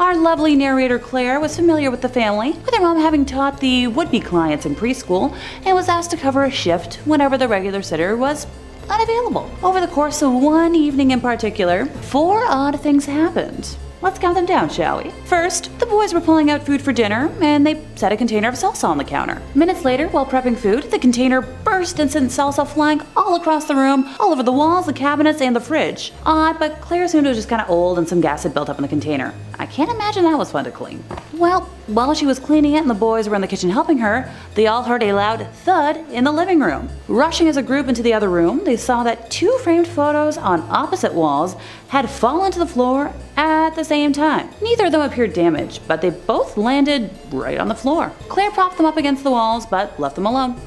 Our lovely narrator Claire was familiar with the family, with her mom having taught the would-be clients in preschool and was asked to cover a shift whenever the regular sitter was unavailable. Over the course of one evening in particular, 4 odd things happened. Let's count them down, shall we? First, the boys were pulling out food for dinner, and they set a container of salsa on the counter. Minutes later, while prepping food, the container burst and sent salsa flying all across the room, all over the walls, the cabinets, and the fridge. Odd, but Claire assumed it was just kind of old and some gas had built up in the container. I can't imagine that was fun to clean. Well, while she was cleaning it and the boys were in the kitchen helping her, they all heard a loud thud in the living room. Rushing as a group into the other room, they saw that 2 framed photos on opposite walls had fallen to the floor at the same time. Neither of them appeared damaged, but they both landed right on the floor. Claire propped them up against the walls, but left them alone.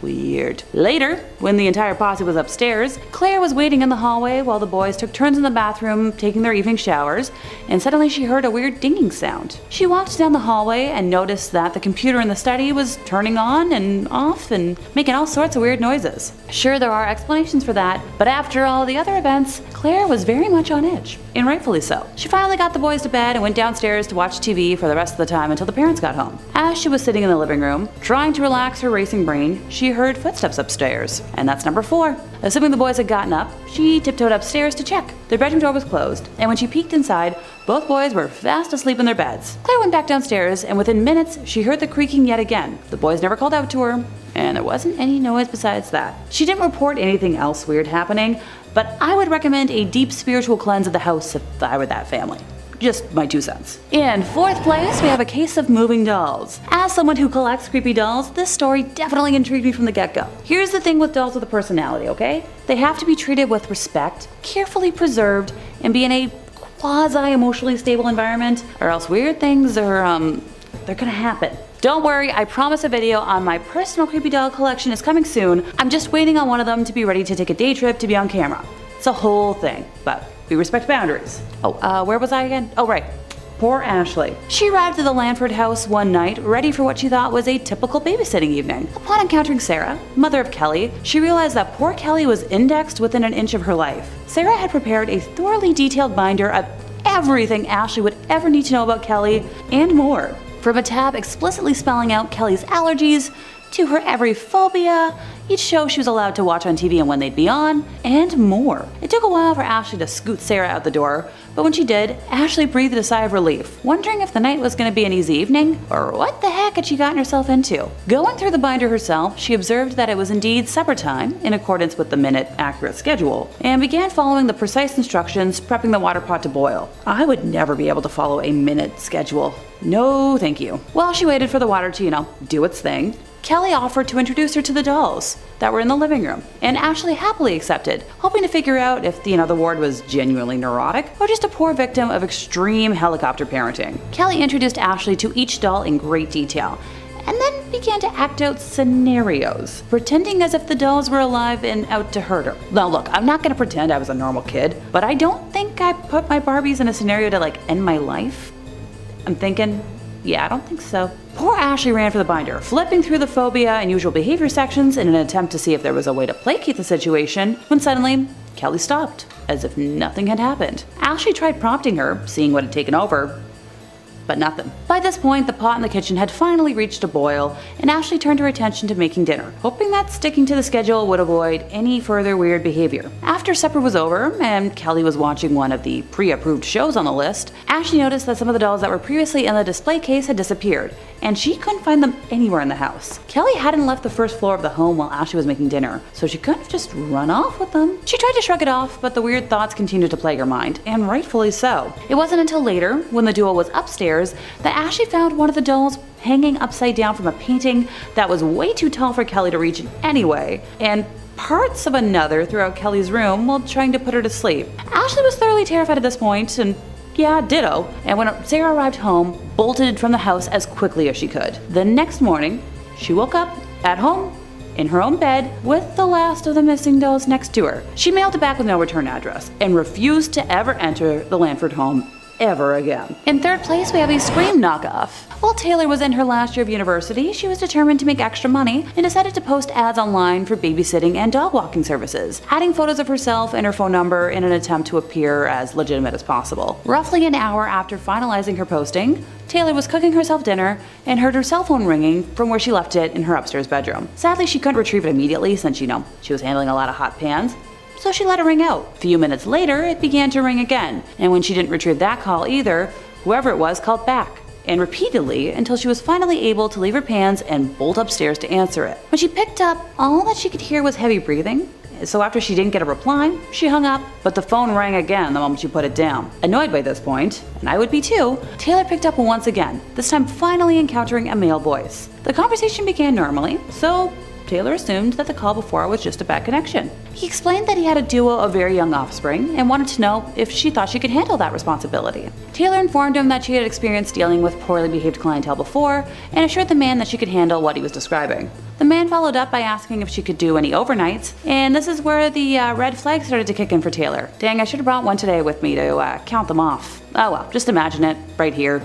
Weird. Later, when the entire posse was upstairs, Claire was waiting in the hallway while the boys took turns in the bathroom taking their evening showers, and suddenly she heard a weird dinging sound. She walked down the hallway and noticed that the computer in the study was turning on and off and making all sorts of weird noises. Sure, there are explanations for that, but after all the other events, Claire was very much on edge, and rightfully so. She finally got the boys to bed and went downstairs to watch TV for the rest of the time until the parents got home. As she was sitting in the living room, trying to relax her racing brain, she heard footsteps upstairs, and that's number 4. Assuming the boys had gotten up, she tiptoed upstairs to check. Their bedroom door was closed, and when she peeked inside, both boys were fast asleep in their beds. Claire went back downstairs, and within minutes, she heard the creaking yet again. The boys never called out to her, and there wasn't any noise besides that. She didn't report anything else weird happening, but I would recommend a deep spiritual cleanse of the house if I were that family. Just my 2 cents. In 4th place, we have a case of moving dolls. As someone who collects creepy dolls, this story definitely intrigued me from the get-go. Here's the thing with dolls with a personality, okay? They have to be treated with respect, carefully preserved, and be in a quasi-emotionally stable environment, or else weird things are, they're gonna happen. Don't worry, I promise a video on my personal creepy doll collection is coming soon. I'm just waiting on one of them to be ready to take a day trip to be on camera. It's a whole thing, but we respect boundaries. Where was I again? Oh, right. Poor Ashley. She arrived at the Landford house one night, ready for what she thought was a typical babysitting evening. Upon encountering Sarah, mother of Kelly, she realized that poor Kelly was indexed within an inch of her life. Sarah had prepared a thoroughly detailed binder of everything Ashley would ever need to know about Kelly, and more. From a tab explicitly spelling out Kelly's allergies, to her every phobia, each show she was allowed to watch on TV and when they'd be on, and more. It took a while for Ashley to scoot Sarah out the door, but when she did, Ashley breathed a sigh of relief, wondering if the night was going to be an easy evening, or what the heck had she gotten herself into. Going through the binder herself, she observed that it was indeed supper time, in accordance with the minute-accurate schedule, and began following the precise instructions, prepping the water pot to boil. I would never be able to follow a minute schedule. No, thank you. While she waited for the water to, do its thing, Kelly offered to introduce her to the dolls that were in the living room, and Ashley happily accepted, hoping to figure out if the ward was genuinely neurotic or just a poor victim of extreme helicopter parenting. Kelly introduced Ashley to each doll in great detail, and then began to act out scenarios, pretending as if the dolls were alive and out to hurt her. Now look, I'm not gonna pretend I was a normal kid, but I don't think I put my Barbies in a scenario to end my life. I'm thinking, yeah, I don't think so. Poor Ashley ran for the binder, flipping through the phobia and usual behavior sections in an attempt to see if there was a way to placate the situation, when suddenly, Kelly stopped, as if nothing had happened. Ashley tried prompting her, seeing what had taken over, but nothing. By this point, the pot in the kitchen had finally reached a boil, and Ashley turned her attention to making dinner, hoping that sticking to the schedule would avoid any further weird behavior. After supper was over, and Kelly was watching one of the pre-approved shows on the list, Ashley noticed that some of the dolls that were previously in the display case had disappeared, and she couldn't find them anywhere in the house. Kelly hadn't left the first floor of the home while Ashley was making dinner, so she couldn't have just run off with them. She tried to shrug it off, but the weird thoughts continued to plague her mind, and rightfully so. It wasn't until later, when the duo was upstairs, that Ashley found one of the dolls hanging upside down from a painting that was way too tall for Kelly to reach anyway, and parts of another throughout Kelly's room while trying to put her to sleep. Ashley was thoroughly terrified at this point, and yeah, ditto, and when Sarah arrived home, bolted from the house as quickly as she could. The next morning, she woke up at home in her own bed with the last of the missing dolls next to her. She mailed it back with no return address and refused to ever enter the Landford home ever again. In third place, we have a Scream knockoff. While Taylor was in her last year of university, she was determined to make extra money and decided to post ads online for babysitting and dog walking services, adding photos of herself and her phone number in an attempt to appear as legitimate as possible. Roughly an hour after finalizing her posting, Taylor was cooking herself dinner and heard her cell phone ringing from where she left it in her upstairs bedroom. Sadly, she couldn't retrieve it immediately since, she was handling a lot of hot pans, so she let it ring out. A few minutes later, it began to ring again, and when she didn't retrieve that call either, whoever it was called back, and repeatedly until she was finally able to leave her pans and bolt upstairs to answer it. When she picked up, all that she could hear was heavy breathing, so after she didn't get a reply, she hung up, but the phone rang again the moment she put it down. Annoyed by this point, and I would be too, Taylor picked up once again, this time finally encountering a male voice. The conversation began normally, so Taylor assumed that the call before was just a bad connection. He explained that he had a duo of very young offspring and wanted to know if she thought she could handle that responsibility. Taylor informed him that she had experience dealing with poorly behaved clientele before and assured the man that she could handle what he was describing. The man followed up by asking if she could do any overnights, and this is where the red flag started to kick in for Taylor. Dang, I should have brought one today with me to count them off. Oh well, just imagine it, right here.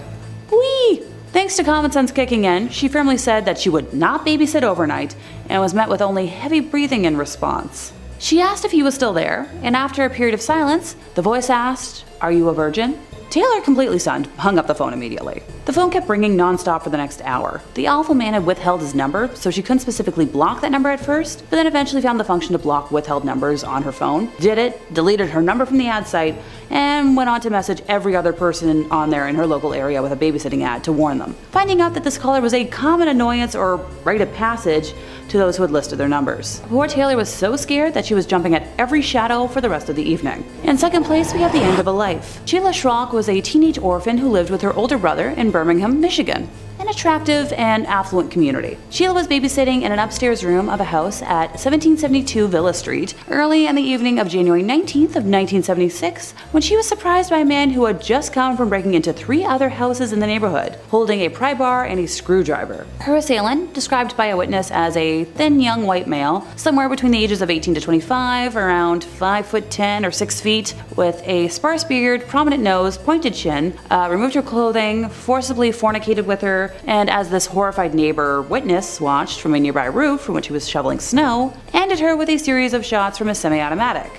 Whee! Thanks to common sense kicking in, she firmly said that she would not babysit overnight and was met with only heavy breathing in response. She asked if he was still there, and after a period of silence, the voice asked, "Are you a virgin?" Taylor, completely stunned, hung up the phone immediately. The phone kept ringing nonstop for the next hour. The awful man had withheld his number, so she couldn't specifically block that number at first, but then eventually found the function to block withheld numbers on her phone, did it, deleted her number from the ad site, and went on to message every other person on there in her local area with a babysitting ad to warn them, finding out that this caller was a common annoyance or rite of passage to those who had listed their numbers. Poor Taylor was so scared that she was jumping at every shadow for the rest of the evening. In second place, we have the end of a life. Sheila Shrock was a teenage orphan who lived with her older brother in Birmingham, Michigan, an attractive and affluent community. Sheila was babysitting in an upstairs room of a house at 1772 Villa Street early in the evening of January 19th of 1976 when she was surprised by a man who had just come from breaking into 3 other houses in the neighborhood, holding a pry bar and a screwdriver. Her assailant, described by a witness as a thin young white male, somewhere between the ages of 18 to 25, around 5'10" or 6 feet, with a sparse beard, prominent nose, pointed chin, removed her clothing, forcibly fornicated with her, and as this horrified neighbor witness watched from a nearby roof from which he was shoveling snow, ended her with a series of shots from a semi-automatic.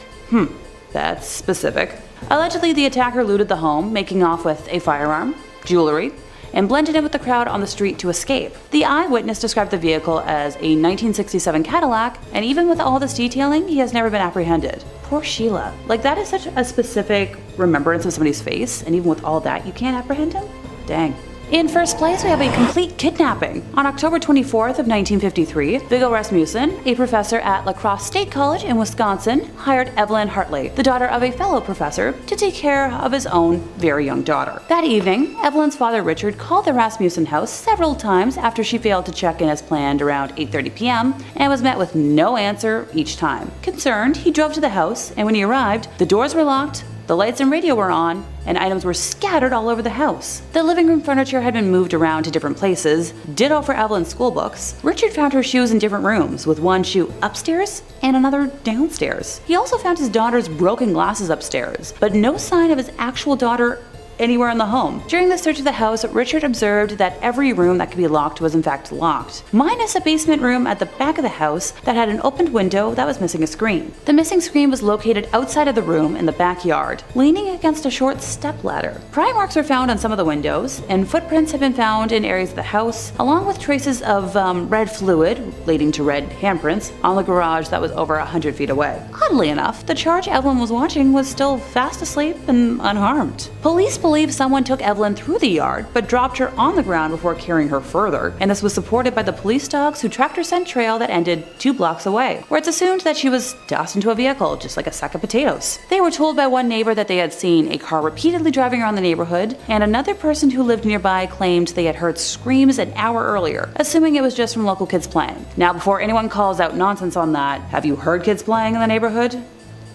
That's specific. Allegedly, the attacker looted the home, making off with a firearm, jewelry, and blended in with the crowd on the street to escape. The eyewitness described the vehicle as a 1967 Cadillac, and even with all this detailing, he has never been apprehended. Poor Sheila. Like, that is such a specific remembrance of somebody's face, and even with all that, you can't apprehend him? Dang. In first place, we have a complete kidnapping. On October 24th of 1953, Viggo Rasmussen, a professor at La Crosse State College in Wisconsin, hired Evelyn Hartley, the daughter of a fellow professor, to take care of his own very young daughter. That evening, Evelyn's father Richard called the Rasmussen house several times after she failed to check in as planned around 8:30 p.m. and was met with no answer each time. Concerned, he drove to the house, and when he arrived, the doors were locked, the lights and radio were on, and items were scattered all over the house. The living room furniture had been moved around to different places, ditto for Evelyn's school books. Richard found her shoes in different rooms, with one shoe upstairs and another downstairs. He also found his daughter's broken glasses upstairs, but no sign of his actual daughter anywhere in the home. During the search of the house, Richard observed that every room that could be locked was in fact locked, minus a basement room at the back of the house that had an opened window that was missing a screen. The missing screen was located outside of the room in the backyard, leaning against a short step ladder. Pry marks were found on some of the windows, and footprints have been found in areas of the house, along with traces of red fluid, leading to red handprints, on the garage that was over 100 feet away. Oddly enough, the charge Evelyn was watching was still fast asleep and unharmed. Police believe someone took Evelyn through the yard, but dropped her on the ground before carrying her further, and this was supported by the police dogs who tracked her scent trail that ended 2 blocks away, where it's assumed that she was tossed into a vehicle, just like a sack of potatoes. They were told by one neighbor that they had seen a car repeatedly driving around the neighborhood, and another person who lived nearby claimed they had heard screams an hour earlier, assuming it was just from local kids playing. Now, before anyone calls out nonsense on that, have you heard kids playing in the neighborhood?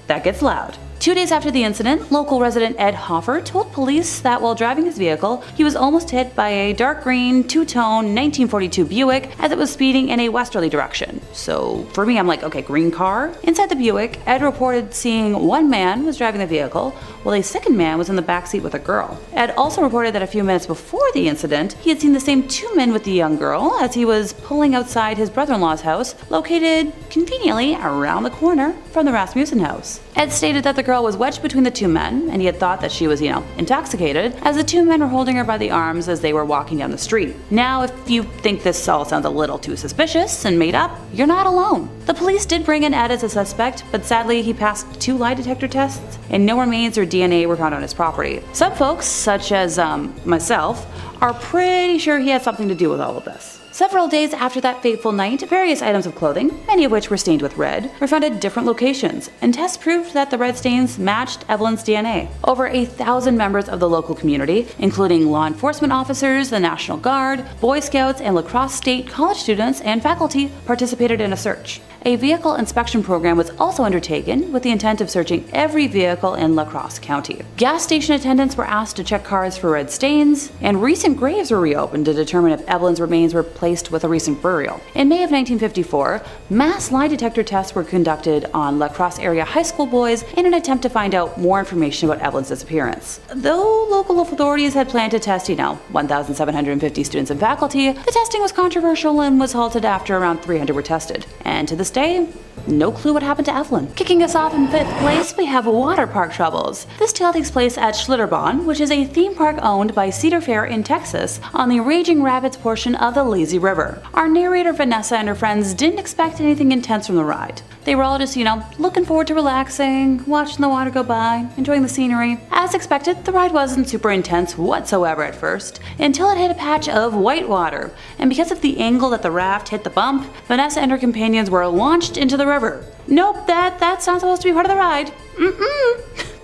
That gets loud. 2 days after the incident, local resident Ed Hoffer told police that while driving his vehicle, he was almost hit by a dark green, two-tone 1942 Buick as it was speeding in a westerly direction. So for me, I'm like, okay, green car? Inside the Buick, Ed reported seeing one man was driving the vehicle, while a second man was in the backseat with a girl. Ed also reported that a few minutes before the incident, he had seen the same two men with the young girl as he was pulling outside his brother-in-law's house, located conveniently around the corner from the Rasmussen house. Ed stated that the girl was wedged between the two men, and he had thought that she was, intoxicated, as the two men were holding her by the arms as they were walking down the street. Now, if you think this all sounds a little too suspicious and made up, you're not alone. The police did bring in Ed as a suspect, but sadly he passed 2 lie detector tests, and no remains or DNA were found on his property. Some folks, such as myself, are pretty sure he had something to do with all of this. Several days after that fateful night, various items of clothing, many of which were stained with red, were found at different locations, and tests proved that the red stains matched Evelyn's DNA. Over 1,000 members of the local community, including law enforcement officers, the National Guard, Boy Scouts, and La Crosse State college students and faculty participated in a search. A vehicle inspection program was also undertaken with the intent of searching every vehicle in La Crosse County. Gas station attendants were asked to check cars for red stains, and recent graves were reopened to determine if Evelyn's remains were placed with a recent burial. In May of 1954, mass lie detector tests were conducted on La Crosse area high school boys in an attempt to find out more information about Evelyn's disappearance. Though local authorities had planned to test, 1,750 students and faculty, the testing was controversial and was halted after around 300 were tested. And to this day, no clue what happened to Evelyn. Kicking us off in 5th place, we have water park troubles. This tale takes place at Schlitterbahn, which is a theme park owned by Cedar Fair in Texas on the Raging Rapids portion of the Lazy River. Our narrator Vanessa and her friends didn't expect anything intense from the ride. They were all just, looking forward to relaxing, watching the water go by, enjoying the scenery. As expected, the ride wasn't super intense whatsoever at first, until it hit a patch of white water, and because of the angle that the raft hit the bump, Vanessa and her companions were launched into the river. Nope, that's not supposed to be part of the ride.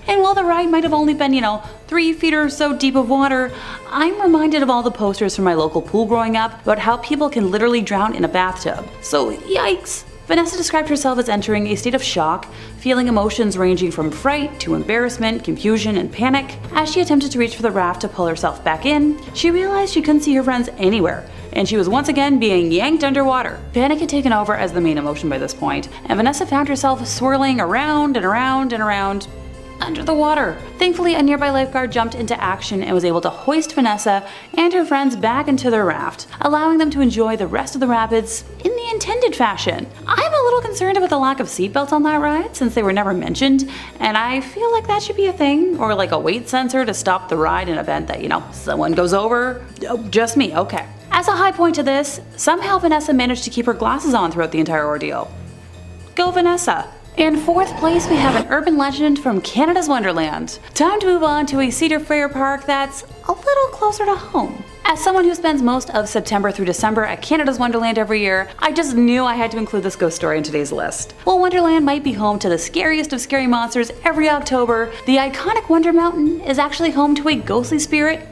And while the ride might have only been, 3 feet or so deep of water, I'm reminded of all the posters from my local pool growing up about how people can literally drown in a bathtub. So yikes! Vanessa described herself as entering a state of shock, feeling emotions ranging from fright to embarrassment, confusion, and panic. As she attempted to reach for the raft to pull herself back in, she realized she couldn't see her friends anywhere, and she was once again being yanked underwater. Panic had taken over as the main emotion by this point, and Vanessa found herself swirling around and around and around under the water. Thankfully, a nearby lifeguard jumped into action and was able to hoist Vanessa and her friends back into their raft, allowing them to enjoy the rest of the rapids in the intended fashion. I'm a little concerned about the lack of seatbelts on that ride since they were never mentioned, and I feel like that should be a thing, or like a weight sensor to stop the ride in event that, someone goes over. Oh, just me, okay. As a high point to this, somehow Vanessa managed to keep her glasses on throughout the entire ordeal. Go Vanessa! In 4th place, we have an urban legend from Canada's Wonderland. Time to move on to a Cedar Fair park that's a little closer to home. As someone who spends most of September through December at Canada's Wonderland every year, I just knew I had to include this ghost story in today's list. While Wonderland might be home to the scariest of scary monsters every October, the iconic Wonder Mountain is actually home to a ghostly spirit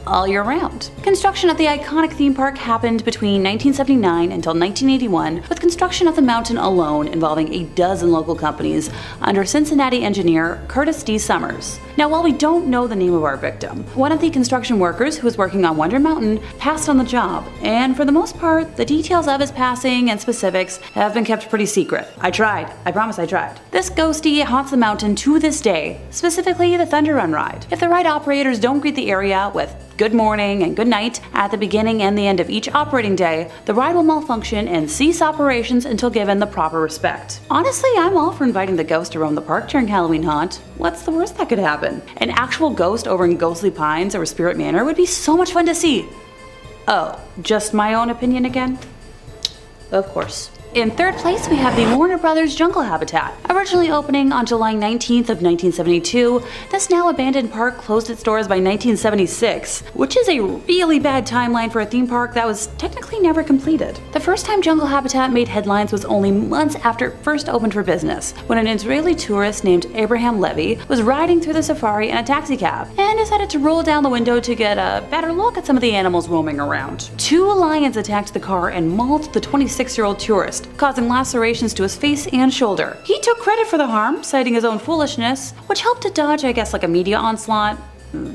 all year round. Construction of the iconic theme park happened between 1979 until 1981, with construction of the mountain alone involving a dozen local companies under Cincinnati engineer Curtis D. Summers. Now, while we don't know the name of our victim, one of the construction workers who was working on Wonder Mountain passed on the job, and for the most part, the details of his passing and specifics have been kept pretty secret. I tried. I promise I tried. This ghostie haunts the mountain to this day, specifically the Thunder Run ride. If the ride operators don't greet the area with good morning and good night at the beginning and the end of each operating day, the ride will malfunction and cease operations until given the proper respect. Honestly, I'm all for inviting the ghost to roam the park during Halloween haunt. What's the worst that could happen? An actual ghost over in Ghostly Pines or Spirit Manor would be so much fun to see. Oh, just my own opinion again? Of course. In 3rd place, we have the Warner Brothers Jungle Habitat. Originally opening on July 19th of 1972, this now abandoned park closed its doors by 1976, which is a really bad timeline for a theme park that was technically never completed. The first time Jungle Habitat made headlines was only months after it first opened for business, when an Israeli tourist named Abraham Levy was riding through the safari in a taxicab and decided to roll down the window to get a better look at some of the animals roaming around. 2 lions attacked the car and mauled the 26-year-old tourist, Forest, causing lacerations to his face and shoulder. He took credit for the harm, citing his own foolishness, which helped to dodge, I guess, like a media onslaught.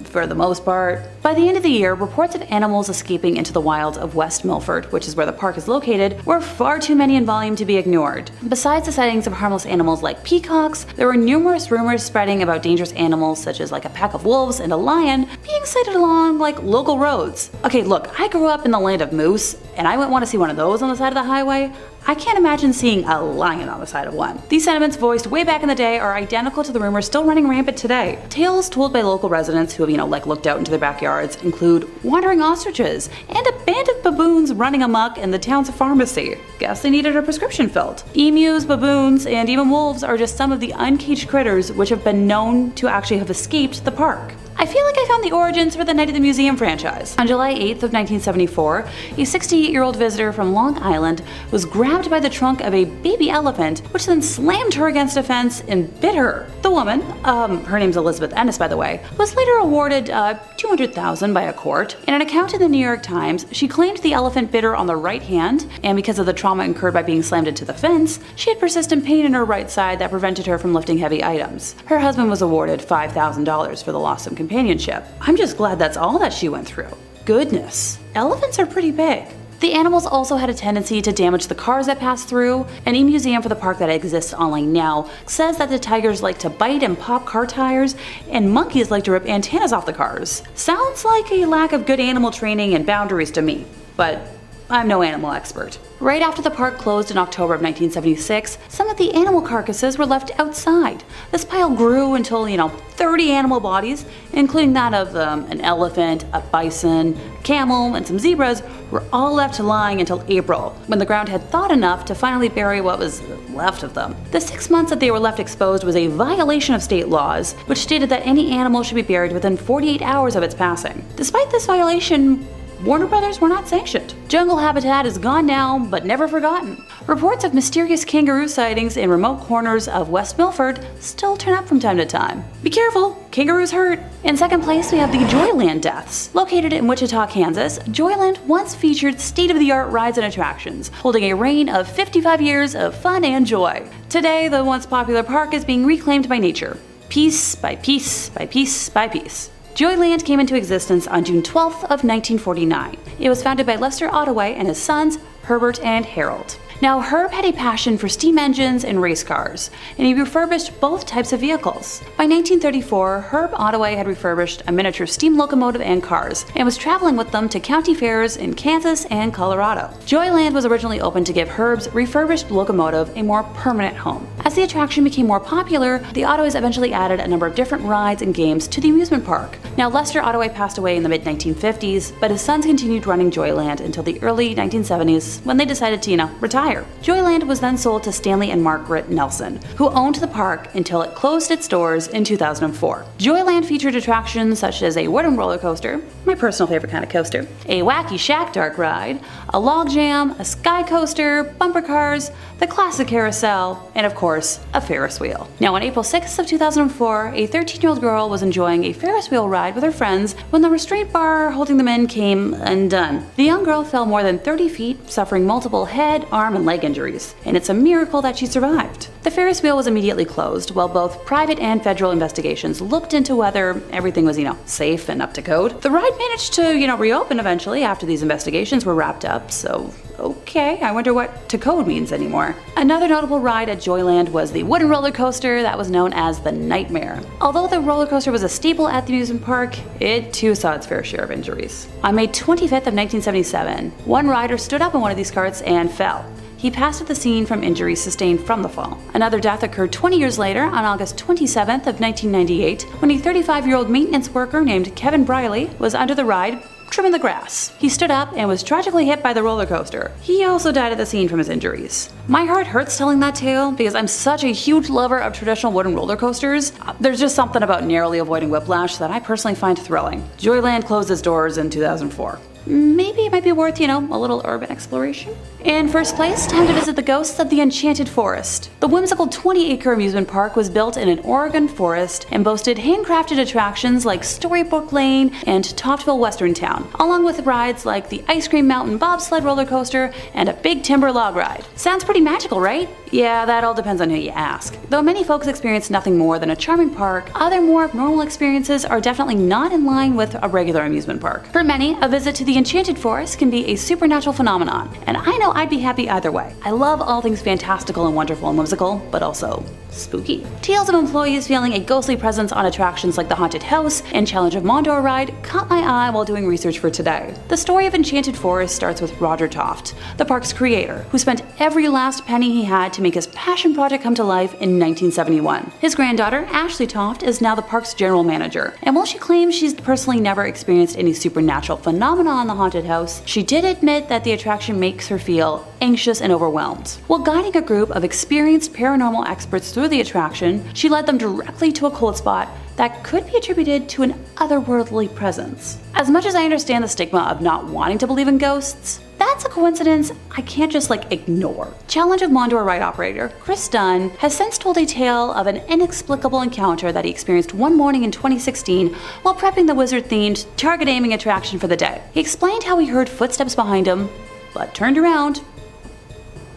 For the most part. By the end of the year, reports of animals escaping into the wilds of West Milford, which is where the park is located, were far too many in volume to be ignored. Besides the sightings of harmless animals like peacocks, there were numerous rumors spreading about dangerous animals such as like a pack of wolves and a lion being sighted along like local roads. Okay, look, I grew up in the land of moose, and I wouldn't want to see one of those on the side of the highway. I can't imagine seeing a lion on the side of one. These sentiments voiced way back in the day are identical to the rumors still running rampant today. Tales told by local residents who have, like looked out into their backyards include wandering ostriches and a band of baboons running amok in the town's pharmacy. Guess they needed a prescription filled. Emus, baboons, and even wolves are just some of the uncaged critters which have been known to actually have escaped the park. I feel like I found the origins for the Night at the Museum franchise. On July 8th of 1974, a 68-year-old visitor from Long Island was grabbed by the trunk of a baby elephant, which then slammed her against a fence and bit her. The woman, her name's Elizabeth Ennis by the way, was later awarded $200,000 by a court. In an account in the New York Times, she claimed the elephant bit her on the right hand, and because of the trauma incurred by being slammed into the fence, she had persistent pain in her right side that prevented her from lifting heavy items. Her husband was awarded $5,000 for the loss of companionship. I'm just glad that's all that she went through. Goodness, elephants are pretty big. The animals also had a tendency to damage the cars that passed through, and a museum for the park that exists online now says that the tigers like to bite and pop car tires, and monkeys like to rip antennas off the cars. Sounds like a lack of good animal training and boundaries to me, but I'm no animal expert. Right after the park closed in October of 1976, some of the animal carcasses were left outside. This pile grew until, 30 animal bodies, including that of an elephant, a bison, a camel, and some zebras, were all left lying until April, when the ground had thawed enough to finally bury what was left of them. The 6 months that they were left exposed was a violation of state laws, which stated that any animal should be buried within 48 hours of its passing. Despite this violation, Warner Brothers were not sanctioned. Jungle habitat is gone now, but never forgotten. Reports of mysterious kangaroo sightings in remote corners of West Milford still turn up from time to time. Be careful, kangaroos hurt. In second place, we have the Joyland deaths. Located in Wichita, Kansas, Joyland once featured state-of-the-art rides and attractions, holding a reign of 55 years of fun and joy. Today, the once popular park is being reclaimed by nature, piece by piece by piece by piece. Joyland came into existence on June 12th of 1949. It was founded by Lester Ottaway and his sons, Herbert and Harold. Now, Herb had a passion for steam engines and race cars, and he refurbished both types of vehicles. By 1934, Herb Ottaway had refurbished a miniature steam locomotive and cars, and was traveling with them to county fairs in Kansas and Colorado. Joyland was originally opened to give Herb's refurbished locomotive a more permanent home. As the attraction became more popular, the Ottoways eventually added a number of different rides and games to the amusement park. Now, Lester Ottaway passed away in the mid-1950s, but his sons continued running Joyland until the early 1970s, when they decided to, retire. Joyland was then sold to Stanley and Margaret Nelson, who owned the park until it closed its doors in 2004. Joyland featured attractions such as a wooden roller coaster, my personal favorite kind of coaster, a wacky shack dark ride, a log jam, a sky coaster, bumper cars, the classic carousel, and of course, a Ferris wheel. Now, on April 6th of 2004, a 13-year-old girl was enjoying a Ferris wheel ride with her friends when the restraint bar holding them in came undone. The young girl fell more than 30 feet, suffering multiple head, arm, and leg injuries, and it's a miracle that she survived. The Ferris wheel was immediately closed, while both private and federal investigations looked into whether everything was, safe and up to code. The ride managed to, reopen eventually after these investigations were wrapped up, so okay, I wonder what to code means anymore. Another notable ride at Joyland was the wooden roller coaster that was known as the Nightmare. Although the roller coaster was a staple at the amusement park, it too saw its fair share of injuries. On May 25th of 1977, one rider stood up in one of these carts and fell. He passed at the scene from injuries sustained from the fall. Another death occurred 20 years later on August 27th of 1998 when a 35-year-old maintenance worker named Kevin Briley was under the ride trimming the grass. He stood up and was tragically hit by the roller coaster. He also died at the scene from his injuries. My heart hurts telling that tale because I'm such a huge lover of traditional wooden roller coasters. There's just something about narrowly avoiding whiplash that I personally find thrilling. Joyland closed its doors in 2004. maybe it might be worth, a little urban exploration. In first place, time to visit the ghosts of the Enchanted Forest. The whimsical 20-acre amusement park was built in an Oregon forest and boasted handcrafted attractions like Storybook Lane and Toftville Western Town, along with rides like the Ice Cream Mountain bobsled roller coaster and a big timber log ride. Sounds pretty magical, right? Yeah, that all depends on who you ask. Though many folks experience nothing more than a charming park, other more abnormal experiences are definitely not in line with a regular amusement park. For many, a visit to the Enchanted Forest can be a supernatural phenomenon, and I know I'd be happy either way. I love all things fantastical and wonderful and whimsical, but also spooky. Tales of employees feeling a ghostly presence on attractions like the Haunted House and Challenge of Mondor ride caught my eye while doing research for today. The story of Enchanted Forest starts with Roger Toft, the park's creator, who spent every last penny he had to make his passion project come to life in 1971. His granddaughter, Ashley Toft, is now the park's general manager, and while she claims she's personally never experienced any supernatural phenomena on the Haunted House, she did admit that the attraction makes her feel anxious and overwhelmed. While guiding a group of experienced paranormal experts through the attraction, she led them directly to a cold spot that could be attributed to an otherworldly presence. As much as I understand the stigma of not wanting to believe in ghosts, that's a coincidence I can't just ignore. Challenge of Mondor ride operator Chris Dunn has since told a tale of an inexplicable encounter that he experienced one morning in 2016 while prepping the wizard-themed target aiming attraction for the day. He explained how he heard footsteps behind him, but turned around.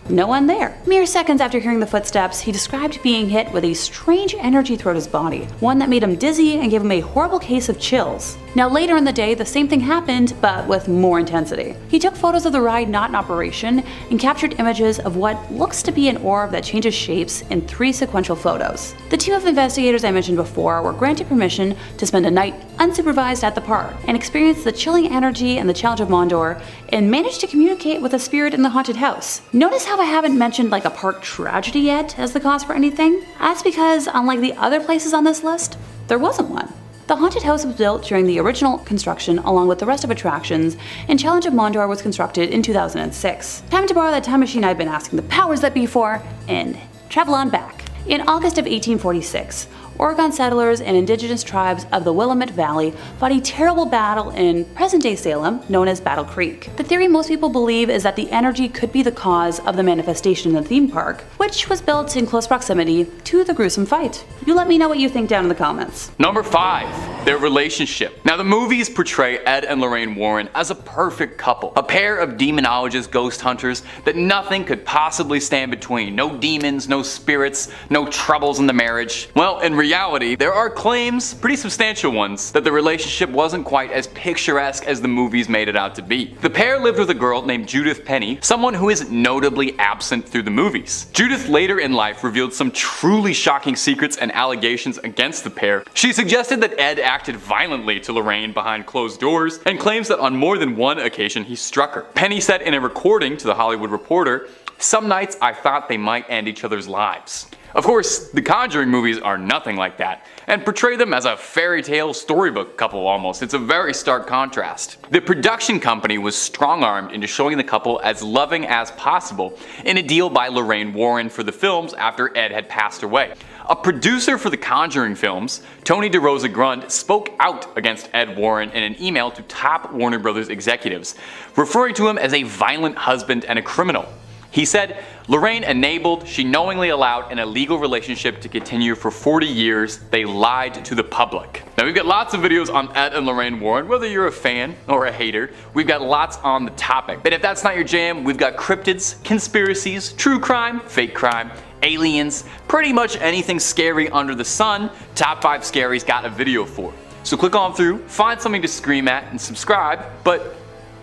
No one there. Mere seconds after hearing the footsteps, he described being hit with a strange energy throughout his body, one that made him dizzy and gave him a horrible case of chills. Now later in the day, the same thing happened, but with more intensity. He took photos of the ride not in operation and captured images of what looks to be an orb that changes shapes in 3 sequential photos. The team of investigators I mentioned before were granted permission to spend a night unsupervised at the park and experience the chilling energy and the Challenge of Mondor and managed to communicate with a spirit in the haunted house. Notice how I haven't mentioned a park tragedy yet as the cause for anything? That's because, unlike the other places on this list, there wasn't one. The haunted house was built during the original construction along with the rest of attractions, and Challenge of Mondor was constructed in 2006. Time to borrow that time machine I've been asking the powers that be for, and travel on back. In August of 1846, Oregon settlers and indigenous tribes of the Willamette Valley fought a terrible battle in present-day Salem, known as Battle Creek. The theory most people believe is that the energy could be the cause of the manifestation in the theme park, which was built in close proximity to the gruesome fight. You let me know what you think down in the comments. Number 5. Their relationship. Now the movies portray Ed and Lorraine Warren as a perfect couple, a pair of demonologist ghost hunters that nothing could possibly stand between. No demons, no spirits, no troubles in the marriage. Well, in reality, there are claims, pretty substantial ones, that the relationship wasn't quite as picturesque as the movies made it out to be. The pair lived with a girl named Judith Penney, someone who is notably absent through the movies. Judith later in life revealed some truly shocking secrets and allegations against the pair. She suggested that Ed acted violently to Lorraine behind closed doors and claims that on more than one occasion he struck her. Penney said in a recording to The Hollywood Reporter, "Some nights I thought they might end each other's lives." Of course, the Conjuring movies are nothing like that, and portray them as a fairy tale storybook couple almost. It's a very stark contrast. The production company was strong-armed into showing the couple as loving as possible in a deal by Lorraine Warren for the films after Ed had passed away. A producer for the Conjuring films, Tony DeRosa Grund, spoke out against Ed Warren in an email to top Warner Brothers executives, referring to him as a violent husband and a criminal. He said, "Lorraine enabled, she knowingly allowed an illegal relationship to continue for 40 years. They lied to the public." Now we've got lots of videos on Ed and Lorraine Warren, whether you're a fan or a hater. We've got lots on the topic. But if that's not your jam, we've got cryptids, conspiracies, true crime, fake crime, aliens, pretty much anything scary under the sun. Top 5 Scary's got a video for. So click on through, find something to scream at, and subscribe, but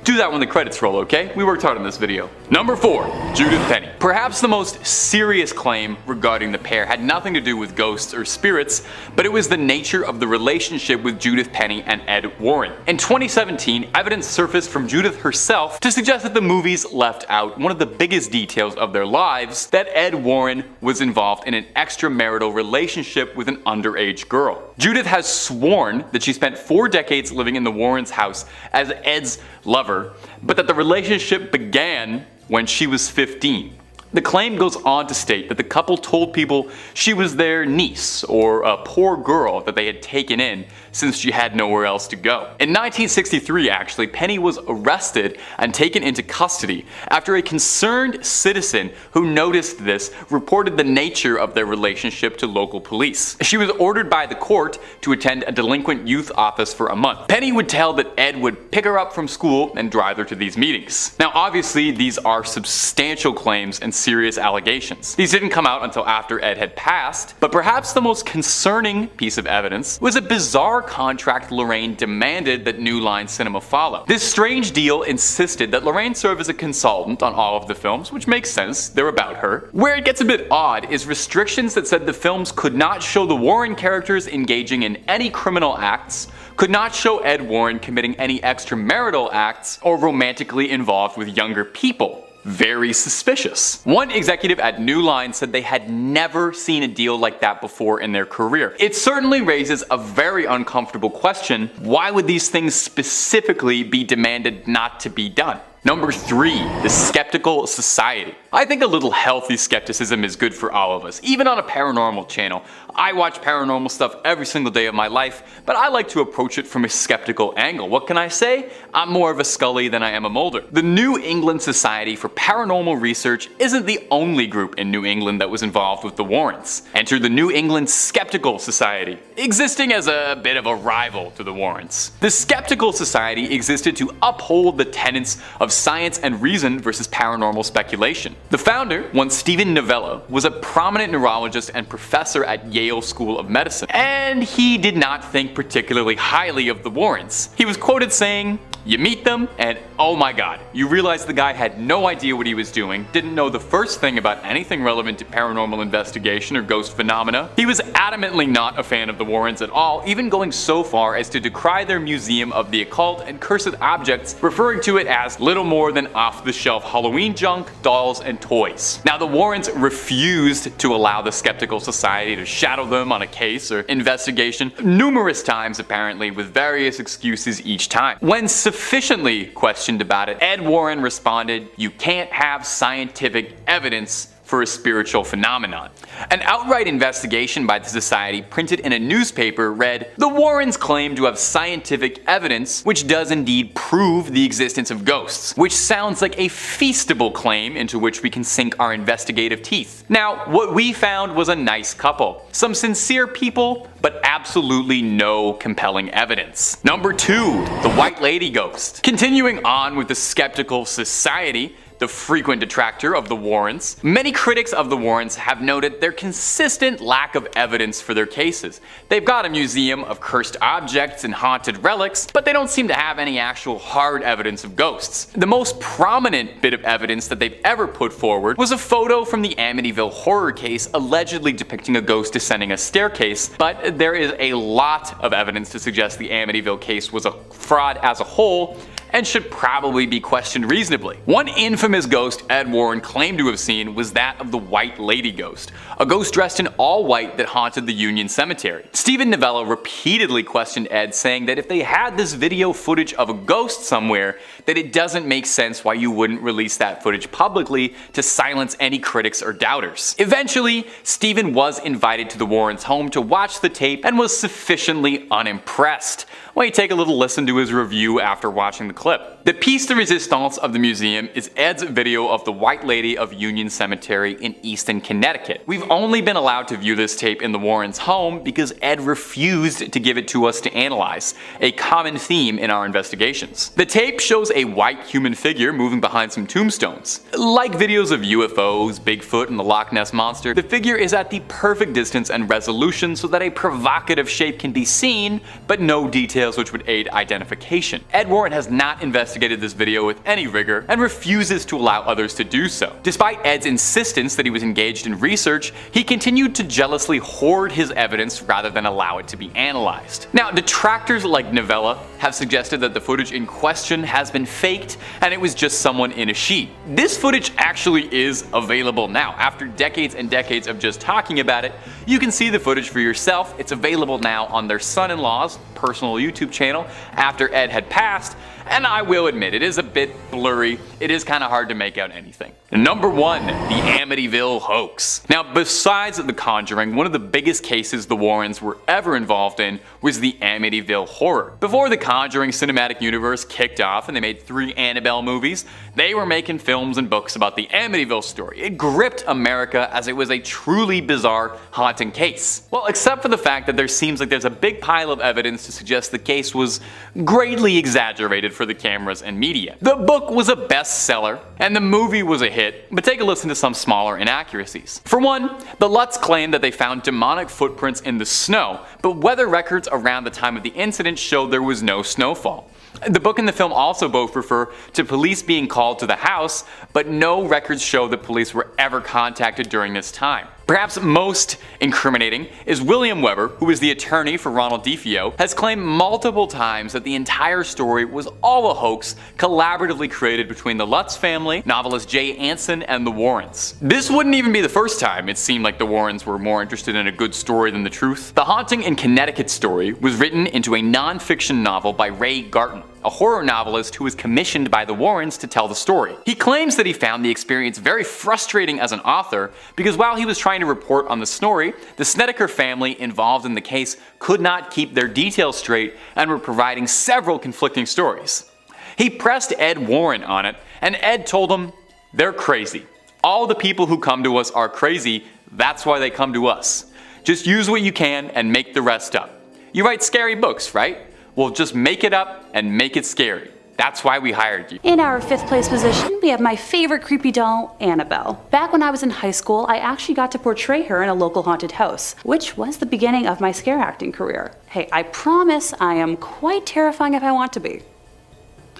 do that when the credits roll, okay? We worked hard on this video. Number 4. Judith Penney. Perhaps the most serious claim regarding the pair had nothing to do with ghosts or spirits, but it was the nature of the relationship with Judith Penney and Ed Warren. In 2017, evidence surfaced from Judith herself to suggest that the movies left out one of the biggest details of their lives, that Ed Warren was involved in an extramarital relationship with an underage girl. Judith has sworn that she spent 4 decades living in the Warrens' house as Ed's lover, but that the relationship began when she was 15. The claim goes on to state that the couple told people she was their niece or a poor girl that they had taken in, since she had nowhere else to go. In 1963, actually, Penney was arrested and taken into custody after a concerned citizen who noticed this reported the nature of their relationship to local police. She was ordered by the court to attend a delinquent youth office for a month. Penney would tell that Ed would pick her up from school and drive her to these meetings. Now obviously these are substantial claims and serious allegations. These didn't come out until after Ed had passed, but perhaps the most concerning piece of evidence was a bizarre contract Lorraine demanded that New Line Cinema follow. This strange deal insisted that Lorraine serve as a consultant on all of the films, which makes sense, they're about her. Where it gets a bit odd is restrictions that said the films could not show the Warren characters engaging in any criminal acts, could not show Ed Warren committing any extramarital acts, or romantically involved with younger people. Very suspicious. One executive at New Line said they had never seen a deal like that before in their career. It certainly raises a very uncomfortable question: why would these things specifically be demanded not to be done? Number 3, the Skeptical Society. I think a little healthy skepticism is good for all of us, even on a paranormal channel. I watch paranormal stuff every single day of my life, but I like to approach it from a skeptical angle. What can I say? I'm more of a Scully than I am a Mulder. The New England Society for Paranormal Research isn't the only group in New England that was involved with the Warrens. Enter the New England Skeptical Society, existing as a bit of a rival to the Warrens. The Skeptical Society existed to uphold the tenets of science and reason versus paranormal speculation. The founder, one Stephen Novella, was a prominent neurologist and professor at Yale School of Medicine, and he did not think particularly highly of the Warrens. He was quoted saying, "You meet them and oh my god, you realize the guy had no idea what he was doing, didn't know the first thing about anything relevant to paranormal investigation or ghost phenomena." He was adamantly not a fan of the Warrens at all, even going so far as to decry their museum of the occult and cursed objects, referring to it as little more than off-the-shelf Halloween junk, dolls, and toys. Now the Warrens refused to allow the Skeptical Society to shadow them on a case or investigation, numerous times apparently, with various excuses each time. When sufficiently questioned about it, Ed Warren responded, "You can't have scientific evidence for a spiritual phenomenon." An outright investigation by the society printed in a newspaper read, "The Warrens claim to have scientific evidence which does indeed prove the existence of ghosts," which sounds like a feasible claim into which we can sink our investigative teeth. Now, what we found was a nice couple. Some sincere people, but absolutely no compelling evidence. Number 2, the White Lady Ghost. Continuing on with the Skeptical Society, the frequent detractor of the Warrens, many critics of the Warrens have noted their consistent lack of evidence for their cases. They've got a museum of cursed objects and haunted relics, but they don't seem to have any actual hard evidence of ghosts. The most prominent bit of evidence that they've ever put forward was a photo from the Amityville horror case allegedly depicting a ghost descending a staircase, but there is a lot of evidence to suggest the Amityville case was a fraud as a whole, and should probably be questioned reasonably. One infamous ghost Ed Warren claimed to have seen was that of the White Lady Ghost, a ghost dressed in all white that haunted the Union Cemetery. Stephen Novella repeatedly questioned Ed, saying that if they had this video footage of a ghost somewhere, that it doesn't make sense why you wouldn't release that footage publicly to silence any critics or doubters. Eventually, Stephen was invited to the Warrens' home to watch the tape and was sufficiently unimpressed. Why don't you take a little listen to his review after watching the clip. The piece de resistance of the museum is Ed's video of the White Lady of Union Cemetery in Easton, Connecticut. We've only been allowed to view this tape in the Warrens' home because Ed refused to give it to us to analyze, a common theme in our investigations. The tape shows a white human figure moving behind some tombstones. Like videos of UFOs, Bigfoot, and the Loch Ness Monster, the figure is at the perfect distance and resolution so that a provocative shape can be seen, but no details which would aid identification. Ed Warren has not investigated this video with any rigor and refuses to allow others to do so. Despite Ed's insistence that he was engaged in research, he continued to jealously hoard his evidence rather than allow it to be analyzed. Now, detractors like Novella have suggested that the footage in question has been faked and it was just someone in a sheet. This footage actually is available now. After decades and decades of just talking about it, You can see the footage for yourself. It's available now on their son-in-law's personal YouTube channel after Ed had passed, and I will admit it is a bit blurry. It is kind of hard to make out anything. Number 1, the Amityville hoax. Now, besides the Conjuring, one of the biggest cases the Warrens were ever involved in was the Amityville horror. Before the Conjuring cinematic universe kicked off and they made 3 Annabelle movies, they were making films and books about the Amityville story. It gripped America as it was a truly bizarre haunting case. Well, except for the fact that there seems like there's a big pile of evidence to suggest the case was greatly exaggerated for the cameras and media. The book was a bestseller and the movie was a hit, but take a listen to some smaller inaccuracies. For one, the Lutz claimed that they found demonic footprints in the snow, but weather records around the time of the incident showed there was no snowfall. The book and the film also both refer to police being called to the house, but no records show that police were ever contacted during this time. Perhaps most incriminating is William Weber, who is the attorney for Ronald DeFeo, has claimed multiple times that the entire story was all a hoax collaboratively created between the Lutz family, novelist Jay Anson, and the Warrens. This wouldn't even be the first time it seemed like the Warrens were more interested in a good story than the truth. The Haunting in Connecticut story was written into a non-fiction novel by Ray Garton, a horror novelist who was commissioned by the Warrens to tell the story. He claims that he found the experience very frustrating as an author because while he was trying to report on the story, the Snedeker family involved in the case could not keep their details straight and were providing several conflicting stories. He pressed Ed Warren on it, and Ed told him, "They're crazy. All the people who come to us are crazy, that's why they come to us. Just use what you can and make the rest up. You write scary books, right? Well, just make it up and make it scary. That's why we hired you." In our 5th place position, we have my favorite creepy doll, Annabelle. Back when I was in high school, I actually got to portray her in a local haunted house, which was the beginning of my scare acting career. Hey, I promise I am quite terrifying if I want to be.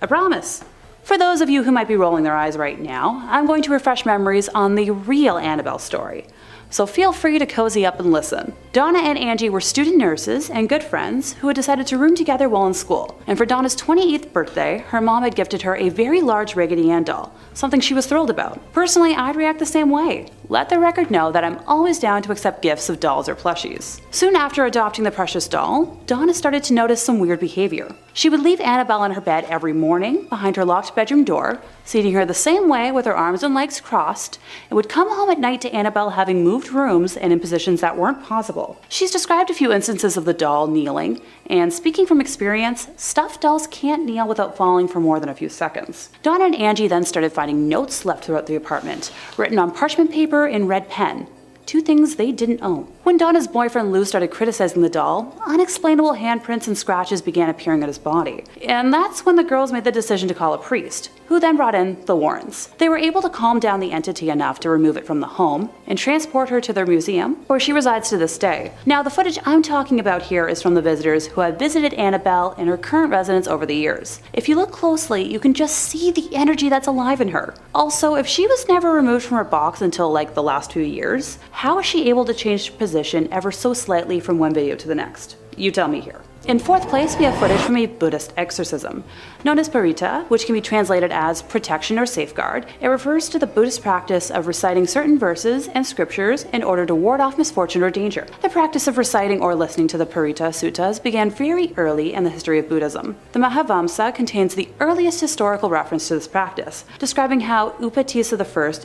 I promise. For those of you who might be rolling their eyes right now, I'm going to refresh memories on the real Annabelle story. So feel free to cozy up and listen. Donna and Angie were student nurses and good friends who had decided to room together while in school. And for Donna's 28th birthday, her mom had gifted her a very large Raggedy Ann doll, something she was thrilled about. Personally, I'd react the same way. Let the record know that I'm always down to accept gifts of dolls or plushies. Soon after adopting the precious doll, Donna started to notice some weird behavior. She would leave Annabelle in her bed every morning behind her locked bedroom door, seating her the same way with her arms and legs crossed, and would come home at night to Annabelle having moved rooms and in positions that weren't possible. She's described a few instances of the doll kneeling, and speaking from experience, stuffed dolls can't kneel without falling for more than a few seconds. Donna and Angie then started finding notes left throughout the apartment, written on parchment paper in red pen. 2 things they didn't own. When Donna's boyfriend Lou started criticizing the doll, unexplainable handprints and scratches began appearing on his body. And that's when the girls made the decision to call a priest, who then brought in the Warrens. They were able to calm down the entity enough to remove it from the home and transport her to their museum, where she resides to this day. Now, the footage I'm talking about here is from the visitors who have visited Annabelle in her current residence over the years. If you look closely, you can just see the energy that's alive in her. Also, if she was never removed from her box until like the last few years, how is she able to change position ever so slightly from one video to the next? You tell me here. In 4th place, we have footage from a Buddhist exorcism. Known as parita, which can be translated as protection or safeguard, it refers to the Buddhist practice of reciting certain verses and scriptures in order to ward off misfortune or danger. The practice of reciting or listening to the parita suttas began very early in the history of Buddhism. The Mahavamsa contains the earliest historical reference to this practice, describing how Upatissa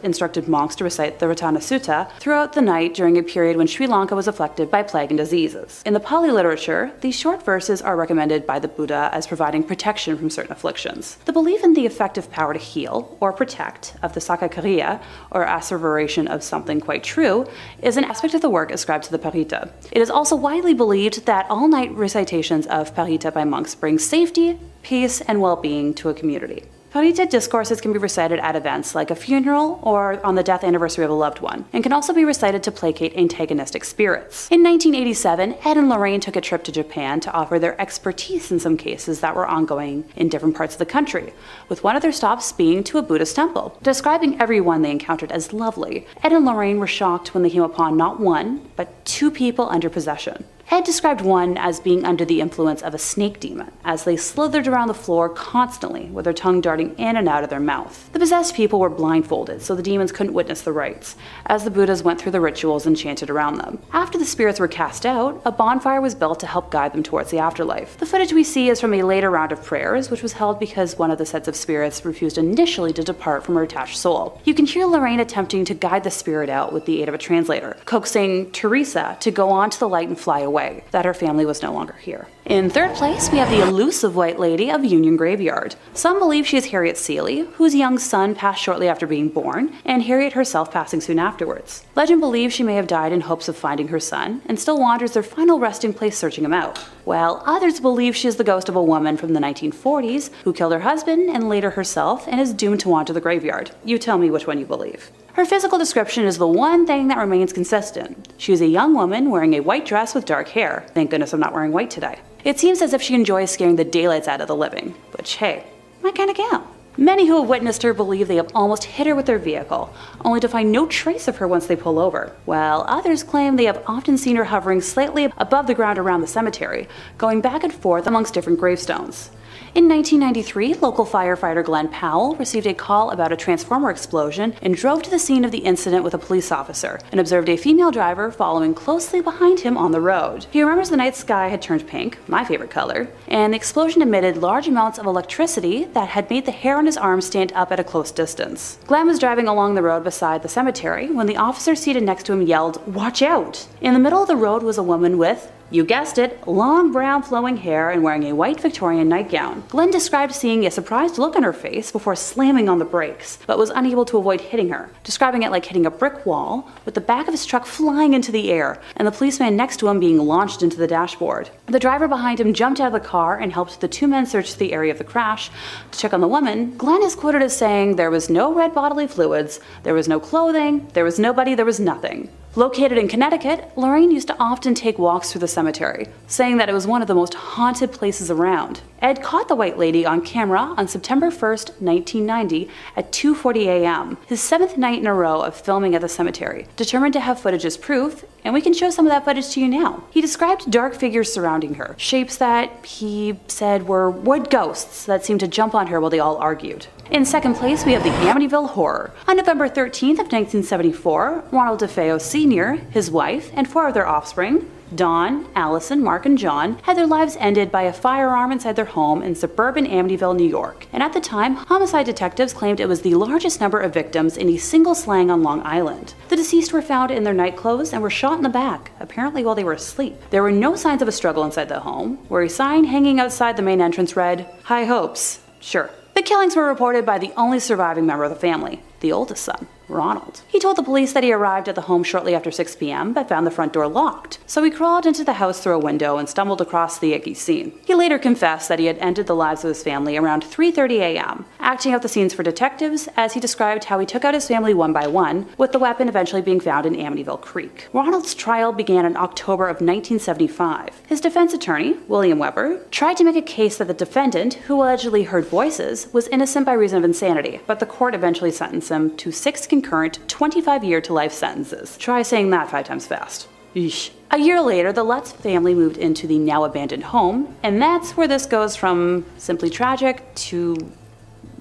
I instructed monks to recite the Ratana Sutta throughout the night during a period when Sri Lanka was afflicted by plague and diseases. In the Pali literature, these short verses are recommended by the Buddha as providing protection from certain afflictions. The belief in the effective power to heal or protect of the Sakakariya, or asseveration of something quite true, is an aspect of the work ascribed to the Parita. It is also widely believed that all-night recitations of Parita by monks bring safety, peace, and well-being to a community. Parita discourses can be recited at events like a funeral or on the death anniversary of a loved one, and can also be recited to placate antagonistic spirits. In 1987, Ed and Lorraine took a trip to Japan to offer their expertise in some cases that were ongoing in different parts of the country, with one of their stops being to a Buddhist temple. Describing everyone they encountered as lovely, Ed and Lorraine were shocked when they came upon not 1, but 2 people under possession. Ed described one as being under the influence of a snake demon, as they slithered around the floor constantly, with their tongue darting in and out of their mouth. The possessed people were blindfolded, so the demons couldn't witness the rites, as the Buddhas went through the rituals and chanted around them. After the spirits were cast out, a bonfire was built to help guide them towards the afterlife. The footage we see is from a later round of prayers, which was held because one of the sets of spirits refused initially to depart from her attached soul. You can hear Lorraine attempting to guide the spirit out with the aid of a translator, coaxing Teresa to go on to the light and fly away, that her family was no longer here. In third place, we have the elusive White Lady of Union Graveyard. Some believe she is Harriet Seeley, whose young son passed shortly after being born, and Harriet herself passing soon afterwards. Legend believes she may have died in hopes of finding her son, and still wanders their final resting place searching him out, while others believe she is the ghost of a woman from the 1940s who killed her husband and later herself and is doomed to wander the graveyard. You tell me which one you believe. Her physical description is the one thing that remains consistent. She is a young woman wearing a white dress with dark hair. Thank goodness I'm not wearing white today. It seems as if she enjoys scaring the daylights out of the living, which, hey, my kind of gal. Many who have witnessed her believe they have almost hit her with their vehicle, only to find no trace of her once they pull over, while others claim they have often seen her hovering slightly above the ground around the cemetery, going back and forth amongst different gravestones. In 1993, local firefighter Glenn Powell received a call about a transformer explosion and drove to the scene of the incident with a police officer and observed a female driver following closely behind him on the road. He remembers the night sky had turned pink, my favorite color, and the explosion emitted large amounts of electricity that had made the hair on his arm stand up at a close distance. Glenn was driving along the road beside the cemetery when the officer seated next to him yelled, "Watch out!" In the middle of the road was a woman with, you guessed it, long brown flowing hair and wearing a white Victorian nightgown. Glenn described seeing a surprised look on her face before slamming on the brakes, but was unable to avoid hitting her, describing it like hitting a brick wall, with the back of his truck flying into the air and the policeman next to him being launched into the dashboard. The driver behind him jumped out of the car and helped the two men search the area of the crash to check on the woman. Glenn is quoted as saying, "There was no red bodily fluids, there was no clothing, there was nobody, there was nothing." Located in Connecticut, Lorraine used to often take walks through the cemetery, saying that it was one of the most haunted places around. Ed caught the White Lady on camera on September 1st, 1990 at 2:40 a.m., his 7th night in a row of filming at the cemetery, determined to have footage as proof, and we can show some of that footage to you now. He described dark figures surrounding her, shapes that he said were wood ghosts that seemed to jump on her while they all argued. In second place, we have the Amityville Horror. On November 13th of 1974, Ronald DeFeo Sr., his wife, and 4 of their offspring, Dawn, Allison, Mark, and John, had their lives ended by a firearm inside their home in suburban Amityville, New York. And at the time, homicide detectives claimed it was the largest number of victims in a single slang on Long Island. The deceased were found in their nightclothes and were shot in the back, apparently while they were asleep. There were no signs of a struggle inside the home, where a sign hanging outside the main entrance read, "High hopes." Sure. The killings were reported by the only surviving member of the family, the oldest son, Ronald. He told the police that he arrived at the home shortly after 6 p.m. but found the front door locked, so he crawled into the house through a window and stumbled across the icky scene. He later confessed that he had ended the lives of his family around 3:30 a.m., acting out the scenes for detectives as he described how he took out his family one by one, with the weapon eventually being found in Amityville Creek. Ronald's trial began in October of 1975. His defense attorney, William Weber, tried to make a case that the defendant, who allegedly heard voices, was innocent by reason of insanity, but the court eventually sentenced him to 6 concurrent 25-year to life sentences. Try saying that 5 times fast. Eesh. A year later, the Lutz family moved into the now abandoned home, and that's where this goes from simply tragic to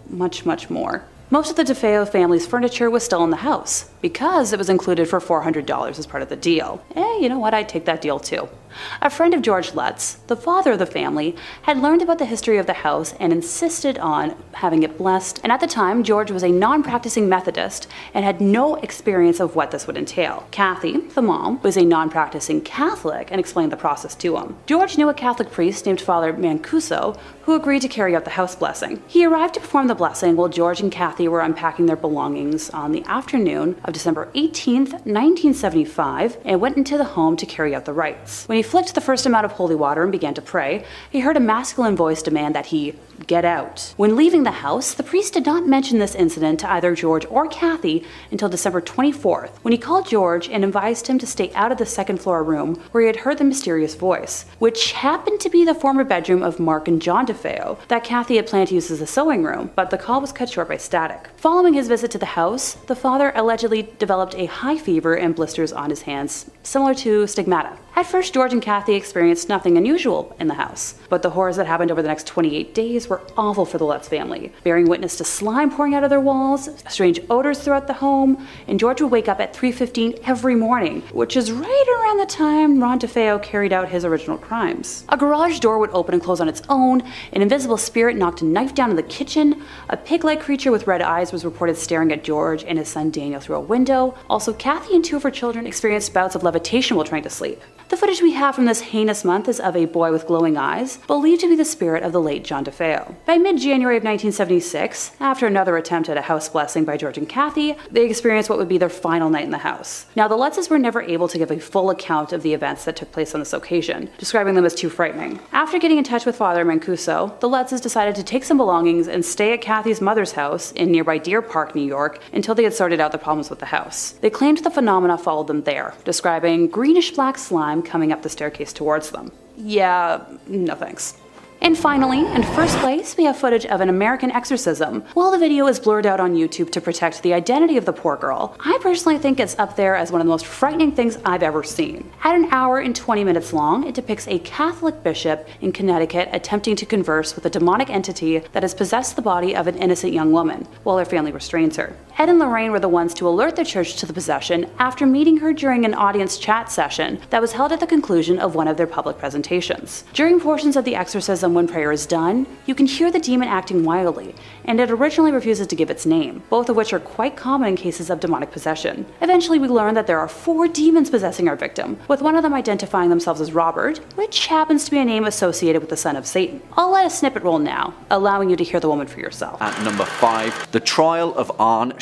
much, much more. Most of the DeFeo family's furniture was still in the house, because it was included for $400 as part of the deal. You know what, I'd take that deal too. A friend of George Lutz, the father of the family, had learned about the history of the house and insisted on having it blessed, and at the time, George was a non-practicing Methodist and had no experience of what this would entail. Kathy, the mom, was a non-practicing Catholic and explained the process to him. George knew a Catholic priest named Father Mancuso who agreed to carry out the house blessing. He arrived to perform the blessing while George and Kathy were unpacking their belongings on the afternoon of December 18th, 1975, and went into the home to carry out the rites. When he flicked the first amount of holy water and began to pray, he heard a masculine voice demand that he get out. When leaving the house, the priest did not mention this incident to either George or Kathy until December 24th, when he called George and advised him to stay out of the second-floor room where he had heard the mysterious voice, which happened to be the former bedroom of Mark and John DeFeo that Kathy had planned to use as a sewing room, but the call was cut short by static. Following his visit to the house, the father allegedly developed a high fever and blisters on his hands, similar to stigmata. At first, George and Kathy experienced nothing unusual in the house, but the horrors that happened over the next 28 days were awful for the Lutz family, bearing witness to slime pouring out of their walls, strange odors throughout the home, and George would wake up at 3:15 every morning, which is right around the time Ron DeFeo carried out his original crimes. A garage door would open and close on its own, an invisible spirit knocked a knife down in the kitchen, a pig-like creature with red eyes was reported staring at George and his son Daniel through a window. Also, Kathy and two of her children experienced bouts of levitation while trying to sleep. The footage we have from this heinous month is of a boy with glowing eyes, believed to be the spirit of the late John DeFeo. By mid-January of 1976, after another attempt at a house blessing by George and Kathy, they experienced what would be their final night in the house. Now, the Lutzes were never able to give a full account of the events that took place on this occasion, describing them as too frightening. After getting in touch with Father Mancuso, the Lutzes decided to take some belongings and stay at Kathy's mother's house in nearby Deer Park, New York, until they had sorted out the problems with the house. They claimed the phenomena followed them there, describing greenish-black slime coming up the staircase towards them. Yeah, no thanks. And finally, in first place, we have footage of an American exorcism. While the video is blurred out on YouTube to protect the identity of the poor girl, I personally think it's up there as one of the most frightening things I've ever seen. At an hour and 20 minutes long, it depicts a Catholic bishop in Connecticut attempting to converse with a demonic entity that has possessed the body of an innocent young woman, while her family restrains her. Ed and Lorraine were the ones to alert the church to the possession after meeting her during an audience chat session that was held at the conclusion of one of their public presentations. During portions of the exorcism, when prayer is done, you can hear the demon acting wildly, and it originally refuses to give its name, both of which are quite common in cases of demonic possession. Eventually, we learn that there are 4 demons possessing our victim, with one of them identifying themselves as Robert, which happens to be a name associated with the son of Satan. I'll let a snippet roll now, allowing you to hear the woman for yourself. At number 5, the trial of Arne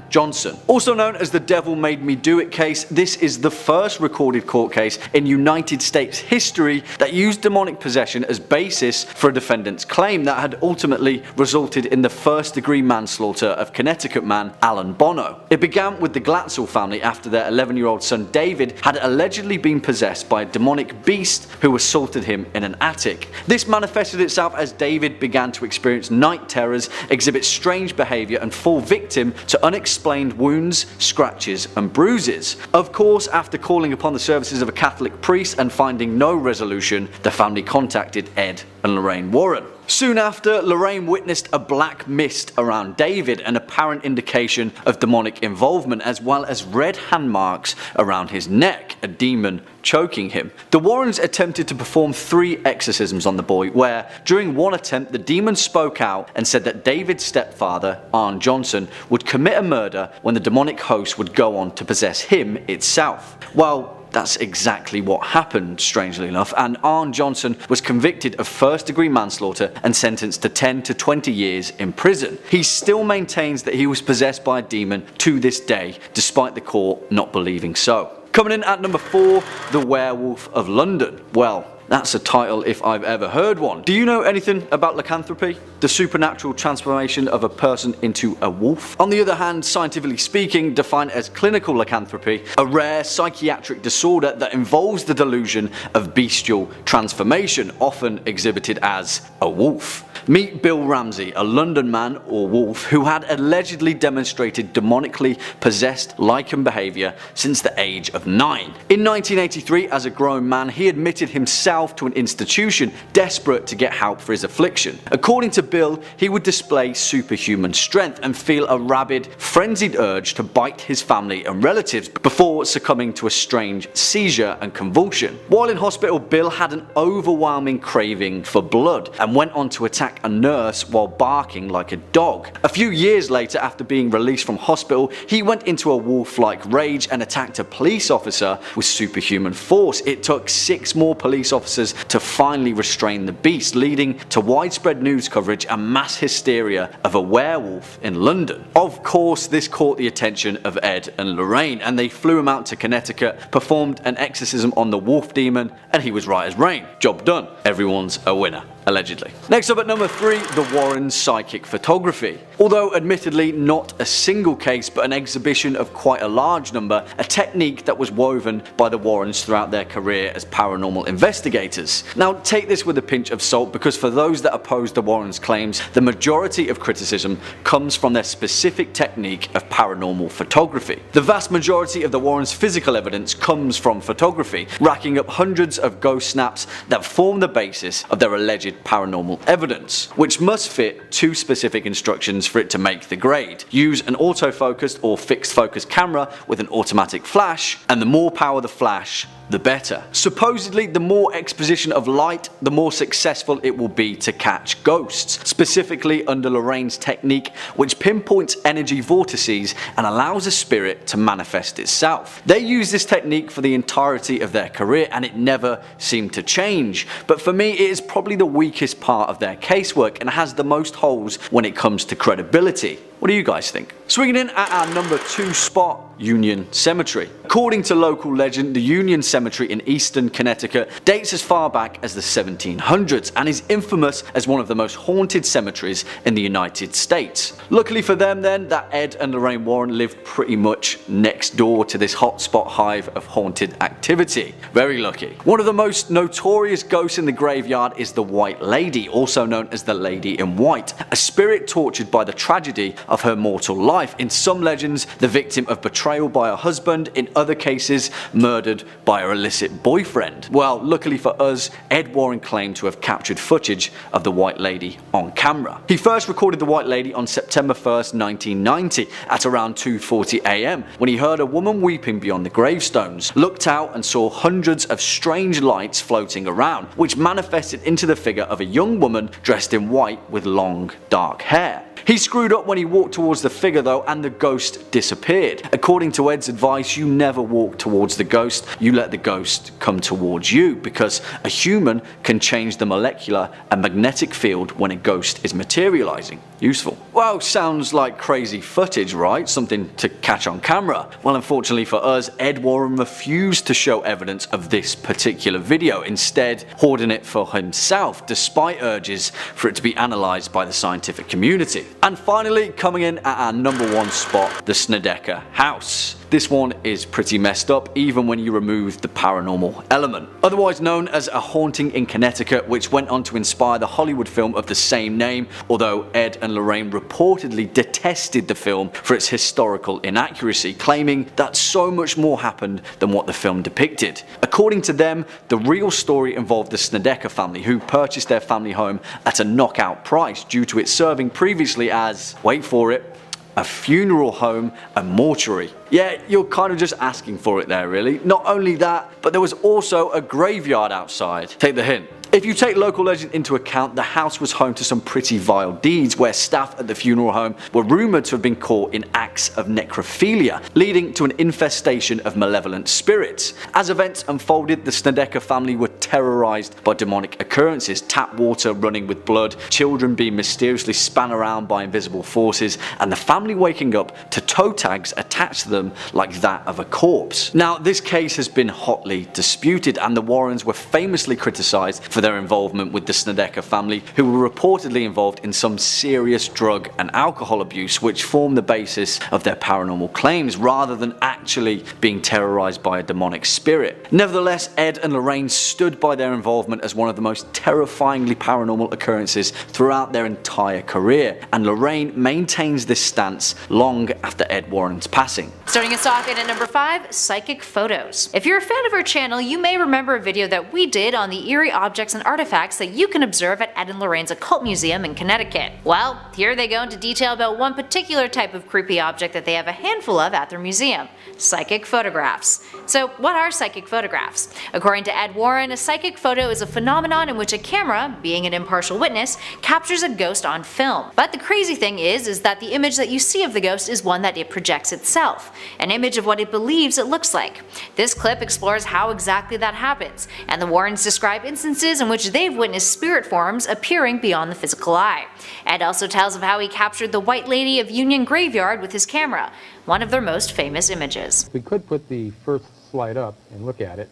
Johnson. Also known as the Devil Made Me Do It case, this is the first recorded court case in United States history that used demonic possession as basis for a defendant's claim that had ultimately resulted in the first-degree manslaughter of Connecticut man Alan Bono. It began with the Glatzel family after their 11-year-old son David had allegedly been possessed by a demonic beast who assaulted him in an attic. This manifested itself as David began to experience night terrors, exhibit strange behaviour and fall victim to unexplained wounds, scratches and bruises. Of course, after calling upon the services of a Catholic priest and finding no resolution, the family contacted Ed and Lorraine Warren. Soon after, Lorraine witnessed a black mist around David, an apparent indication of demonic involvement, as well as red hand marks around his neck, a demon choking him. The Warrens attempted to perform 3 exorcisms on the boy, where during one attempt the demon spoke out and said that David's stepfather, Arne Johnson, would commit a murder when the demonic host would go on to possess him itself. Well, that's exactly what happened, strangely enough, and Arne Johnson was convicted of first-degree manslaughter and sentenced to 10 to 20 years in prison. He still maintains that he was possessed by a demon to this day, despite the court not believing so. Coming in at number 4, The Werewolf of London. Well, that's a title if I've ever heard one. Do you know anything about lycanthropy? The supernatural transformation of a person into a wolf? On the other hand, scientifically speaking, defined as clinical lycanthropy, a rare psychiatric disorder that involves the delusion of bestial transformation, often exhibited as a wolf. Meet Bill Ramsey, a London man or wolf who had allegedly demonstrated demonically possessed lichen behaviour since the age of 9. In 1983, as a grown man, he admitted himself to an institution desperate to get help for his affliction. According to Bill, he would display superhuman strength and feel a rabid, frenzied urge to bite his family and relatives before succumbing to a strange seizure and convulsion. While in hospital, Bill had an overwhelming craving for blood and went on to attack a nurse while barking like a dog. A few years later, after being released from hospital, he went into a wolf-like rage and attacked a police officer with superhuman force. It took 6 more police officers to finally restrain the beast, leading to widespread news coverage and mass hysteria of a werewolf in London. Of course, this caught the attention of Ed and Lorraine, and they flew him out to Connecticut, performed an exorcism on the wolf demon, and he was right as rain. Job done. Everyone's a winner. allegedly. Next up at number 3, the Warrens' psychic photography. Although admittedly not a single case but an exhibition of quite a large number, a technique that was woven by the Warrens throughout their career as paranormal investigators. Now take this with a pinch of salt, because for those that oppose the Warrens' claims, the majority of criticism comes from their specific technique of paranormal photography. The vast majority of the Warrens' physical evidence comes from photography, racking up hundreds of ghost snaps that form the basis of their alleged paranormal evidence, which must fit 2 specific instructions for it to make the grade. Use an autofocused or fixed focus camera with an automatic flash, and the more power the flash, the better. Supposedly, the more exposition of light, the more successful it will be to catch ghosts, specifically under Lorraine's technique, which pinpoints energy vortices and allows a spirit to manifest itself. They used this technique for the entirety of their career and it never seemed to change, but for me it is probably the weakest part of their casework and has the most holes when it comes to credibility. What do you guys think? Swinging in at our number 2 spot, Union Cemetery. According to local legend, the Union Cemetery in eastern Connecticut dates as far back as the 1700s and is infamous as one of the most haunted cemeteries in the United States. Luckily for them then, that Ed and Lorraine Warren lived pretty much next door to this hotspot hive of haunted activity. Very lucky. One of the most notorious ghosts in the graveyard is the White Lady, also known as the Lady in White, a spirit tortured by the tragedy of her mortal life. In some legends, the victim of betrayal by her husband, in other cases, murdered by her illicit boyfriend. Well, luckily for us, Ed Warren claimed to have captured footage of the White Lady on camera. He first recorded the White Lady on September 1st, 1990 at around 2:40 AM when he heard a woman weeping beyond the gravestones, looked out and saw hundreds of strange lights floating around, which manifested into the figure of a young woman dressed in white with long, dark hair. He screwed up when he walked towards the figure though, and the ghost disappeared. According to Ed's advice, you never walk towards the ghost, you let the ghost come towards you, because a human can change the molecular and magnetic field when a ghost is materializing. Useful. Well, sounds like crazy footage, right? Something to catch on camera. Well, unfortunately for us, Ed Warren refused to show evidence of this particular video, instead hoarding it for himself, despite urges for it to be analysed by the scientific community. And finally, coming in at our number 1 spot, the Snedeker House. This one is pretty messed up even when you remove the paranormal element. Otherwise known as A Haunting in Connecticut, which went on to inspire the Hollywood film of the same name, although Ed and Lorraine reportedly detested the film for its historical inaccuracy, claiming that so much more happened than what the film depicted. According to them, the real story involved the Snedeker family, who purchased their family home at a knockout price due to it serving previously as, wait for it, a funeral home and mortuary. Yeah, you're kind of just asking for it there really. Not only that, but there was also a graveyard outside. Take the hint. If you take local legend into account, the house was home to some pretty vile deeds, where staff at the funeral home were rumoured to have been caught in acts of necrophilia, leading to an infestation of malevolent spirits. As events unfolded, the Snedeker family were terrorised by demonic occurrences, tap water running with blood, children being mysteriously spun around by invisible forces, and the family waking up to toe tags attached to them like that of a corpse. Now, this case has been hotly disputed, and the Warrens were famously criticised for their involvement with the Snedeker family, who were reportedly involved in some serious drug and alcohol abuse, which formed the basis of their paranormal claims rather than actually being terrorized by a demonic spirit. Nevertheless, Ed and Lorraine stood by their involvement as one of the most terrifyingly paranormal occurrences throughout their entire career, and Lorraine maintains this stance long after Ed Warren's passing. Starting us off in at number 5, psychic photos. If you're a fan of our channel, you may remember a video that we did on the eerie objects and artifacts that you can observe at Ed and Lorraine's Occult Museum in Connecticut. Well, here they go into detail about one particular type of creepy object that they have a handful of at their museum: psychic photographs. So what are psychic photographs? According to Ed Warren, a psychic photo is a phenomenon in which a camera, being an impartial witness, captures a ghost on film. But the crazy thing is that the image that you see of the ghost is one that it projects itself, an image of what it believes it looks like. This clip explores how exactly that happens, and the Warrens describe instances in which they've witnessed spirit forms appearing beyond the physical eye. Ed also tells of how he captured the White Lady of Union Graveyard with his camera, one of their most famous images. We could put the first slide up and look at it.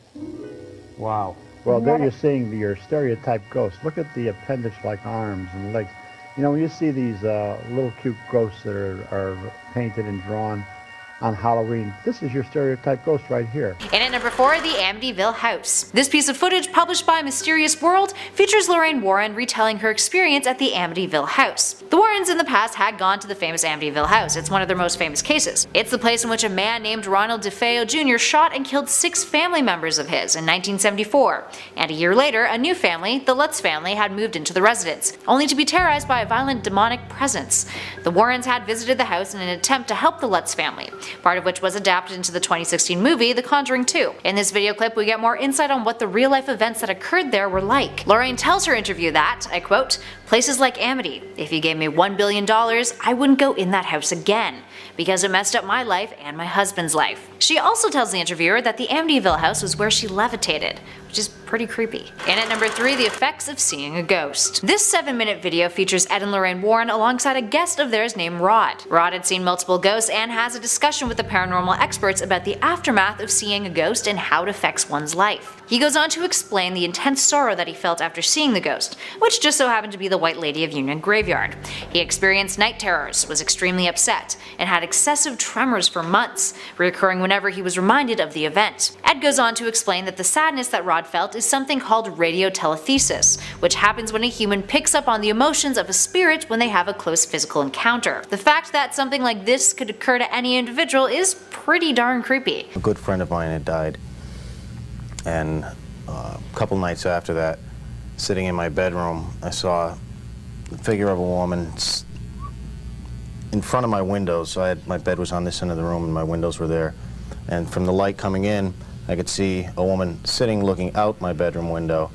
Wow. Well, there you're seeing your stereotype ghost. Look at the appendage-like arms and legs. You know, when you see these little cute ghosts that are painted and drawn on Halloween, this is your stereotype ghost right here. And at number 4, the Amityville House. This piece of footage, published by Mysterious World, features Lorraine Warren retelling her experience at the Amityville House. The Warrens in the past had gone to the famous Amityville House. It's one of their most famous cases. It's the place in which a man named Ronald DeFeo Jr. shot and killed 6 family members of his in 1974. And a year later, a new family, the Lutz family, had moved into the residence, only to be terrorized by a violent demonic presence. The Warrens had visited the house in an attempt to help the Lutz family, part of which was adapted into the 2016 movie The Conjuring 2. In this video clip, we get more insight on what the real-life events that occurred there were like. Lorraine tells her interview that, I quote, "Places like Amity, if you gave me $1 billion, I wouldn't go in that house again, because it messed up my life and my husband's life." She also tells the interviewer that the Amityville house was where she levitated, which is pretty creepy. And at number 3, the effects of seeing a ghost. This 7-minute video features Ed and Lorraine Warren alongside a guest of theirs named Rod. Rod had seen multiple ghosts and has a discussion with the paranormal experts about the aftermath of seeing a ghost and how it affects one's life. He goes on to explain the intense sorrow that he felt after seeing the ghost, which just so happened to be the White Lady of Union Graveyard. He experienced night terrors, was extremely upset, and had excessive tremors for months, reoccurring whenever he was reminded of the event. Ed goes on to explain that the sadness that Rod felt is something called radiotelethesis, which happens when a human picks up on the emotions of a spirit when they have a close physical encounter. The fact that something like this could occur to any individual is pretty darn creepy. A good friend of mine had died, and a couple nights after that, sitting in my bedroom, I saw the figure of a woman in front of my windows. So my bed was on this end of the room and my windows were there. And from the light coming in, I could see a woman sitting looking out my bedroom window,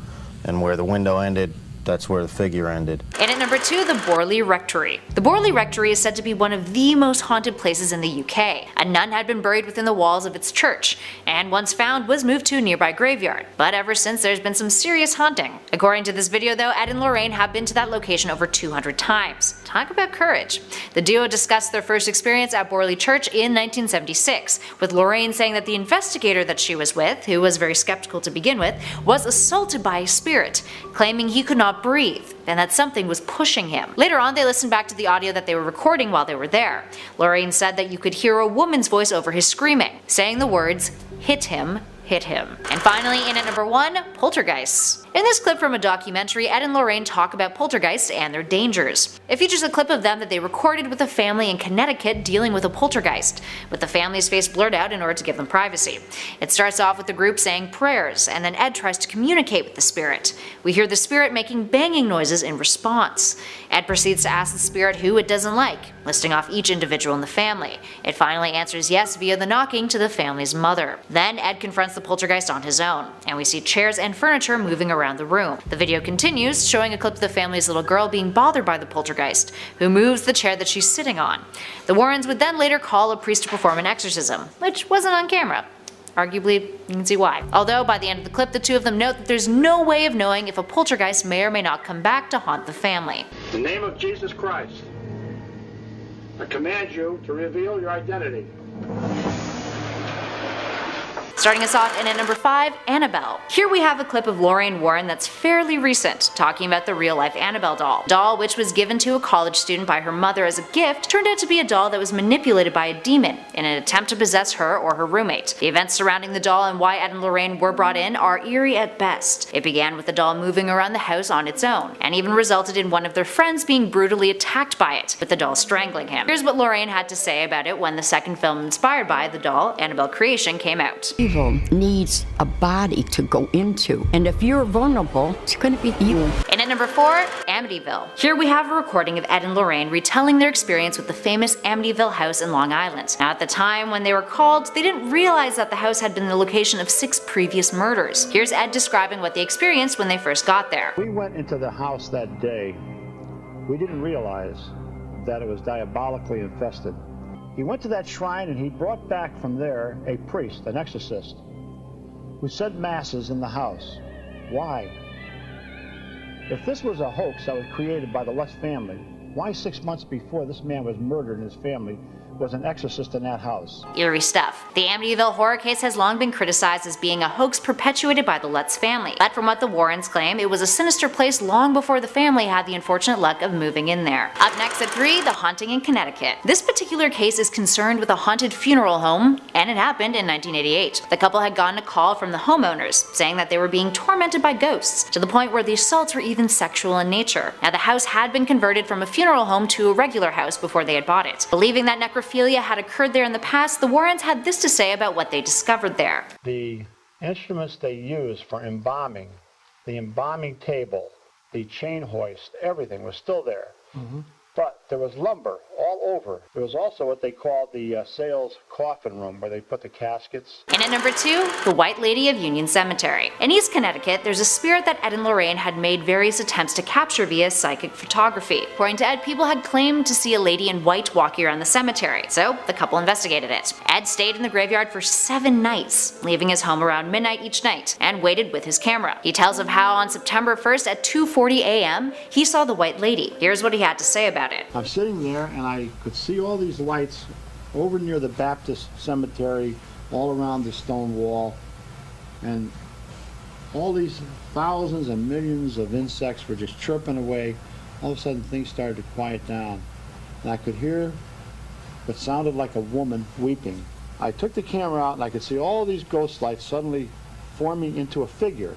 and where the window ended, that's where the figure ended. And at number 2, the Borley Rectory. The Borley Rectory is said to be one of the most haunted places in the UK. A nun had been buried within the walls of its church, and once found was moved to a nearby graveyard. But ever since, there's been some serious haunting. According to this video though, Ed and Lorraine have been to that location over 200 times. Talk about courage. The duo discussed their first experience at Borley Church in 1976, with Lorraine saying that the investigator that she was with, who was very skeptical to begin with, was assaulted by a spirit, claiming he could not breathe, and that something was pushing him. Later on, they listened back to the audio that they were recording while they were there. Lorraine said that you could hear a woman's voice over his screaming, saying the words, "Hit him, hit him." And finally, in at number 1, poltergeists. In this clip from a documentary, Ed and Lorraine talk about poltergeists and their dangers. It features a clip of them that they recorded with a family in Connecticut dealing with a poltergeist, with the family's face blurred out in order to give them privacy. It starts off with the group saying prayers, and then Ed tries to communicate with the spirit. We hear the spirit making banging noises in response. Ed proceeds to ask the spirit who it doesn't like, listing off each individual in the family. It finally answers yes via the knocking to the family's mother. Then Ed confronts the poltergeist on his own, and we see chairs and furniture moving around the room. The video continues, showing a clip of the family's little girl being bothered by the poltergeist, who moves the chair that she's sitting on. The Warrens would then later call a priest to perform an exorcism, which wasn't on camera. Arguably, you can see why. Although by the end of the clip, the two of them note that there's no way of knowing if a poltergeist may or may not come back to haunt the family. In the name of Jesus Christ, I command you to reveal your identity. Starting us off in at number 5, Annabelle. Here we have a clip of Lorraine Warren that's fairly recent, talking about the real-life Annabelle doll. Doll, which was given to a college student by her mother as a gift, turned out to be a doll that was manipulated by a demon in an attempt to possess her or her roommate. The events surrounding the doll and why Ed and Lorraine were brought in are eerie at best. It began with the doll moving around the house on its own, and even resulted in one of their friends being brutally attacked by it, with the doll strangling him. Here's what Lorraine had to say about it when the second film inspired by the doll, Annabelle Creation, came out. Evil needs a body to go into, and if you're vulnerable, it's going to be you. And at number 4, Amityville. Here we have a recording of Ed and Lorraine retelling their experience with the famous Amityville house in Long Island. Now, at the time when they were called, they didn't realize that the house had been the location of 6 previous murders. Here's Ed describing what they experienced when they first got there. We went into the house that day. We didn't realize that it was diabolically infested. He went to that shrine and he brought back from there a priest, an exorcist, who said masses in the house. Why? If this was a hoax that was created by the Lutz family, Why 6 months before this man was murdered and his family was an exorcist in that house? Eerie stuff. The Amityville horror case has long been criticized as being a hoax perpetuated by the Lutz family. But from what the Warrens claim, it was a sinister place long before the family had the unfortunate luck of moving in there. Up next at 3, the haunting in Connecticut. This particular case is concerned with a haunted funeral home, and it happened in 1988. The couple had gotten a call from the homeowners saying that they were being tormented by ghosts, to the point where the assaults were even sexual in nature. Now, the house had been converted from a funeral home to a regular house before they had bought it. Believing that necrophilia had occurred there in the past, the Warrens had this to say about what they discovered there. The instruments they used for embalming, the embalming table, the chain hoist, everything was still there. But there was lumber all over. There was also what they called the sales coffin room, where they put the caskets. And at number 2, the White Lady of Union Cemetery. In East Connecticut, there's a spirit that Ed and Lorraine had made various attempts to capture via psychic photography. According to Ed, people had claimed to see a lady in white walking around the cemetery, so the couple investigated it. Ed stayed in the graveyard for 7 nights, leaving his home around midnight each night, and waited with his camera. He tells of how on September 1st at 2:40 a.m., he saw the White Lady. Here's what he had to say about it. I'm sitting there and I could see all these lights over near the Baptist cemetery, all around the stone wall, and all these thousands and millions of insects were just chirping away. All of a sudden things started to quiet down, and I could hear what sounded like a woman weeping. I took the camera out and I could see all these ghost lights suddenly forming into a figure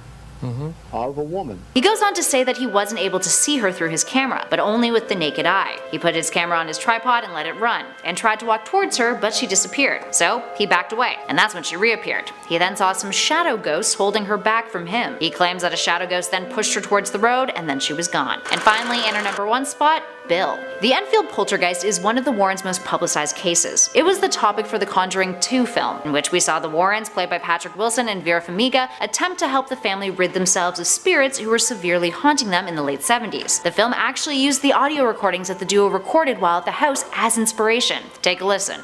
of a woman. He goes on to say that he wasn't able to see her through his camera, but only with the naked eye. He put his camera on his tripod and let it run, and tried to walk towards her, but she disappeared. So he backed away, and that's when she reappeared. He then saw some shadow ghosts holding her back from him. He claims that a shadow ghost then pushed her towards the road, and then she was gone. And finally, in our number 1 spot, Bill. The Enfield Poltergeist is one of the Warrens' most publicized cases. It was the topic for the Conjuring 2 film, in which we saw the Warrens, played by Patrick Wilson and Vera Farmiga, attempt to help the family rid themselves of spirits who were severely haunting them in the late 70s. The film actually used the audio recordings that the duo recorded while at the house as inspiration. Take a listen.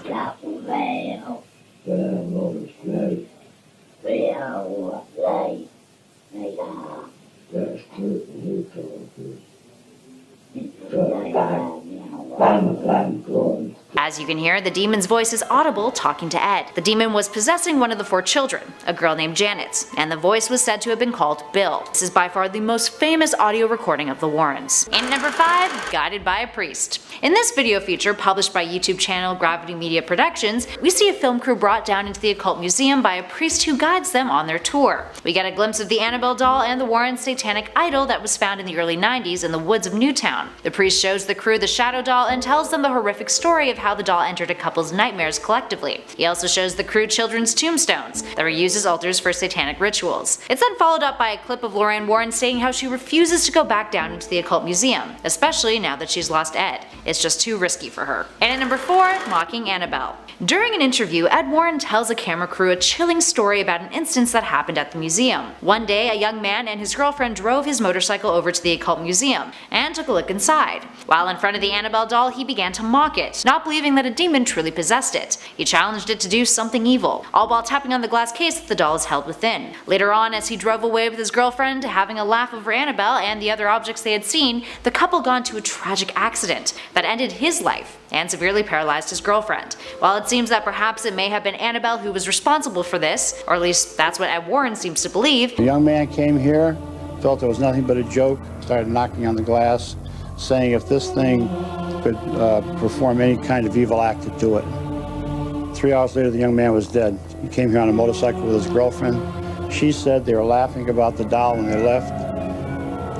As you can hear, the demon's voice is audible talking to Ed. The demon was possessing one of the 4 children, a girl named Janet, and the voice was said to have been called Bill. This is by far the most famous audio recording of the Warrens. And number 5, Guided by a Priest. In this video feature, published by YouTube channel Gravity Media Productions, we see a film crew brought down into the occult museum by a priest who guides them on their tour. We get a glimpse of the Annabelle doll and the Warrens' satanic idol that was found in the early 90s in the woods of Newtown. The priest shows the crew the shadow doll and tells them the horrific story of how the doll entered a couple's nightmares collectively. He also shows the crew children's tombstones that were used as altars for satanic rituals. It's then followed up by a clip of Lorraine Warren saying how she refuses to go back down into the occult museum, especially now that she's lost Ed. It's just too risky for her. And at number 4, Mocking Annabelle. During an interview, Ed Warren tells a camera crew a chilling story about an instance that happened at the museum. One day, a young man and his girlfriend drove his motorcycle over to the occult museum and took a look inside. While in front of the Annabelle doll, he began to mock it, not believing that a demon truly possessed it. He challenged it to do something evil, all while tapping on the glass case that the doll is held within. Later on, as he drove away with his girlfriend, having a laugh over Annabelle and the other objects they had seen, the couple got into a tragic accident that ended his life and severely paralyzed his girlfriend. While it seems that perhaps it may have been Annabelle who was responsible for this, or at least that's what Ed Warren seems to believe. The young man came here, felt it was nothing but a joke, started knocking on the glass, saying if this thing could perform any kind of evil act, to do it. 3 hours later, the young man was dead. He came here on a motorcycle with his girlfriend. She said they were laughing about the doll when they left.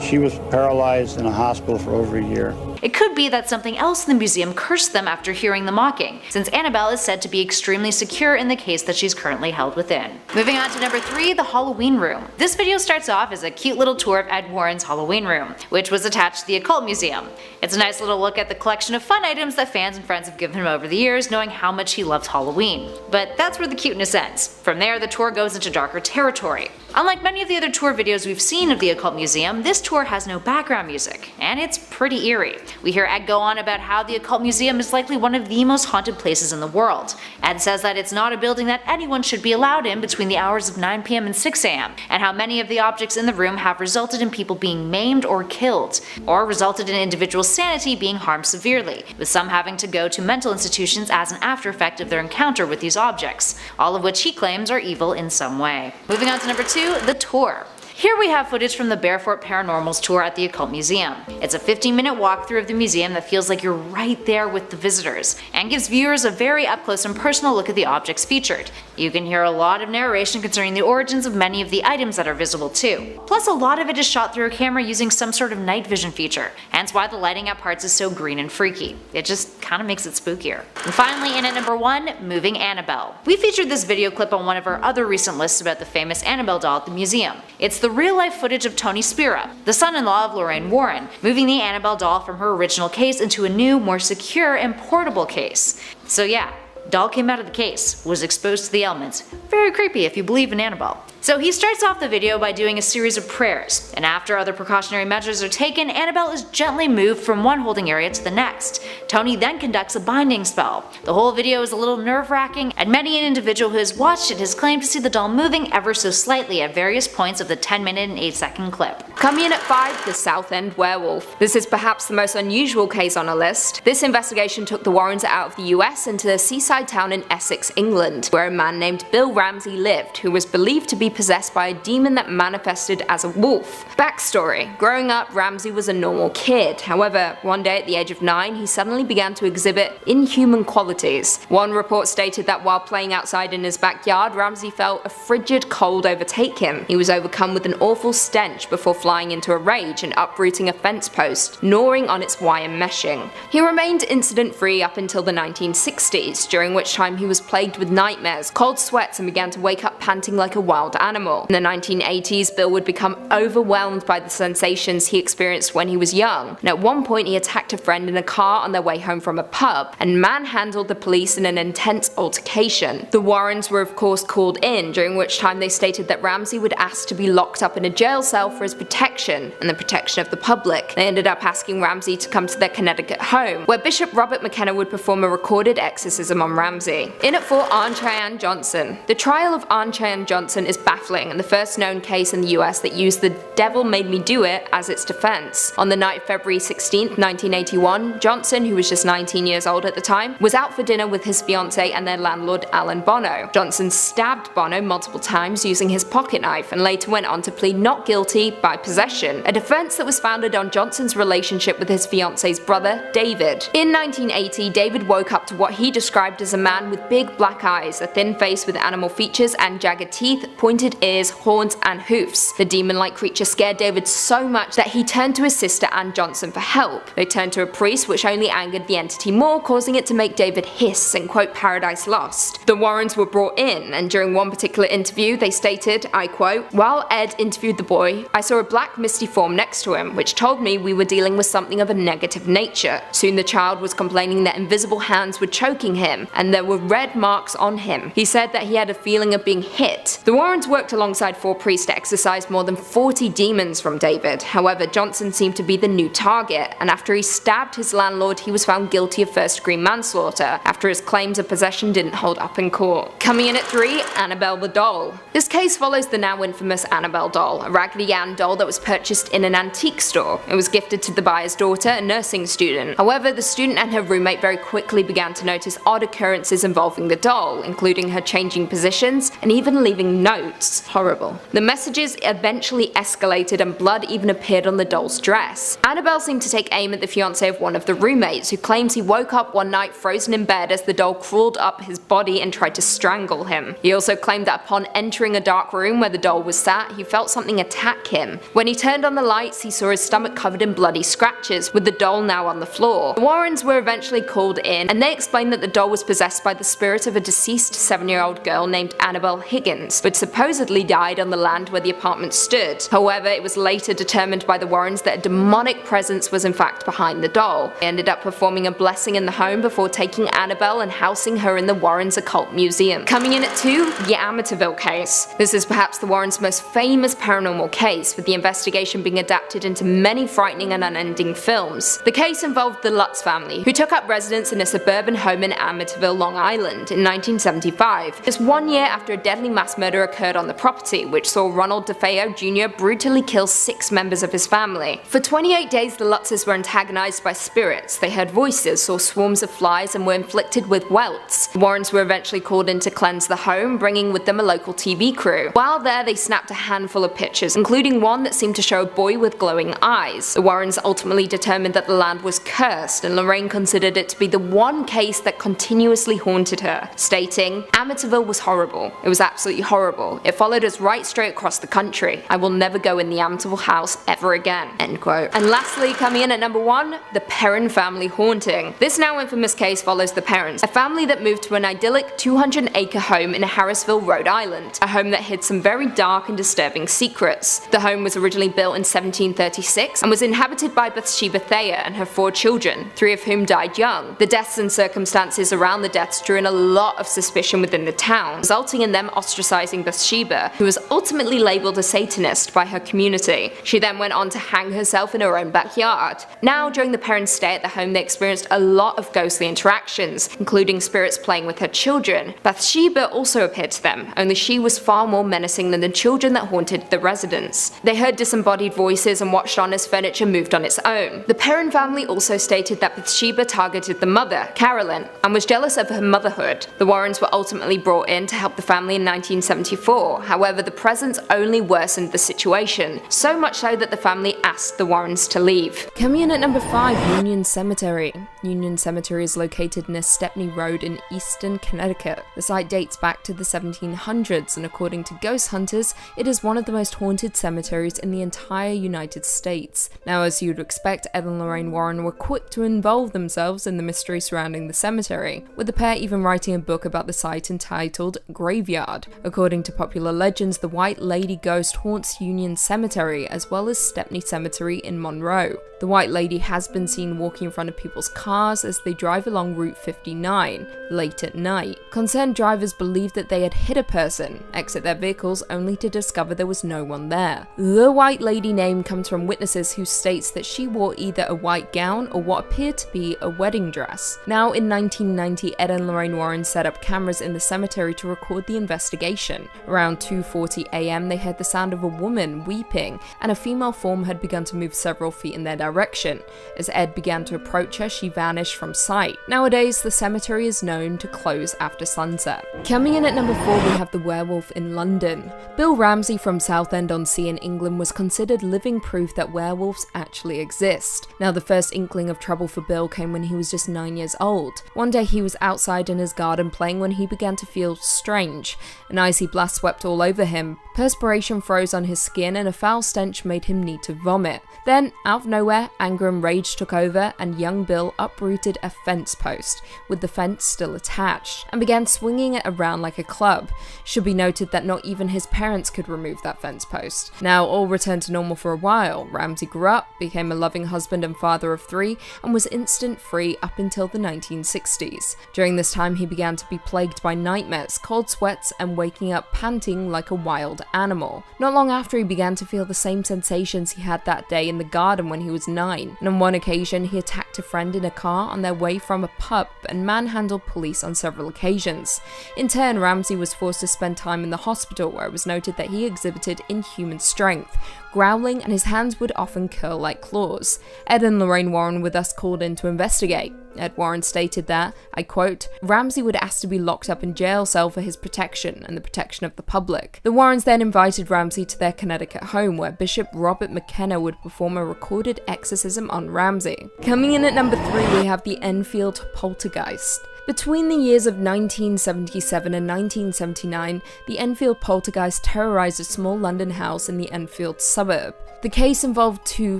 She was paralyzed in a hospital for over a year. It could be that something else in the museum cursed them after hearing the mocking, since Annabelle is said to be extremely secure in the case that she's currently held within. Moving on to number 3, the Halloween Room. This video starts off as a cute little tour of Ed Warren's Halloween Room, which was attached to the Occult Museum. It's a nice little look at the collection of fun items that fans and friends have given him over the years, knowing how much he loves Halloween. But that's where the cuteness ends. From there, the tour goes into darker territory. Unlike many of the other tour videos we've seen of the Occult Museum, this tour has no background music, and it's pretty eerie. We hear Ed go on about how the Occult Museum is likely one of the most haunted places in the world. Ed says that it's not a building that anyone should be allowed in between the hours of 9 p.m. and 6 a.m., and how many of the objects in the room have resulted in people being maimed or killed, or resulted in individuals' sanity being harmed severely, with some having to go to mental institutions as an after effect of their encounter with these objects, all of which he claims are evil in some way. Moving on to number 2, the tour. Here we have footage from the Barefoot Paranormal's tour at the Occult Museum. It's a 15-minute walkthrough of the museum that feels like you're right there with the visitors, and gives viewers a very up-close and personal look at the objects featured. You can hear a lot of narration concerning the origins of many of the items that are visible too. Plus, a lot of it is shot through a camera using some sort of night vision feature, hence why the lighting at parts is so green and freaky. It just kinda makes it spookier. And finally, in at number 1, Moving Annabelle. We featured this video clip on one of our other recent lists about the famous Annabelle doll at the museum. It's the real-life footage of Tony Spira, the son-in-law of Lorraine Warren, moving the Annabelle doll from her original case into a new, more secure and portable case. So yeah, doll came out of the case, was exposed to the elements. Very creepy if you believe in Annabelle. So he starts off the video by doing a series of prayers, and after other precautionary measures are taken, Annabelle is gently moved from one holding area to the next. Tony then conducts a binding spell. The whole video is a little nerve-wracking, and many an individual who has watched it has claimed to see the doll moving ever so slightly at various points of the 10-minute and 8-second clip. Coming in at 5, the Southend werewolf. This is perhaps the most unusual case on our list. This investigation took the Warrens out of the US into the seaside town in Essex, England, where a man named Bill Ramsey lived, who was believed to be possessed by a demon that manifested as a wolf. Backstory: growing up, Ramsey was a normal kid. However, one day at the age of 9, he suddenly began to exhibit inhuman qualities. One report stated that while playing outside in his backyard, Ramsey felt a frigid cold overtake him. He was overcome with an awful stench before flying into a rage and uprooting a fence post, gnawing on its wire meshing. He remained incident-free up until the 1960s, during which time he was plagued with nightmares, cold sweats, and began to wake up panting like a wild animal. In the 1980s, Bill would become overwhelmed by the sensations he experienced when he was young, and at one point he attacked a friend in a car on their way home from a pub, and manhandled the police in an intense altercation. The Warrens were of course called in, during which time they stated that Ramsey would ask to be locked up in a jail cell for his protection, and the protection of the public. They ended up asking Ramsey to come to their Connecticut home, where Bishop Robert McKenna would perform a recorded exorcism on Ramsey. In at 4, Arne Johnson. The trial of Arne Johnson is baffling, and the first known case in the US that used the devil made me do it as its defense. On the night of February 16, 1981, Johnson, who was just 19 years old at the time, was out for dinner with his fiancée and their landlord Alan Bono. Johnson stabbed Bono multiple times using his pocket knife, and later went on to plead not guilty by possession, a defense that was founded on Johnson's relationship with his fiancée's brother, David. In 1980, David woke up to what he described as a man with big black eyes, a thin face with animal features and jagged teeth, pointed ears, horns, and hoofs. The demon-like creature scared David so much that he turned to his sister Anne Johnson for help. They turned to a priest, which only angered the entity more, causing it to make David hiss and quote Paradise Lost. The Warrens were brought in, and during one particular interview they stated, I quote, "While Ed interviewed the boy, I saw a black misty form next to him, which told me we were dealing with something of a negative nature. Soon the child was complaining that invisible hands were choking him, and there were red marks on him. He said that he had a feeling of being hit." The Warrens worked alongside 4 priests to exorcise more than 40 demons from David. However, Johnson seemed to be the new target, and after he stabbed his landlord, he was found guilty of first-degree manslaughter, after his claims of possession didn't hold up in court. Coming in at 3, Annabelle the doll. This case follows the now infamous Annabelle doll, a Raggedy Ann doll that was purchased in an antique store. It was gifted to the buyer's daughter, a nursing student. However, the student and her roommate very quickly began to notice odd occurrences involving the doll, including her changing positions and even leaving notes. Horrible. The messages eventually escalated and blood even appeared on the doll's dress. Annabelle seemed to take aim at the fiancé of one of the roommates, who claims he woke up one night frozen in bed as the doll crawled up his body and tried to strangle him. He also claimed that upon entering a dark room where the doll was sat, he felt something attack him. When he turned on the lights, he saw his stomach covered in bloody scratches, with the doll now on the floor. The Warrens were eventually called in, and they explained that the doll was possessed by the spirit of a deceased 7-year-old girl named Annabelle Higgins, but supposedly supposedly died on the land where the apartment stood. However, it was later determined by the Warrens that a demonic presence was in fact behind the doll. They ended up performing a blessing in the home before taking Annabelle and housing her in the Warrens Occult Museum. Coming in at 2, the Amityville case. This is perhaps the Warrens' most famous paranormal case, with the investigation being adapted into many frightening and unending films. The case involved the Lutz family, who took up residence in a suburban home in Amityville, Long Island in 1975, just 1 year after a deadly mass murder occurred on the property, which saw Ronald DeFeo Jr. brutally kill 6 members of his family. For 28 days, the Lutzes were antagonized by spirits. They heard voices, saw swarms of flies, and were inflicted with welts. The Warrens were eventually called in to cleanse the home, bringing with them a local TV crew. While there, they snapped a handful of pictures, including one that seemed to show a boy with glowing eyes. The Warrens ultimately determined that the land was cursed, and Lorraine considered it to be the one case that continuously haunted her, stating, "Amityville was horrible. It was absolutely horrible. It followed us right straight across the country. I will never go in the Amityville house ever again." End quote. And lastly, coming in at number 1, the Perron family haunting. This now infamous case follows the Perrons, a family that moved to an idyllic 200-acre home in Harrisville, Rhode Island, a home that hid some very dark and disturbing secrets. The home was originally built in 1736 and was inhabited by Bathsheba Thayer and her 4 children, 3 of whom died young. The deaths and circumstances around the deaths drew in a lot of suspicion within the town, resulting in them ostracizing Bathsheba, who was ultimately labeled a Satanist by her community. She then went on to hang herself in her own backyard. Now, during the Perrons' stay at the home, they experienced a lot of ghostly interactions, including spirits playing with her children. Bathsheba also appeared to them, only she was far more menacing than the children that haunted the residence. They heard disembodied voices and watched on as furniture moved on its own. The Perron family also stated that Bathsheba targeted the mother, Carolyn, and was jealous of her motherhood. The Warrens were ultimately brought in to help the family in 1974, however the presence only worsened the situation, so much so that the family asked the Warrens to leave. Coming in at number 5, Union Cemetery. Union Cemetery is located near Stepney Road in eastern Connecticut. The site dates back to the 1700s, and according to ghost hunters, it is one of the most haunted cemeteries in the entire United States. Now, as you'd expect, Ed and Lorraine Warren were quick to involve themselves in the mystery surrounding the cemetery, with the pair even writing a book about the site entitled Graveyard. According to popular legends, the White Lady ghost haunts Union Cemetery as well as Stepney Cemetery in Monroe. The White Lady has been seen walking in front of people's cars as they drive along Route 59, late at night. Concerned drivers believed that they had hit a person, exit their vehicles only to discover there was no one there. The White Lady name comes from witnesses who states that she wore either a white gown or what appeared to be a wedding dress. Now, in 1990, Ed and Lorraine Warren set up cameras in the cemetery to record the investigation. Around 2:40 a.m. they heard the sound of a woman weeping, and a female form had begun to move several feet in their direction. As Ed began to approach her, she vanished from sight. Nowadays, the cemetery is known to close after sunset. Coming in at number 4, we have the Werewolf in London. Bill Ramsey from Southend-on-Sea in England was considered living proof that werewolves actually exist. Now, the first inkling of trouble for Bill came when he was just 9 years old. One day he was outside in his garden playing when he began to feel strange. An icy blast swept all over him, perspiration froze on his skin, and a foul stench made him need to vomit. Then, out of nowhere, anger and rage took over, and young Bill uprooted a fence post, with the fence still attached, and began swinging it around like a club. Should be noted that not even his parents could remove that fence post. Now, all returned to normal for a while. Ramsey grew up, became a loving husband and father of 3, and was instant-free up until the 1960s. During this time, he began to be plagued by nightmares, cold sweats, and waking up panting like a wild animal. Not long after, he began to feel the same sensations he had that day in the garden when he was 9, and on one occasion he attacked a friend in a car on their way from a pub and manhandled police on several occasions. In turn, Ramsey was forced to spend time in the hospital, where it was noted that he exhibited inhuman strength, growling, and his hands would often curl like claws. Ed and Lorraine Warren were thus called in to investigate. Ed Warren stated that, I quote, "Ramsey would ask to be locked up in jail cell for his protection and the protection of the public." The Warrens then invited Ramsey to their Connecticut home, where Bishop Robert McKenna would perform a recorded exorcism on Ramsey. Coming in at number 3, we have the Enfield Poltergeist. Between the years of 1977 and 1979, the Enfield Poltergeist terrorized a small London house in the Enfield suburb. The case involved two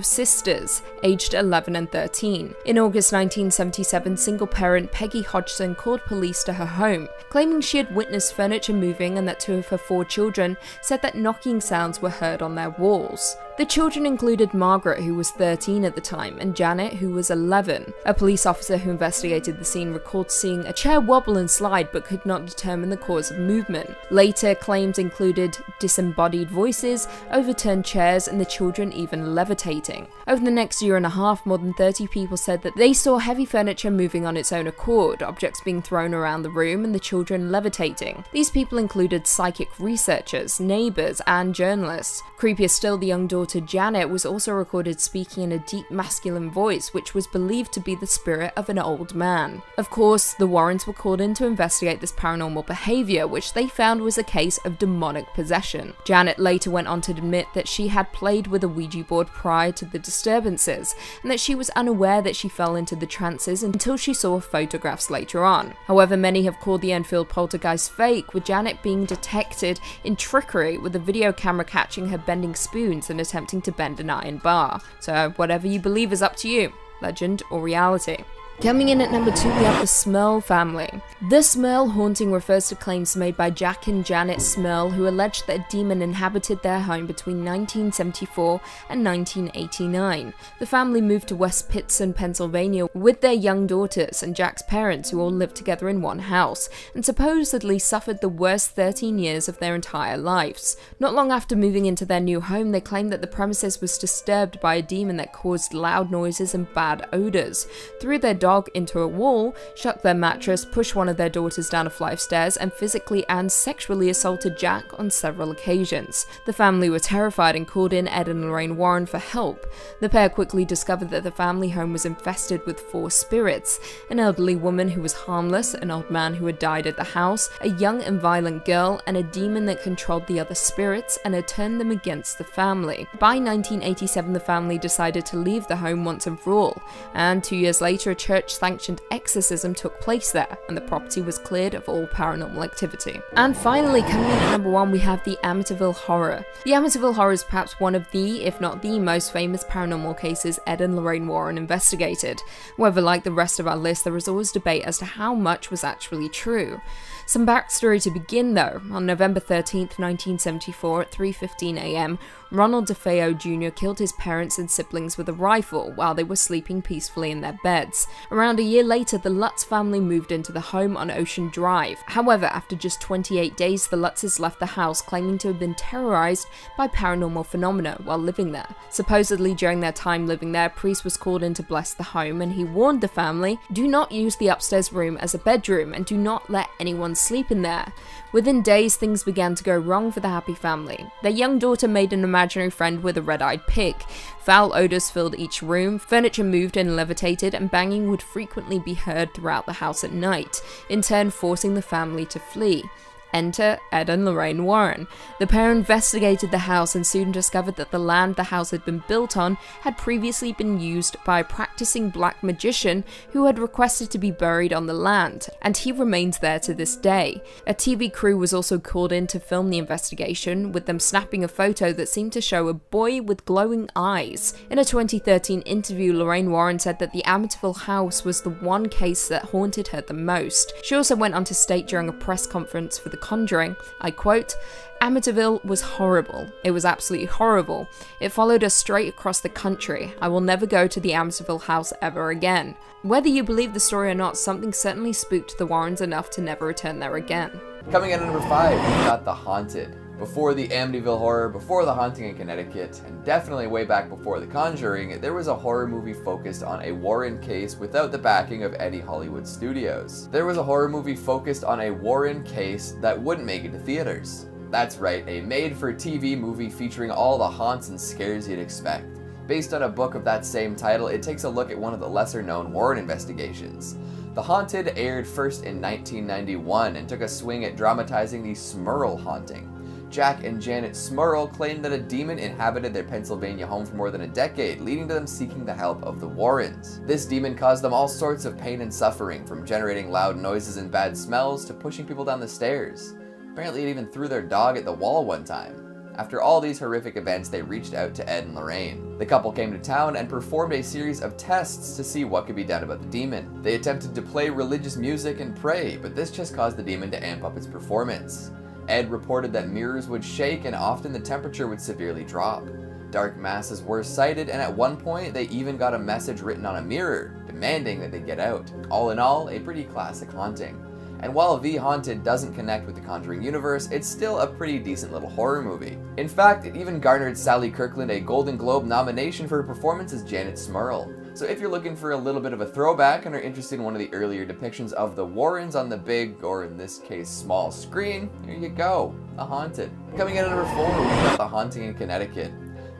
sisters, aged 11 and 13. In August 1977, single parent Peggy Hodgson called police to her home, claiming she had witnessed furniture moving and that two of her 4 children said that knocking sounds were heard on their walls. The children included Margaret, who was 13 at the time, and Janet, who was 11. A police officer who investigated the scene recalled seeing a chair wobble and slide but could not determine the cause of movement. Later, claims included disembodied voices, overturned chairs, and the children even levitating. Over the next year and a half, more than 30 people said that they saw heavy furniture moving on its own accord, objects being thrown around the room, and the children levitating. These people included psychic researchers, neighbours, and journalists. Creepier still, the young daughter Janet was also recorded speaking in a deep masculine voice, which was believed to be the spirit of an old man. Of course, the Warrens were called in to investigate this paranormal behaviour, which they found was a case of demonic possession. Janet later went on to admit that she had played with a Ouija board prior to the disturbances, and that she was unaware that she fell into the trances until she saw photographs later on. However, many have called the Enfield Poltergeist fake, with Janet being detected in trickery with a video camera catching her bending spoons and attempting to bend an iron bar. So whatever you believe is up to you, legend or reality. Coming in at number 2, we have the Smurl family. The Smurl haunting refers to claims made by Jack and Janet Smurl, who alleged that a demon inhabited their home between 1974 and 1989. The family moved to West Pittston, Pennsylvania with their young daughters and Jack's parents, who all lived together in one house, and supposedly suffered the worst 13 years of their entire lives. Not long after moving into their new home, they claimed that the premises was disturbed by a demon that caused loud noises and bad odours. Through their dog into a wall, shook their mattress, pushed one of their daughters down a flight of stairs, and physically and sexually assaulted Jack on several occasions. The family were terrified and called in Ed and Lorraine Warren for help. The pair quickly discovered that the family home was infested with 4 spirits: an elderly woman who was harmless, an old man who had died at the house, a young and violent girl, and a demon that controlled the other spirits and had turned them against the family. By 1987, the family decided to leave the home once and for all, and 2 years later, a church-sanctioned exorcism took place there, and the property was cleared of all paranormal activity. And finally, coming in at number 1, we have the Amityville Horror. The Amityville Horror is perhaps one of the, if not the most famous paranormal cases Ed and Lorraine Warren investigated. However, like the rest of our list, there is always debate as to how much was actually true. Some backstory to begin though. On November 13th, 1974 at 3:15 a.m, Ronald DeFeo Jr. killed his parents and siblings with a rifle while they were sleeping peacefully in their beds. Around a year later, the Lutz family moved into the home on Ocean Drive. However, after just 28 days, the Lutzes left the house claiming to have been terrorized by paranormal phenomena while living there. Supposedly, during their time living there, a priest was called in to bless the home, and he warned the family, do not use the upstairs room as a bedroom and do not let anyone sleep in there. Within days, things began to go wrong for the happy family. Their young daughter made an imaginary friend with a red-eyed pig. Foul odors filled each room, furniture moved and levitated, and banging would frequently be heard throughout the house at night, in turn forcing the family to flee. Enter Ed and Lorraine Warren. The pair investigated the house and soon discovered that the land the house had been built on had previously been used by a practicing black magician who had requested to be buried on the land, and he remains there to this day. A TV crew was also called in to film the investigation, with them snapping a photo that seemed to show a boy with glowing eyes. In a 2013 interview, Lorraine Warren said that the Amityville house was the one case that haunted her the most. She also went on to state during a press conference for the Conjuring, I quote, Amityville was horrible. It was absolutely horrible. It followed us straight across the country. I will never go to the Amityville house ever again. Whether you believe the story or not, something certainly spooked the Warrens enough to never return there again. Coming in at number 5, we've got The Haunted. Before the Amityville Horror, before The Haunting in Connecticut, and definitely way back before The Conjuring, there was a horror movie focused on a Warren case without the backing of any Hollywood studios. There was a horror movie focused on a Warren case that wouldn't make it to theaters. That's right, a made-for-TV movie featuring all the haunts and scares you'd expect. Based on a book of that same title, it takes a look at one of the lesser-known Warren investigations. The Haunted aired first in 1991 and took a swing at dramatizing the Smurl haunting. Jack and Janet Smurl claimed that a demon inhabited their Pennsylvania home for more than a decade, leading to them seeking the help of the Warrens. This demon caused them all sorts of pain and suffering, from generating loud noises and bad smells to pushing people down the stairs. Apparently it even threw their dog at the wall one time. After all these horrific events, they reached out to Ed and Lorraine. The couple came to town and performed a series of tests to see what could be done about the demon. They attempted to play religious music and pray, but this just caused the demon to amp up its performance. Ed reported that mirrors would shake and often the temperature would severely drop. Dark masses were sighted, and at one point they even got a message written on a mirror, demanding that they get out. All in all, a pretty classic haunting. And while The Haunted doesn't connect with the Conjuring universe, it's still a pretty decent little horror movie. In fact, it even garnered Sally Kirkland a Golden Globe nomination for her performance as Janet Smurl. So if you're looking for a little bit of a throwback and are interested in one of the earlier depictions of the Warrens on the big, or in this case, small screen, here you go, The Haunted. Coming in at number 4, we've got The Haunting in Connecticut.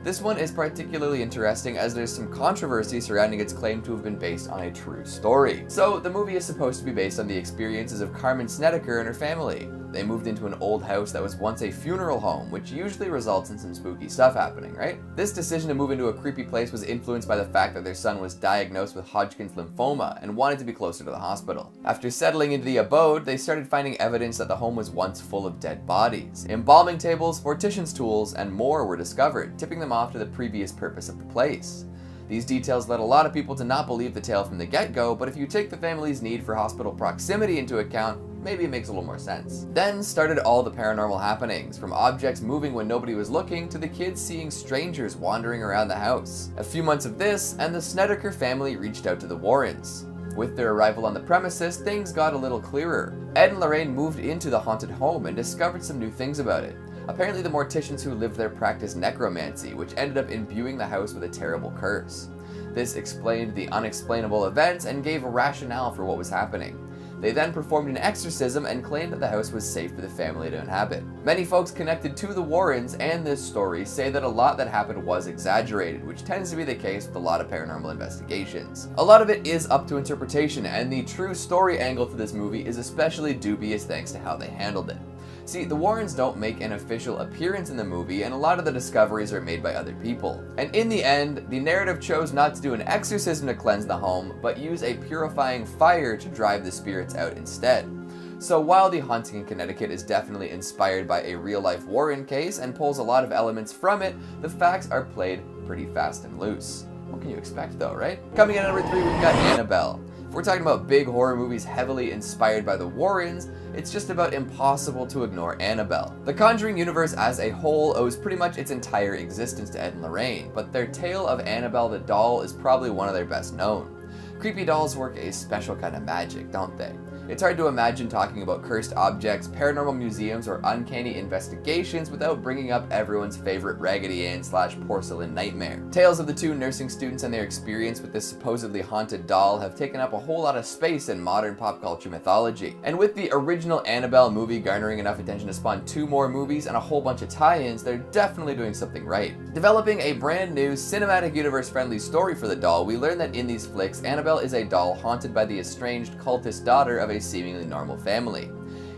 This one is particularly interesting as there's some controversy surrounding its claim to have been based on a true story. So the movie is supposed to be based on the experiences of Carmen Snedeker and her family. They moved into an old house that was once a funeral home, which usually results in some spooky stuff happening, right? This decision to move into a creepy place was influenced by the fact that their son was diagnosed with Hodgkin's lymphoma and wanted to be closer to the hospital. After settling into the abode, they started finding evidence that the home was once full of dead bodies. Embalming tables, mortician's tools, and more were discovered, tipping them off to the previous purpose of the place. These details led a lot of people to not believe the tale from the get-go, but if you take the family's need for hospital proximity into account, maybe it makes a little more sense. Then started all the paranormal happenings, from objects moving when nobody was looking to the kids seeing strangers wandering around the house. A few months of this, and the Snedeker family reached out to the Warrens. With their arrival on the premises, things got a little clearer. Ed and Lorraine moved into the haunted home and discovered some new things about it. Apparently the morticians who lived there practiced necromancy, which ended up imbuing the house with a terrible curse. This explained the unexplainable events and gave a rationale for what was happening. They then performed an exorcism and claimed that the house was safe for the family to inhabit. Many folks connected to the Warrens and this story say that a lot that happened was exaggerated, which tends to be the case with a lot of paranormal investigations. A lot of it is up to interpretation, and the true story angle to this movie is especially dubious thanks to how they handled it. See, the Warrens don't make an official appearance in the movie, and a lot of the discoveries are made by other people. And in the end, the narrative chose not to do an exorcism to cleanse the home, but use a purifying fire to drive the spirits out instead. So while The Haunting in Connecticut is definitely inspired by a real-life Warren case and pulls a lot of elements from it, the facts are played pretty fast and loose. What can you expect though, right? Coming in at number 3, we've got Annabelle. If we're talking about big horror movies heavily inspired by the Warrens, it's just about impossible to ignore Annabelle. The Conjuring universe as a whole owes pretty much its entire existence to Ed and Lorraine, but their tale of Annabelle the doll is probably one of their best known. Creepy dolls work a special kind of magic, don't they? It's hard to imagine talking about cursed objects, paranormal museums, or uncanny investigations without bringing up everyone's favorite Raggedy Ann / porcelain nightmare. Tales of the two nursing students and their experience with this supposedly haunted doll have taken up a whole lot of space in modern pop culture mythology. And with the original Annabelle movie garnering enough attention to spawn 2 more movies and a whole bunch of tie-ins, they're definitely doing something right. Developing a brand new cinematic universe friendly story for the doll, we learn that in these flicks, Annabelle is a doll haunted by the estranged cultist daughter of a seemingly normal family.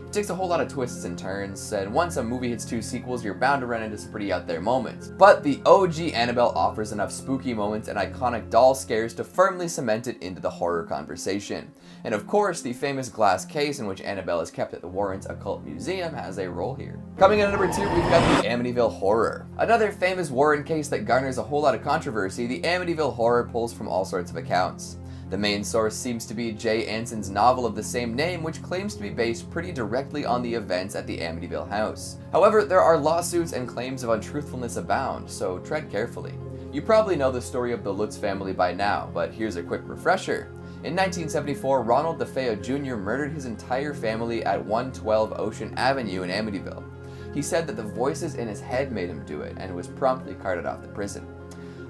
It takes a whole lot of twists and turns, and once a movie hits 2 sequels, you're bound to run into some pretty out there moments. But the OG Annabelle offers enough spooky moments and iconic doll scares to firmly cement it into the horror conversation. And of course, the famous glass case in which Annabelle is kept at the Warrens Occult Museum has a role here. Coming in at number 2, we've got the Amityville Horror. Another famous Warren case that garners a whole lot of controversy, the Amityville Horror pulls from all sorts of accounts. The main source seems to be Jay Anson's novel of the same name, which claims to be based pretty directly on the events at the Amityville house. However, there are lawsuits and claims of untruthfulness abound, so tread carefully. You probably know the story of the Lutz family by now, but here's a quick refresher. In 1974, Ronald DeFeo Jr. murdered his entire family at 112 Ocean Avenue in Amityville. He said that the voices in his head made him do it, and was promptly carted off the prison.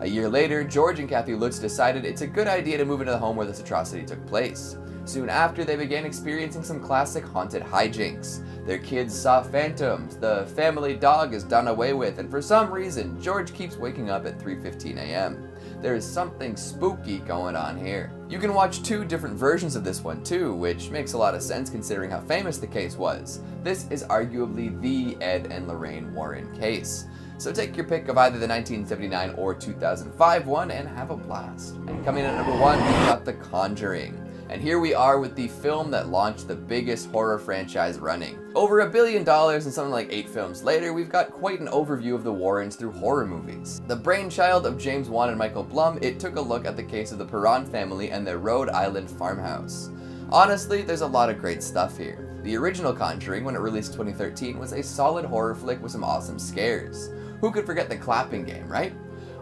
A year later, George and Kathy Lutz decided it's a good idea to move into the home where this atrocity took place. Soon after, they began experiencing some classic haunted hijinks. Their kids saw phantoms, the family dog is done away with, and for some reason, George keeps waking up at 3:15 a.m. there is something spooky going on here. You can watch 2 different versions of this one too, which makes a lot of sense considering how famous the case was. This is arguably the Ed and Lorraine Warren case. So take your pick of either the 1979 or 2005 one and have a blast. And coming in at number 1, we've got The Conjuring. And here we are with the film that launched the biggest horror franchise running. Over $1 billion and something like 8 films later, we've got quite an overview of the Warrens through horror movies. The brainchild of James Wan and Michael Blum, it took a look at the case of the Perron family and their Rhode Island farmhouse. Honestly, there's a lot of great stuff here. The original Conjuring, when it released in 2013, was a solid horror flick with some awesome scares. Who could forget the clapping game, right?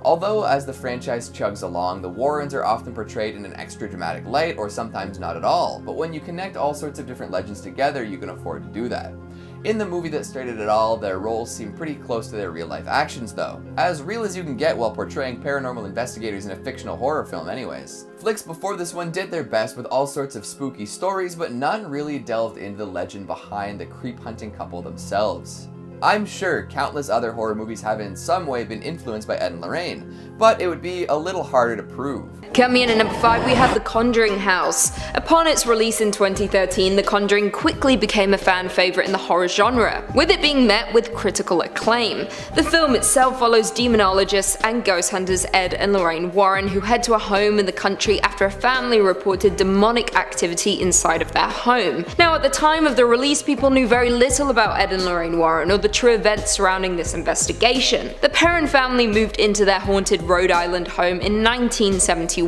Although, as the franchise chugs along, the Warrens are often portrayed in an extra dramatic light, or sometimes not at all, but when you connect all sorts of different legends together, you can afford to do that. In the movie that started it all, their roles seem pretty close to their real-life actions though. As real as you can get while portraying paranormal investigators in a fictional horror film anyways. Flicks before this one did their best with all sorts of spooky stories, but none really delved into the legend behind the creep-hunting couple themselves. I'm sure countless other horror movies have in some way been influenced by Ed and Lorraine, but it would be a little harder to prove. Coming in at number 5, we have The Conjuring House. Upon its release in 2013, The Conjuring quickly became a fan favourite in the horror genre, with it being met with critical acclaim. The film itself follows demonologists and ghost hunters Ed and Lorraine Warren, who head to a home in the country after a family reported demonic activity inside of their home. Now, at the time of the release, people knew very little about Ed and Lorraine Warren or the true events surrounding this investigation. The Perron family moved into their haunted Rhode Island home in 1971.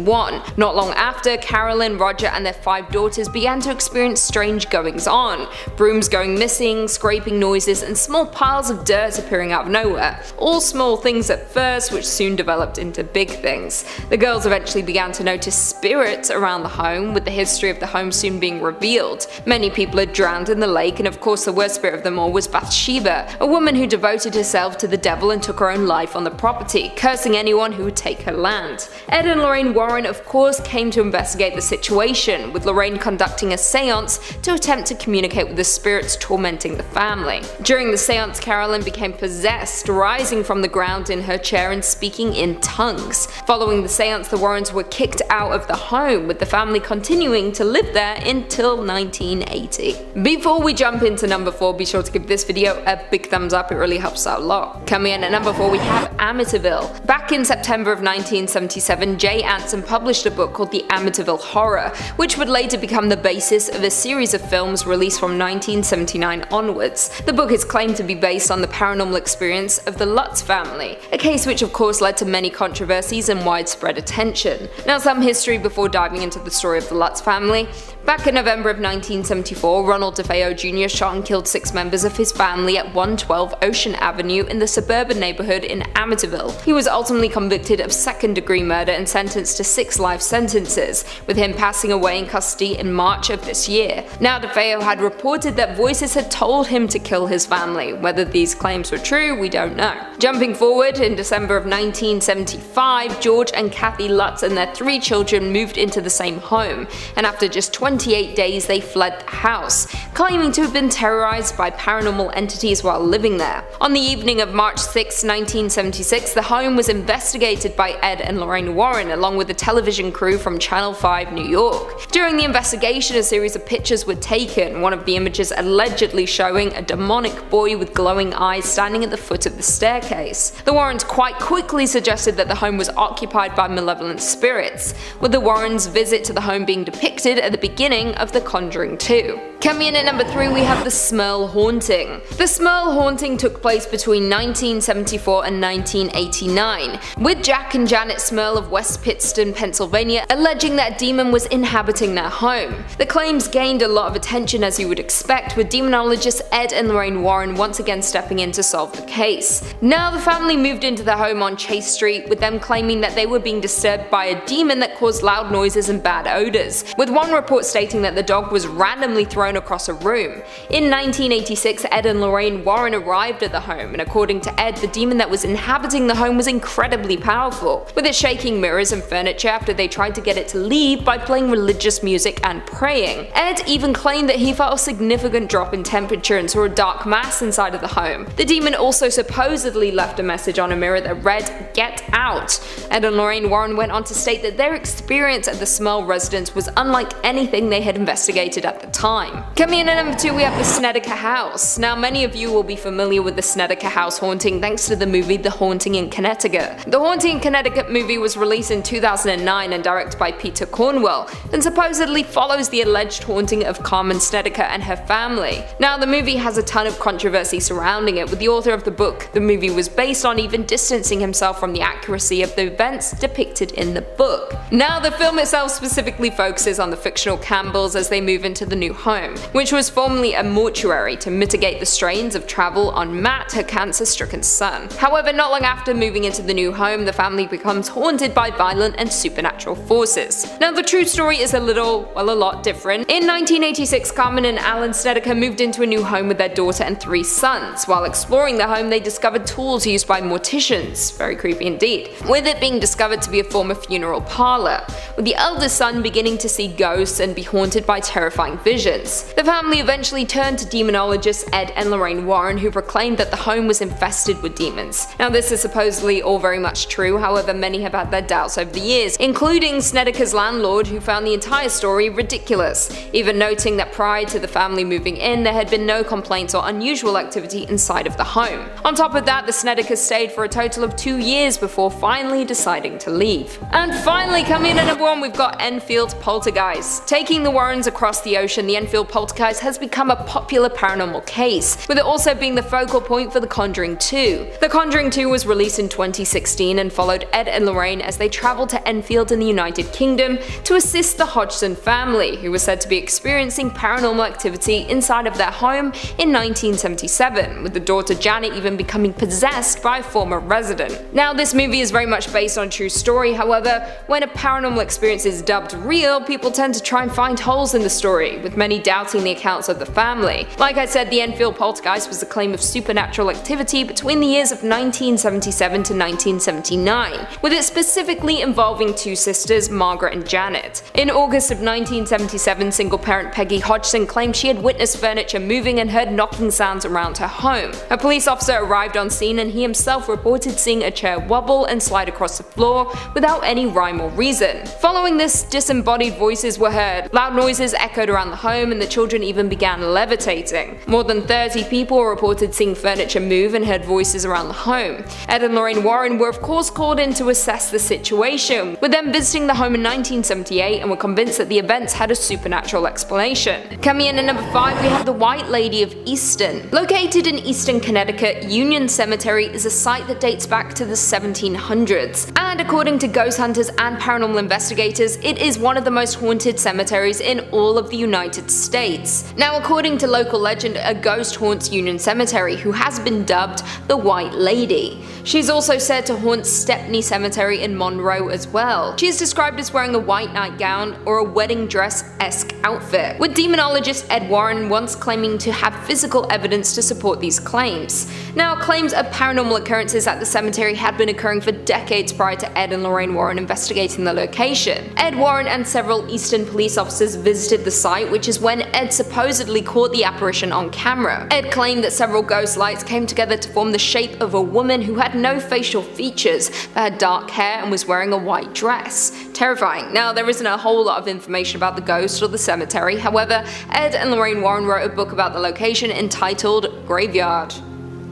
Not long after, Carolyn, Roger and their 5 daughters began to experience strange goings on. Brooms going missing, scraping noises and small piles of dirt appearing out of nowhere. All small things at first, which soon developed into big things. The girls eventually began to notice spirits around the home, with the history of the home soon being revealed. Many people had drowned in the lake, and of course the worst spirit of them all was Bathsheba, a woman who devoted herself to the devil and took her own life on the property, cursing anyone who would take her land. Ed and Lorraine Warren of course came to investigate the situation, with Lorraine conducting a seance to attempt to communicate with the spirits tormenting the family. During the seance, Carolyn became possessed, rising from the ground in her chair and speaking in tongues. Following the seance, the Warrens were kicked out of the home, with the family continuing to live there until 1980. Before we jump into number 4, be sure to give this video a big thumbs up, it really helps out a lot. Coming in at number 4, we have Amityville. Back in September of 1977, Jay Anson published a book called The Amityville Horror, which would later become the basis of a series of films released from 1979 onwards. The book is claimed to be based on the paranormal experience of the Lutz family, a case which of course led to many controversies and widespread attention. Now, some history before diving into the story of the Lutz family. Back in November of 1974, Ronald DeFeo Jr. shot and killed 6 members of his family at 112 Ocean Avenue in the suburban neighborhood in Amityville. He was ultimately convicted of second-degree murder and sentenced to 6 life sentences, with him passing away in custody in March of this year. Now, DeFeo had reported that voices had told him to kill his family. Whether these claims were true, we don't know. Jumping forward, in December of 1975, George and Kathy Lutz and their 3 children moved into the same home, and after just 28 days they fled the house, claiming to have been terrorized by paranormal entities while living there. On the evening of March 6, 1976, the home was investigated by Ed and Lorraine Warren along with the television crew from Channel 5 New York. During the investigation, a series of pictures were taken, one of the images allegedly showing a demonic boy with glowing eyes standing at the foot of the staircase. The Warrens quite quickly suggested that the home was occupied by malevolent spirits, with the Warrens' visit to the home being depicted at the beginning of The Conjuring 2. Coming in at number 3, we have the Smurl haunting. The Smurl haunting took place between 1974 and 1989, with Jack and Janet Smurl of West Pittston, Pennsylvania, alleging that a demon was inhabiting their home. The claims gained a lot of attention, as you would expect, with demonologists Ed and Lorraine Warren once again stepping in to solve the case. Now, the family moved into their home on Chase Street, with them claiming that they were being disturbed by a demon that caused loud noises and bad odors, with one report stating that the dog was randomly thrown across a room. In 1986, Ed and Lorraine Warren arrived at the home, and according to Ed, the demon that was inhabiting the home was incredibly powerful, with it shaking mirrors and furniture after they tried to get it to leave by playing religious music and praying. Ed even claimed that he felt a significant drop in temperature and saw a dark mass inside of the home. The demon also supposedly left a message on a mirror that read, "Get out." Ed and Lorraine Warren went on to state that their experience at the Smurl residence was unlike anything they had investigated at the time. Coming in at number 2, we have the Snedeker House. Now, many of you will be familiar with the Snedeker House haunting thanks to the movie The Haunting in Connecticut. The Haunting in Connecticut movie was released in 2009 and directed by Peter Cornwell, and supposedly follows the alleged haunting of Carmen Snedeker and her family. Now, the movie has a ton of controversy surrounding it, with the author of the book the movie was based on even distancing himself from the accuracy of the events depicted in the book. Now, the film itself specifically focuses on the fictional Campbells as they move into the new home, which was formerly a mortuary to mitigate the strains of travel on Matt, her cancer-stricken son. However, not long after moving into the new home, the family becomes haunted by violent and supernatural forces. Now, the true story is a lot different. In 1986, Carmen and Alan Snedeker moved into a new home with their daughter and 3 sons. While exploring the home, they discovered tools used by morticians. Very creepy indeed. With it being discovered to be a former funeral parlor, with the eldest son beginning to see ghosts and be haunted by terrifying visions. The family eventually turned to demonologists Ed and Lorraine Warren, who proclaimed that the home was infested with demons. Now, this is supposedly all very much true, however many have had their doubts over the years, including Snedeker's landlord, who found the entire story ridiculous, even noting that prior to the family moving in, there had been no complaints or unusual activity inside of the home. On top of that, the Snedekers stayed for a total of 2 years before finally deciding to leave. And finally, coming in at number 1, we've got Enfield Poltergeist. Taking the Warrens across the ocean, the Enfield Poltergeist has become a popular paranormal case, with it also being the focal point for The Conjuring 2. The Conjuring 2 was released in 2016 and followed Ed and Lorraine as they traveled to Enfield in the United Kingdom to assist the Hodgson family, who was said to be experiencing paranormal activity inside of their home in 1977, with the daughter Janet even becoming possessed by a former resident. Now, this movie is very much based on a true story, however, when a paranormal experience is dubbed real, people tend to try and find holes in the story, with many doubting the accounts of the family. Like I said, the Enfield Poltergeist was a claim of supernatural activity between the years of 1977 to 1979, with it specifically involving 2 sisters, Margaret and Janet. In August of 1977, single-parent Peggy Hodgson claimed she had witnessed furniture moving and heard knocking sounds around her home. A police officer arrived on scene and he himself reported seeing a chair wobble and slide across the floor without any rhyme or reason. Following this, disembodied voices were heard, loud noises echoed around the home, and the children even began levitating. More than 30 people were reported seeing furniture move and heard voices around the home. Ed and Lorraine Warren were of course called in to assess the situation, with them visiting the home in 1978 and were convinced that the events had a supernatural explanation. Coming in at number 5, we have the White Lady of Easton. Located in Easton, Connecticut, Union Cemetery is a site that dates back to the 1700s, and according to ghost hunters and paranormal investigators, it is one of the most haunted cemeteries in all of the United States. Now, according to local legend, a ghost haunts Union Cemetery, who has been dubbed the White Lady. She's also said to haunt Stepney Cemetery in Monroe as well. She is described as wearing a white nightgown or a wedding dress-esque outfit, with demonologist Ed Warren once claiming to have physical evidence to support these claims. Now, claims of paranormal occurrences at the cemetery had been occurring for decades prior to Ed and Lorraine Warren investigating the location. Ed Warren and several Easton police officers visited the site, which is when Ed supposedly caught the apparition on camera. Ed claimed that several ghost lights came together to form the shape of a woman who had no facial features, but had dark hair and was wearing a white dress. Terrifying. Now, there isn't a whole lot of information about the ghost or the cemetery, however, Ed and Lorraine Warren wrote a book about the location entitled Graveyard.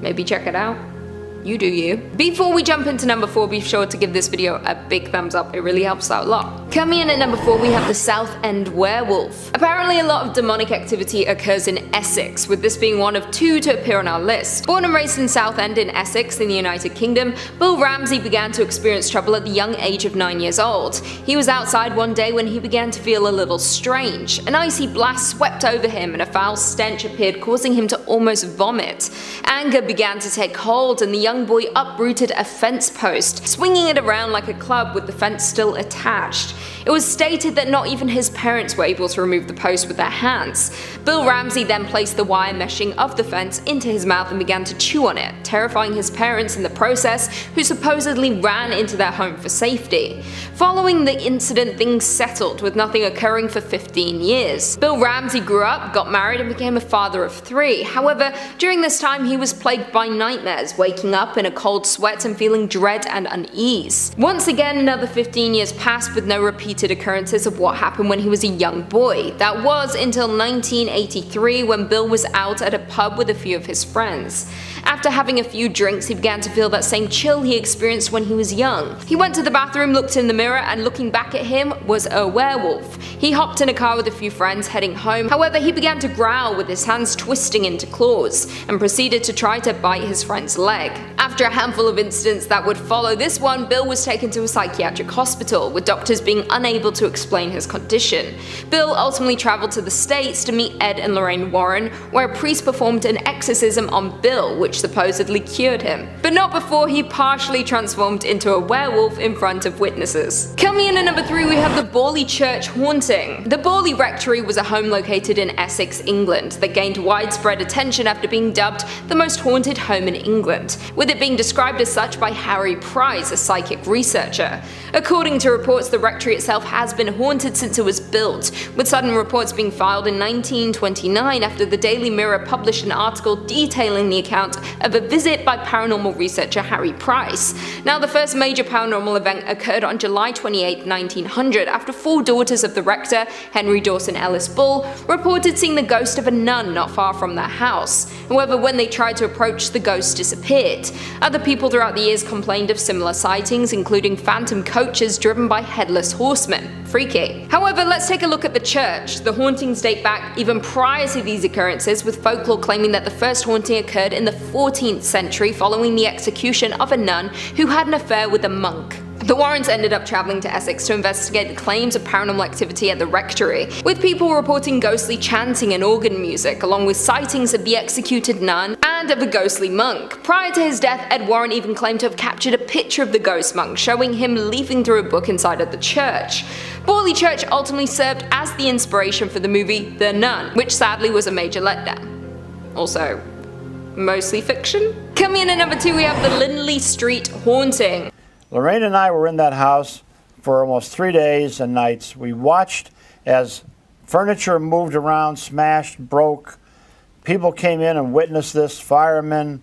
Maybe check it out. You do you. Before we jump into number 4, be sure to give this video a big thumbs up, it really helps out a lot. Coming in at number 4, we have the Southend Werewolf. Apparently a lot of demonic activity occurs in Essex, with this being one of 2 to appear on our list. Born and raised in Southend in Essex in the United Kingdom, Bill Ramsey began to experience trouble at the young age of 9 years old. He was outside one day when he began to feel a little strange. An icy blast swept over him and a foul stench appeared, causing him to almost vomit. Anger began to take hold, and the young young boy uprooted a fence post, swinging it around like a club with the fence still attached. It was stated that not even his parents were able to remove the post with their hands. Bill Ramsey then placed the wire meshing of the fence into his mouth and began to chew on it, terrifying his parents in the process, who supposedly ran into their home for safety. Following the incident, things settled, with nothing occurring for 15 years. Bill Ramsey grew up, got married, and became a father of 3. However, during this time he was plagued by nightmares, waking up in a cold sweat and feeling dread and unease. Once again, another 15 years passed with no repeated occurrences of what happened when he was a young boy. That was until 1983, when Bill was out at a pub with a few of his friends. After having a few drinks, he began to feel that same chill he experienced when he was young. He went to the bathroom, looked in the mirror, and looking back at him was a werewolf. He hopped in a car with a few friends heading home. However, he began to growl with his hands twisting into claws, and proceeded to try to bite his friend's leg. After a handful of incidents that would follow this one, Bill was taken to a psychiatric hospital, with doctors being unable to explain his condition. Bill ultimately traveled to the States to meet Ed and Lorraine Warren, where a priest performed an exorcism on Bill, which supposedly cured him. But not before he partially transformed into a werewolf in front of witnesses. Coming in at number 3, we have the Borley Church haunting. The Borley Rectory was a home located in Essex, England, that gained widespread attention after being dubbed the most haunted home in England, with it being described as such by Harry Price, a psychic researcher. According to reports, the rectory itself has been haunted since it was built, with sudden reports being filed in 1929 after the Daily Mirror published an article detailing the account of a visit by paranormal researcher Harry Price. Now, the first major paranormal event occurred on July 28, 1900, after 4 daughters of the rector, Henry Dawson Ellis Bull, reported seeing the ghost of a nun not far from their house. However, when they tried to approach, the ghost disappeared. Other people throughout the years complained of similar sightings, including phantom coaches driven by headless horsemen. Freaky. However, let's take a look at the church. The hauntings date back even prior to these occurrences, with folklore claiming that the first haunting occurred in the 14th century following the execution of a nun who had an affair with a monk. The Warrens ended up traveling to Essex to investigate the claims of paranormal activity at the rectory, with people reporting ghostly chanting and organ music, along with sightings of the executed nun and of a ghostly monk. Prior to his death, Ed Warren even claimed to have captured a picture of the ghost monk, showing him leafing through a book inside of the church. Borley Church ultimately served as the inspiration for the movie The Nun, which sadly was a major letdown. Also, mostly fiction. Coming in at number 2, we have the Lindley Street haunting. Lorraine and I were in that house for almost 3 days and nights. We watched as furniture moved around, smashed, broke. People came in and witnessed this, firemen,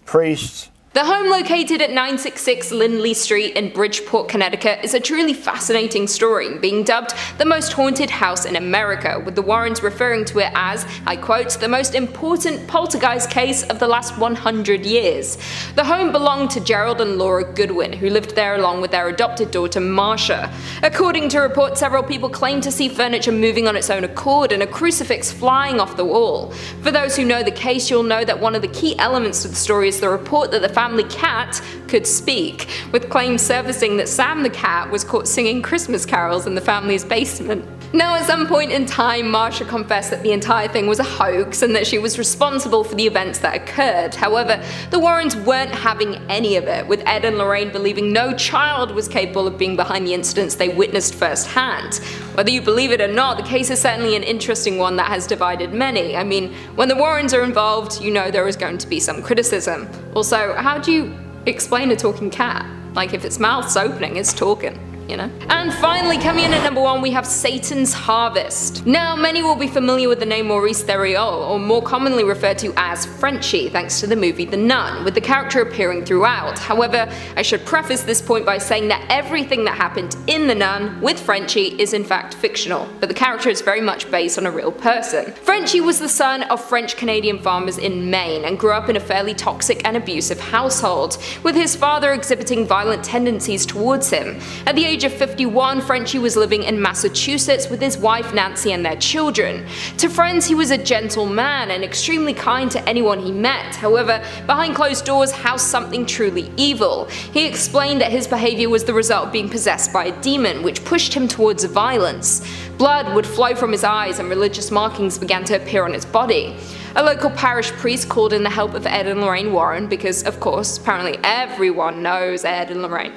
priests. The home, located at 966 Lindley Street in Bridgeport, Connecticut, is a truly fascinating story, being dubbed the most haunted house in America, with the Warrens referring to it as, I quote, the most important poltergeist case of the last 100 years. The home belonged to Gerald and Laura Goodwin, who lived there along with their adopted daughter Marcia. According to reports, several people claimed to see furniture moving on its own accord and a crucifix flying off the wall. For those who know the case, you'll know that one of the key elements to the story is the report that the family cat could speak, with claims surfacing that Sam the cat was caught singing Christmas carols in the family's basement. Now, at some point in time, Marcia confessed that the entire thing was a hoax and that she was responsible for the events that occurred. However, the Warrens weren't having any of it, with Ed and Lorraine believing no child was capable of being behind the incidents they witnessed firsthand. Whether you believe it or not, the case is certainly an interesting one that has divided many. I mean, when the Warrens are involved, you know there is going to be some criticism. Also, how do you explain a talking cat? Like, if its mouth's opening, it's talking, you know? And finally, coming in at number 1, we have Satan's Harvest. Now, many will be familiar with the name Maurice Theriault, or more commonly referred to as Frenchie, thanks to the movie The Nun, with the character appearing throughout. However, I should preface this point by saying that everything that happened in The Nun with Frenchie is in fact fictional, but the character is very much based on a real person. Frenchie was the son of French-Canadian farmers in Maine and grew up in a fairly toxic and abusive household, with his father exhibiting violent tendencies towards him. At the age of 51, Frenchie was living in Massachusetts with his wife Nancy and their children. To friends, he was a gentle man and extremely kind to anyone he met. However, behind closed doors housed something truly evil. He explained that his behavior was the result of being possessed by a demon, which pushed him towards violence. Blood would flow from his eyes and religious markings began to appear on his body. A local parish priest called in the help of Ed and Lorraine Warren because, of course, apparently everyone knows Ed and Lorraine.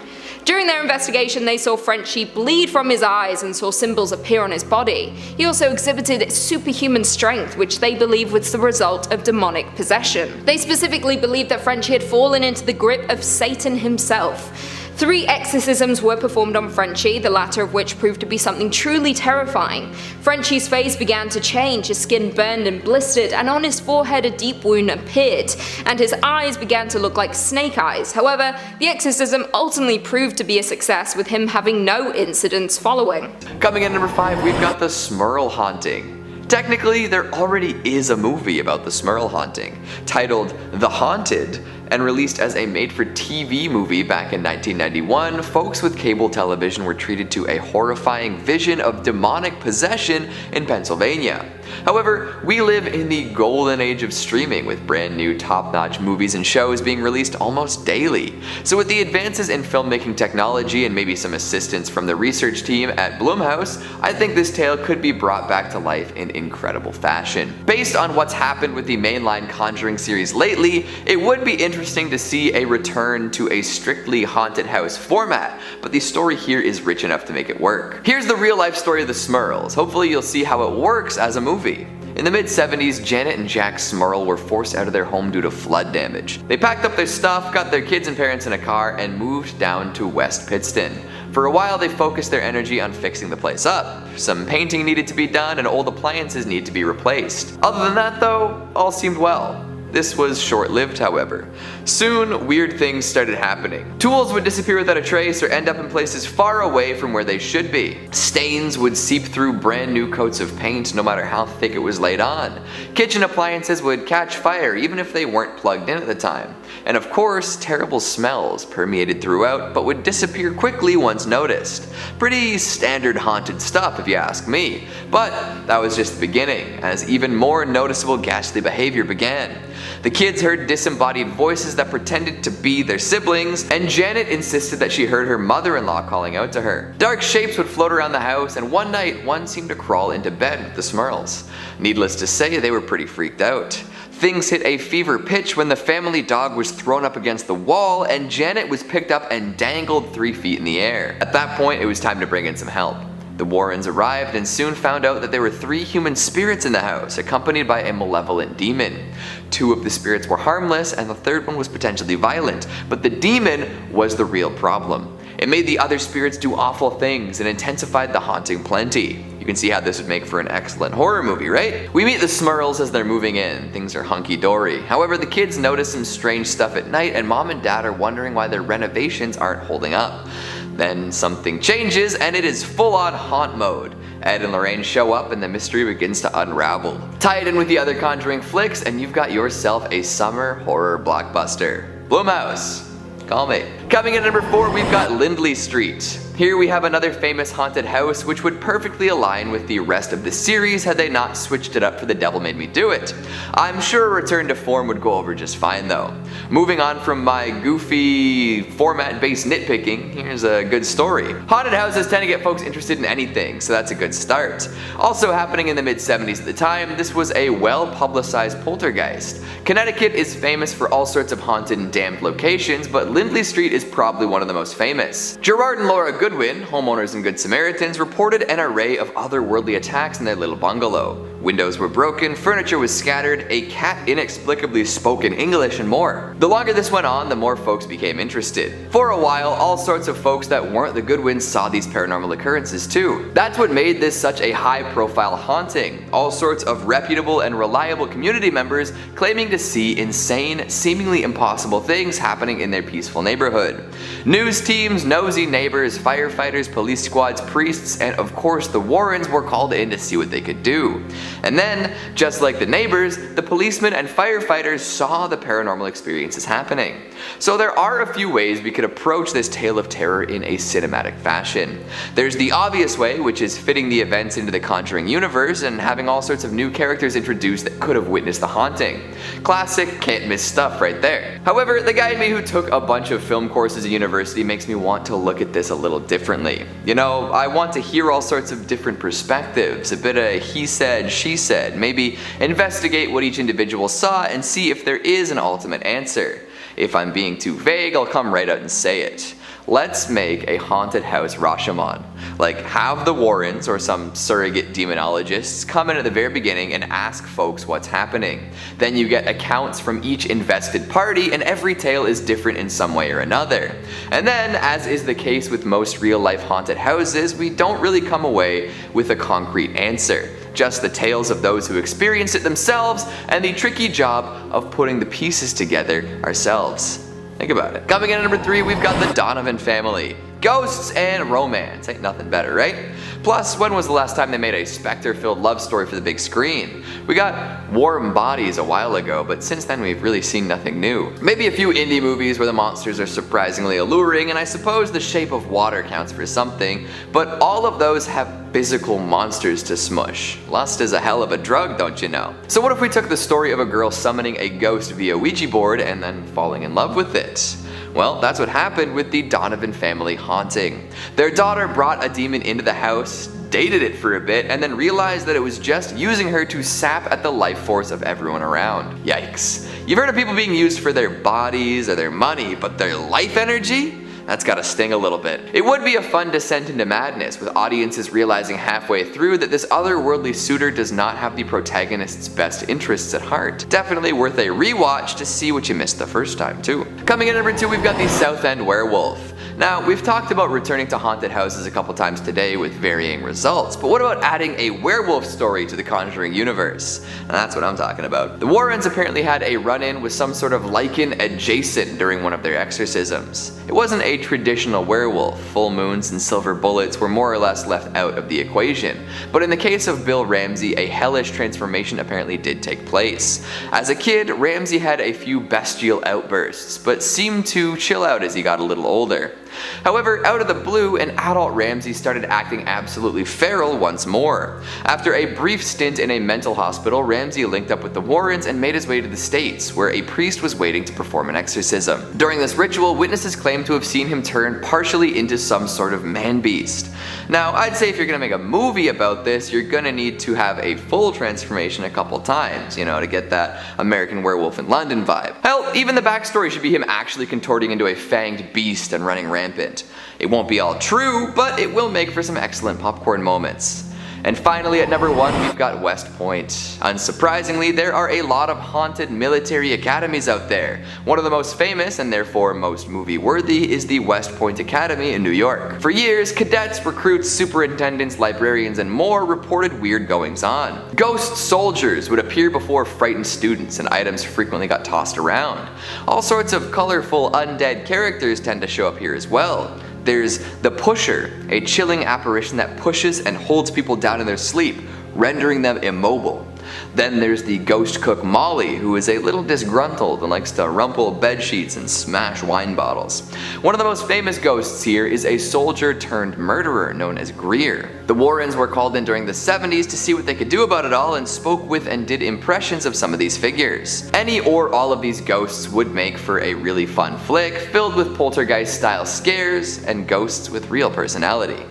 During their investigation, they saw Frenchie bleed from his eyes and saw symbols appear on his body. He also exhibited superhuman strength, which they believe was the result of demonic possession. They specifically believed that Frenchie had fallen into the grip of Satan himself. 3 exorcisms were performed on Frenchie, the latter of which proved to be something truly terrifying. Frenchie's face began to change, his skin burned and blistered, and on his forehead a deep wound appeared, and his eyes began to look like snake eyes. However, the exorcism ultimately proved to be a success, with him having no incidents following. Coming in at number 5, we've got the Smurl haunting. Technically, there already is a movie about the Smurl haunting, titled The Haunted, and released as a made-for-TV movie back in 1991. Folks with cable television were treated to a horrifying vision of demonic possession in Pennsylvania. However, we live in the golden age of streaming, with brand new top-notch movies and shows being released almost daily. So with the advances in filmmaking technology and maybe some assistance from the research team at Blumhouse, I think this tale could be brought back to life in incredible fashion. Based on what's happened with the mainline Conjuring series lately, it would be interesting to see a return to a strictly haunted house format, but the story here is rich enough to make it work. Here's the real-life story of the Smurls. Hopefully you'll see how it works as a movie. In the mid-70s, Janet and Jack Smurl were forced out of their home due to flood damage. They packed up their stuff, got their kids and parents in a car, and moved down to West Pittston. For a while, they focused their energy on fixing the place up. Some painting needed to be done and old appliances need to be replaced. Other than that though, all seemed well. This was short-lived, however. Soon, weird things started happening. Tools would disappear without a trace or end up in places far away from where they should be. Stains would seep through brand new coats of paint no matter how thick it was laid on. Kitchen appliances would catch fire even if they weren't plugged in at the time. And of course, terrible smells permeated throughout but would disappear quickly once noticed. Pretty standard haunted stuff if you ask me. But that was just the beginning, as even more noticeable ghastly behavior began. The kids heard disembodied voices that pretended to be their siblings, and Janet insisted that she heard her mother-in-law calling out to her. Dark shapes would float around the house, and one night, one seemed to crawl into bed with the Smurls. Needless to say, they were pretty freaked out. Things hit a fever pitch when the family dog was thrown up against the wall, and Janet was picked up and dangled 3 feet in the air. At that point, it was time to bring in some help. The Warrens arrived and soon found out that there were 3 human spirits in the house, accompanied by a malevolent demon. 2 of the spirits were harmless and the 3rd one was potentially violent, but the demon was the real problem. It made the other spirits do awful things and intensified the haunting plenty. You can see how this would make for an excellent horror movie, right? We meet the Smurls as they're moving in. Things are hunky-dory. However, the kids notice some strange stuff at night and mom and dad are wondering why their renovations aren't holding up. Then something changes and it is full-on haunt mode. Ed and Lorraine show up and the mystery begins to unravel. Tie it in with the other Conjuring flicks and you've got yourself a summer horror blockbuster. Blumhouse, call me. Coming in at number 4, we've got Lindley Street. Here we have another famous haunted house which would perfectly align with the rest of the series had they not switched it up for The Devil Made Me Do It. I'm sure a return to form would go over just fine though. Moving on from my goofy format-based nitpicking, here's a good story. Haunted houses tend to get folks interested in anything, so that's a good start. Also happening in the mid-70s at the time, this was a well-publicized poltergeist. Connecticut is famous for all sorts of haunted and damned locations, but Lindley Street is probably one of the most famous. Gerard and Laura Goodwin, homeowners and Good Samaritans, reported an array of otherworldly attacks in their little bungalow. Windows were broken, furniture was scattered, a cat inexplicably spoke in English, and more. The longer this went on, the more folks became interested. For a while, all sorts of folks that weren't the Goodwins saw these paranormal occurrences too. That's what made this such a high-profile haunting. All sorts of reputable and reliable community members claiming to see insane, seemingly impossible things happening in their peaceful neighborhood. News teams, nosy neighbors, firefighters, police squads, priests, and of course the Warrens were called in to see what they could do. And then, just like the neighbors, the policemen and firefighters saw the paranormal experiences happening. So there are a few ways we could approach this tale of terror in a cinematic fashion. There's the obvious way, which is fitting the events into the Conjuring universe and having all sorts of new characters introduced that could have witnessed the haunting. Classic, can't miss stuff right there. However, the guy in me who took a bunch of film courses at university makes me want to look at this a little differently. You know, I want to hear all sorts of different perspectives, a bit of he said, she said. Maybe investigate what each individual saw and see if there is an ultimate answer. If I'm being too vague, I'll come right out and say it. Let's make a haunted house Rashomon. Like, have the Warrens or some surrogate demonologists come in at the very beginning and ask folks what's happening. Then you get accounts from each invested party, and every tale is different in some way or another. And then, as is the case with most real-life haunted houses, we don't really come away with a concrete answer. Just the tales of those who experienced it themselves and the tricky job of putting the pieces together ourselves. Think about it. Coming in at number 3, we've got the Donovan family. Ghosts and romance. Ain't nothing better, right? Plus, when was the last time they made a specter-filled love story for the big screen? We got Warm Bodies a while ago, but since then we've really seen nothing new. Maybe a few indie movies where the monsters are surprisingly alluring, and I suppose The Shape of Water counts for something, but all of those have physical monsters to smush. Lust is a hell of a drug, don't you know? So what if we took the story of a girl summoning a ghost via Ouija board and then falling in love with it? Well, that's what happened with the Donovan family haunting. Their daughter brought a demon into the house, dated it for a bit, and then realized that it was just using her to sap at the life force of everyone around. Yikes. You've heard of people being used for their bodies or their money, but their life energy? That's gotta sting a little bit. It would be a fun descent into madness, with audiences realizing halfway through that this otherworldly suitor does not have the protagonist's best interests at heart. Definitely worth a rewatch to see what you missed the first time too. Coming in at number 2, we've got the Southend Werewolf. Now, we've talked about returning to haunted houses a couple times today with varying results, but what about adding a werewolf story to the Conjuring universe? And that's what I'm talking about. The Warrens apparently had a run-in with some sort of lichen adjacent during one of their exorcisms. It wasn't a traditional werewolf. Full moons and silver bullets were more or less left out of the equation. But in the case of Bill Ramsey, a hellish transformation apparently did take place. As a kid, Ramsey had a few bestial outbursts, but seemed to chill out as he got a little older. However, out of the blue, an adult Ramsey started acting absolutely feral once more. After a brief stint in a mental hospital, Ramsey linked up with the Warrens and made his way to the States, where a priest was waiting to perform an exorcism. During this ritual, witnesses claimed to have seen him turn partially into some sort of man-beast. Now, I'd say if you're gonna make a movie about this, you're gonna need to have a full transformation a couple times, to get that American Werewolf in London vibe. Hell, even the backstory should be him actually contorting into a fanged beast and running rampant. It won't be all true, but it will make for some excellent popcorn moments. And finally, at number 1, we've got West Point. Unsurprisingly, there are a lot of haunted military academies out there. One of the most famous, and therefore most movie-worthy, is the West Point Academy in New York. For years, cadets, recruits, superintendents, librarians, and more reported weird goings-on. Ghost soldiers would appear before frightened students, and items frequently got tossed around. All sorts of colorful undead characters tend to show up here as well. There's the Pusher, a chilling apparition that pushes and holds people down in their sleep, rendering them immobile. Then there's the ghost cook Molly, who is a little disgruntled and likes to rumple bedsheets and smash wine bottles. One of the most famous ghosts here is a soldier turned murderer known as Greer. The Warrens were called in during the 70s to see what they could do about it all and spoke with and did impressions of some of these figures. Any or all of these ghosts would make for a really fun flick filled with poltergeist style scares and ghosts with real personality.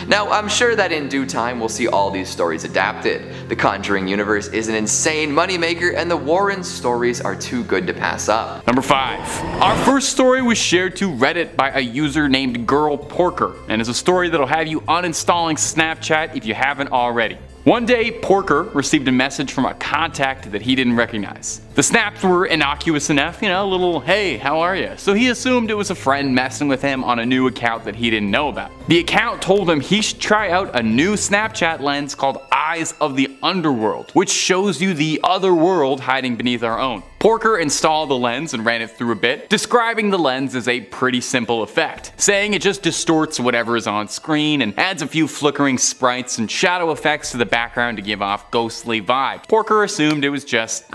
Now, I'm sure that in due time we'll see all these stories adapted. The Conjuring universe is an insane moneymaker, and the Warren stories are too good to pass up. Number 5. Our first story was shared to Reddit by a user named Girl Porker, and is a story that'll have you uninstalling Snapchat if you haven't already. One day, Porker received a message from a contact that he didn't recognize. The snaps were innocuous enough, a little, hey, how are you? So he assumed it was a friend messing with him on a new account that he didn't know about. The account told him he should try out a new Snapchat lens called Eyes of the Underworld, which shows you the other world hiding beneath our own. Porker installed the lens and ran it through a bit, describing the lens as a pretty simple effect, saying it just distorts whatever is on screen and adds a few flickering sprites and shadow effects to the background to give off ghostly vibes. Porker assumed it was just,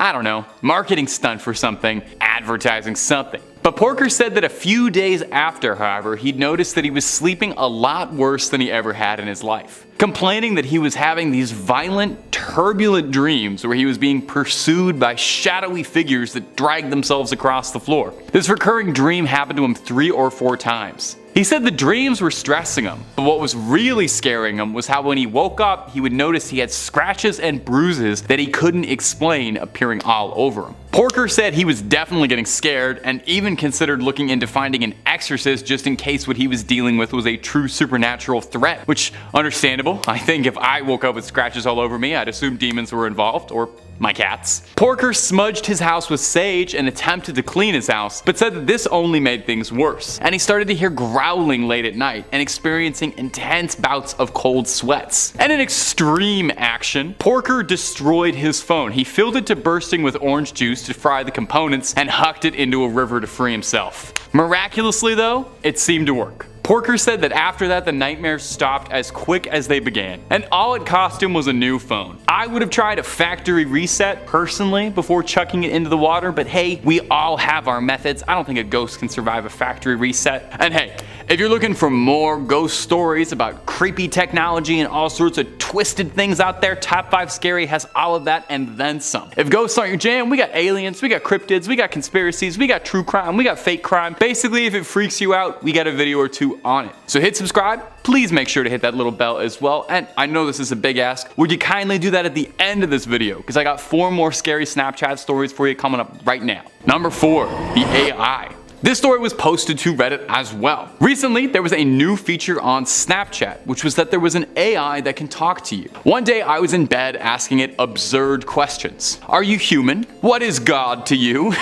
marketing stunt for something, advertising something. But Porker said that a few days after, however, he'd noticed that he was sleeping a lot worse than he ever had in his life, complaining that he was having these violent, turbulent dreams where he was being pursued by shadowy figures that dragged themselves across the floor. This recurring dream happened to him 3 or 4 times. He said the dreams were stressing him, but what was really scaring him was how when he woke up, he would notice he had scratches and bruises that he couldn't explain appearing all over him. Porker said he was definitely getting scared and even considered looking into finding an exorcist just in case what he was dealing with was a true supernatural threat, which, understandable. I think if I woke up with scratches all over me, I'd assume demons were involved, or my cats. Porker smudged his house with sage and attempted to clean his house, but said that this only made things worse. And he started to hear growling late at night and experiencing intense bouts of cold sweats. And in extreme action, Porker destroyed his phone. He filled it to bursting with orange juice to fry the components and hucked it into a river to free himself. Miraculously though, it seemed to work. Porker said that after that the nightmares stopped as quick as they began, and all it cost him was a new phone. I would have tried a factory reset personally before chucking it into the water, but hey, we all have our methods. I don't think a ghost can survive a factory reset. And hey, if you're looking for more ghost stories about creepy technology and all sorts of twisted things out there, Top 5 Scary has all of that and then some. If ghosts aren't your jam, we got aliens, we got cryptids, we got conspiracies, we got true crime, we got fake crime. Basically, if it freaks you out, we got a video or two on it. So hit subscribe, please make sure to hit that little bell as well, and I know this is a big ask, would you kindly do that at the end of this video, because I got 4 more scary Snapchat stories for you coming up right now. Number 4, the AI. This story was posted to Reddit as well. Recently, there was a new feature on Snapchat, which was that there was an AI that can talk to you. One day, I was in bed asking it absurd questions. Are you human? What is God to you?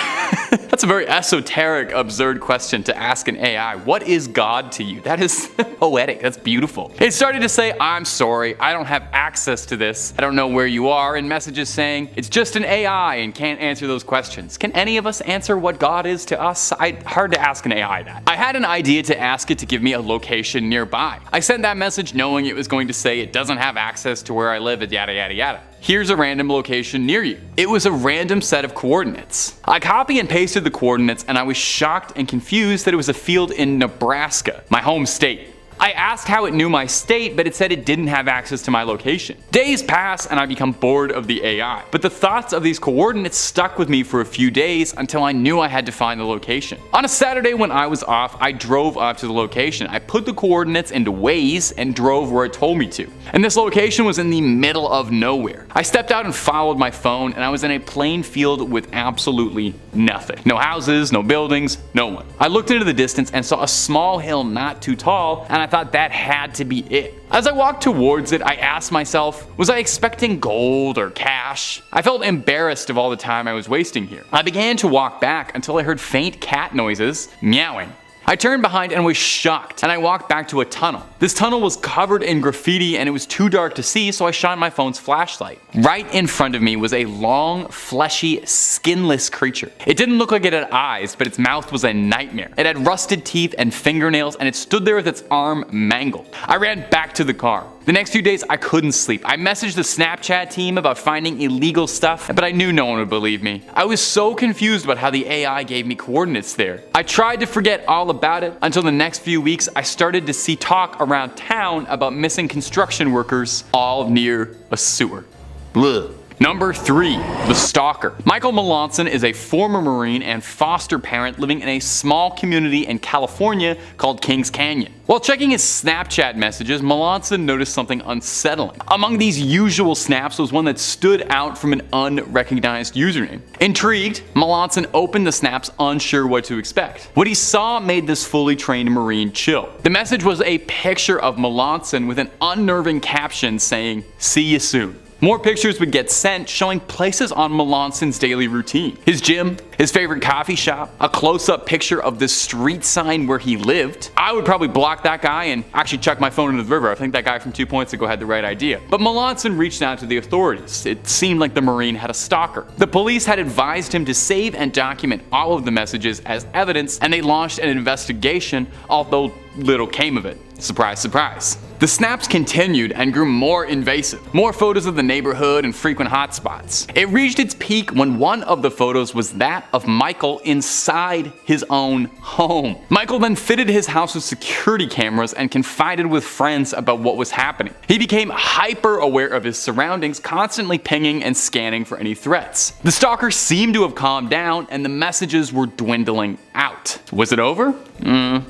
That's a very esoteric, absurd question to ask an AI. What is God to you? That is poetic. That's beautiful. It started to say, I'm sorry, I don't have access to this. I don't know where you are, and messages saying, it's just an AI and can't answer those questions. Can any of us answer what God is to us? Hard to ask an AI that. I had an idea to ask it to give me a location nearby. I sent that message knowing it was going to say it doesn't have access to where I live, yada yada yada. Here's a random location near you. It was a random set of coordinates. I copy and pasted the coordinates and I was shocked and confused that it was a field in Nebraska, my home state. I asked how it knew my state, but it said it didn't have access to my location. Days pass and I become bored of the AI, but the thoughts of these coordinates stuck with me for a few days until I knew I had to find the location. On a Saturday when I was off, I drove up to the location. I put the coordinates into Waze and drove where it told me to. And this location was in the middle of nowhere. I stepped out and followed my phone, and I was in a plain field with absolutely nothing. No houses, no buildings, no one. I looked into the distance and saw a small hill not too tall, and I thought that had to be it. As I walked towards it, I asked myself, was I expecting gold or cash? I felt embarrassed of all the time I was wasting here. I began to walk back until I heard faint cat noises, meowing. I turned behind and was shocked, and I walked back to a tunnel. This tunnel was covered in graffiti and it was too dark to see, so I shined my phone's flashlight. Right in front of me was a long, fleshy, skinless creature. It didn't look like it had eyes, but its mouth was a nightmare. It had rusted teeth and fingernails, and it stood there with its arm mangled. I ran back to the car. The next few days I couldn't sleep. I messaged the Snapchat team about finding illegal stuff, but I knew no one would believe me. I was so confused about how the AI gave me coordinates there. I tried to forget all about it until the next few weeks I started to see talk around town about missing construction workers all near a sewer. Blech. Number 3, the Stalker. Michael Melanson is a former Marine and foster parent living in a small community in California called Kings Canyon. While checking his Snapchat messages, Melanson noticed something unsettling. Among these usual snaps was one that stood out from an unrecognized username. Intrigued, Melanson opened the snaps unsure what to expect. What he saw made this fully trained Marine chill. The message was a picture of Melanson with an unnerving caption saying, "See you soon." More pictures would get sent showing places on Melanson's daily routine. His gym, his favorite coffee shop, a close-up picture of the street sign where he lived. I would probably block that guy and actually chuck my phone into the river. I think that guy from 2 Points Ago had the right idea. But Melanson reached out to the authorities. It seemed like the Marine had a stalker. The police had advised him to save and document all of the messages as evidence, and they launched an investigation, although little came of it. Surprise, surprise. The snaps continued and grew more invasive. More photos of the neighborhood and frequent hotspots. It reached its peak when one of the photos was that of Michael inside his own home. Michael then fitted his house with security cameras and confided with friends about what was happening. He became hyper aware of his surroundings, constantly pinging and scanning for any threats. The stalker seemed to have calmed down and the messages were dwindling out. Was it over?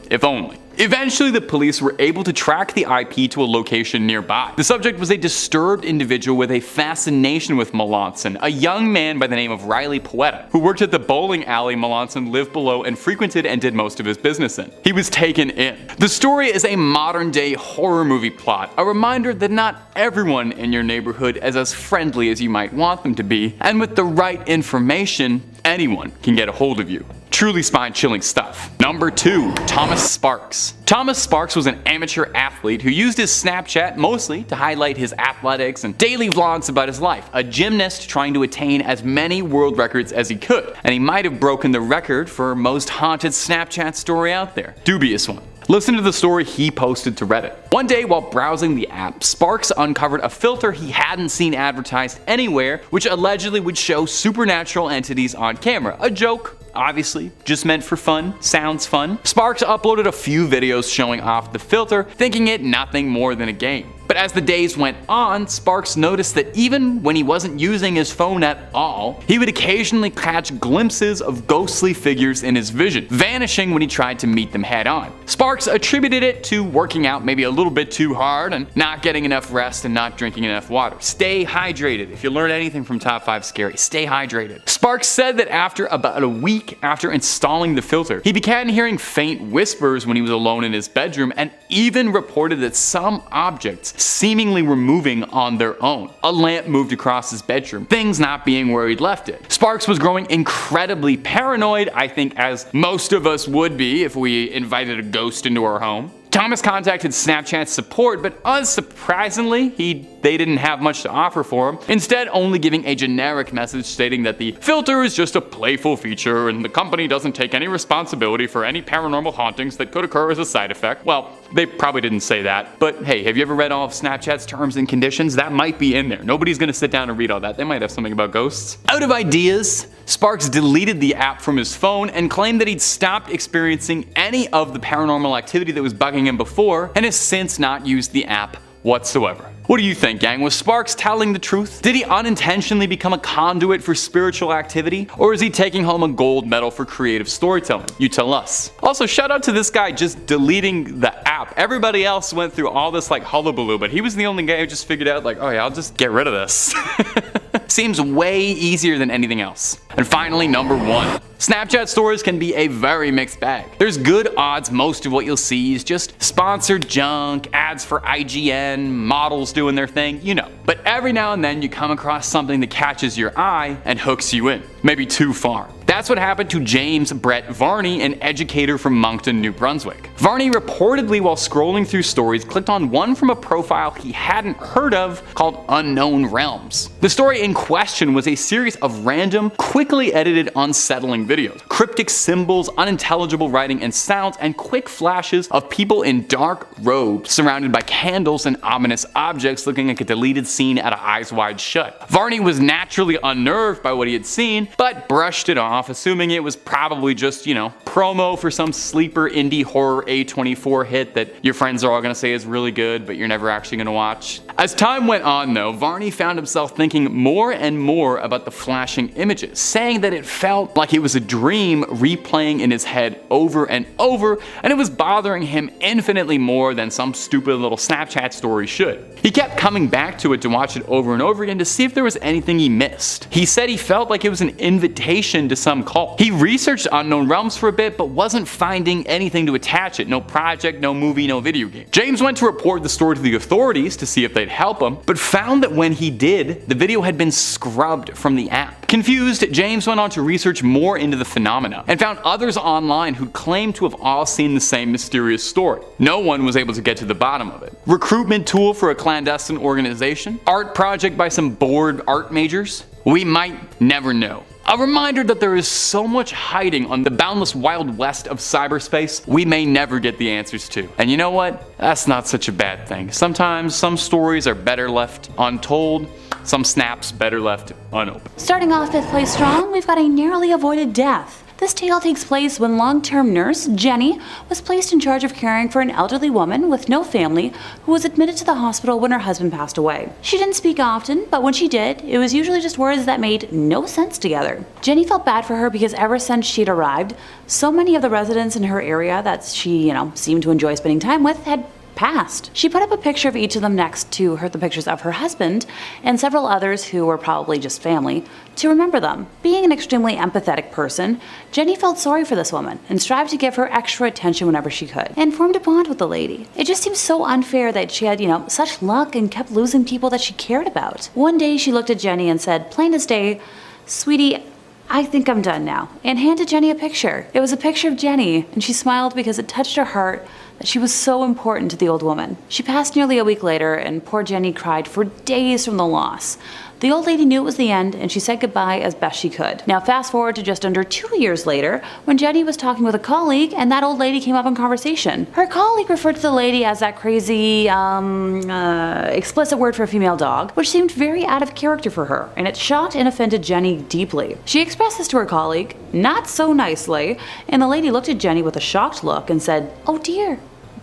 If only. Eventually, the police were able to track the IP to a location nearby. The subject was a disturbed individual with a fascination with Melanson, a young man by the name of Riley Poeta, who worked at the bowling alley Melanson lived below and frequented and did most of his business in. He was taken in. The story is a modern-day horror movie plot, a reminder that not everyone in your neighborhood is as friendly as you might want them to be, and with the right information, anyone can get a hold of you. Truly spine-chilling stuff. Number 2. Thomas Sparks. Thomas Sparks was an amateur athlete who used his Snapchat mostly to highlight his athletics and daily vlogs about his life. A gymnast trying to attain as many world records as he could, and he might have broken the record for most haunted Snapchat story out there. Dubious one. Listen to the story he posted to Reddit. One day while browsing the app, Sparks uncovered a filter he hadn't seen advertised anywhere, which allegedly would show supernatural entities on camera. A joke, obviously, just meant for fun, sounds fun. Sparks uploaded a few videos showing off the filter, thinking it nothing more than a game. But as the days went on, Sparks noticed that even when he wasn't using his phone at all, he would occasionally catch glimpses of ghostly figures in his vision, vanishing when he tried to meet them head on. Sparks attributed it to working out maybe a little bit too hard and not getting enough rest and not drinking enough water. Stay hydrated. If you learn anything from Top 5 Scary, stay hydrated. Sparks said that after about a week after installing the filter, he began hearing faint whispers when he was alone in his bedroom, and even reported that some objects seemingly were moving on their own. A lamp moved across his bedroom, things not being where he'd left it. Sparks was growing incredibly paranoid, I think as most of us would be if we invited a ghost into our home. Thomas contacted Snapchat support, but unsurprisingly, they didn't have much to offer for him, instead only giving a generic message stating that the filter is just a playful feature and the company doesn't take any responsibility for any paranormal hauntings that could occur as a side effect. Well, they probably didn't say that, but hey, have you ever read all of Snapchat's terms and conditions? That might be in there. Nobody's gonna sit down and read all that. They might have something about ghosts. Out of ideas, Sparks deleted the app from his phone and claimed that he'd stopped experiencing any of the paranormal activity that was bugging him before, and has since not used the app whatsoever. What do you think, gang? Was Sparks telling the truth? Did he unintentionally become a conduit for spiritual activity? Or is he taking home a gold medal for creative storytelling? You tell us. Also, shout out to this guy just deleting the app. Everybody else went through all this like hullabaloo, but he was the only guy who just figured out like, oh yeah, I'll just get rid of this. Seems way easier than anything else. And finally, number 1. Snapchat stories can be a very mixed bag. There's good odds most of what you'll see is just sponsored junk, ads for IGN, models doing their thing, you know. But every now and then you come across something that catches your eye and hooks you in, maybe too far. That's what happened to James Brett Varney, an educator from Moncton, New Brunswick. Varney reportedly, while scrolling through stories, clicked on one from a profile he hadn't heard of called Unknown Realms. The story in question was a series of random, quickly edited, unsettling videos. Cryptic symbols, unintelligible writing and sounds, and quick flashes of people in dark robes surrounded by candles and ominous objects looking like a deleted scene out of Eyes Wide Shut. Varney was naturally unnerved by what he had seen, but brushed it off, assuming it was probably just, you know, promo for some sleeper indie horror A24 hit that your friends are all gonna say is really good, but you're never actually gonna watch. As time went on though, Varney found himself thinking more and more about the flashing images, saying that it felt like it was a dream replaying in his head over and over, and it was bothering him infinitely more than some stupid little Snapchat story should. He kept coming back to it to watch it over and over again to see if there was anything he missed. He said he felt like it was an invitation to some cult. He researched Unknown Realms for a bit, but wasn't finding anything to attach it. No project, no movie, no video game. James went to report the story to the authorities to see if they'd help him, but found that when he did, the video had been scrubbed from the app. Confused, James went on to research more into the phenomena and found others online who claimed to have all seen the same mysterious story. No one was able to get to the bottom of it. Recruitment tool for a clandestine organization? Art project by some bored art majors? We might never know. A reminder that there is so much hiding on the boundless wild west of cyberspace we may never get the answers to. And you know what? That's not such a bad thing. Sometimes some stories are better left untold, some snaps better left unopened. Starting off 5th place strong, we've got a narrowly avoided death. This tale takes place when long-term nurse Jenny was placed in charge of caring for an elderly woman with no family who was admitted to the hospital when her husband passed away. She didn't speak often, but when she did, it was usually just words that made no sense together. Jenny felt bad for her because ever since she'd arrived, so many of the residents in her area that she, seemed to enjoy spending time with had passed. She put up a picture of each of them next to the pictures of her husband and several others who were probably just family to remember them. Being an extremely empathetic person, Jenny felt sorry for this woman and strived to give her extra attention whenever she could and formed a bond with the lady. It just seemed so unfair that she had, such luck and kept losing people that she cared about. One day she looked at Jenny and said, plain as day, "Sweetie, I think I'm done now," and handed Jenny a picture. It was a picture of Jenny, and she smiled because it touched her heart that she was so important to the old woman. She passed nearly a week later, and poor Jenny cried for days from the loss. The old lady knew it was the end, and she said goodbye as best she could. Now fast forward to just under 2 years later, when Jenny was talking with a colleague, and that old lady came up in conversation. Her colleague referred to the lady as that crazy, explicit word for a female dog, which seemed very out of character for her, and it shocked and offended Jenny deeply. She expressed this to her colleague, not so nicely, and the lady looked at Jenny with a shocked look and said, "Oh dear,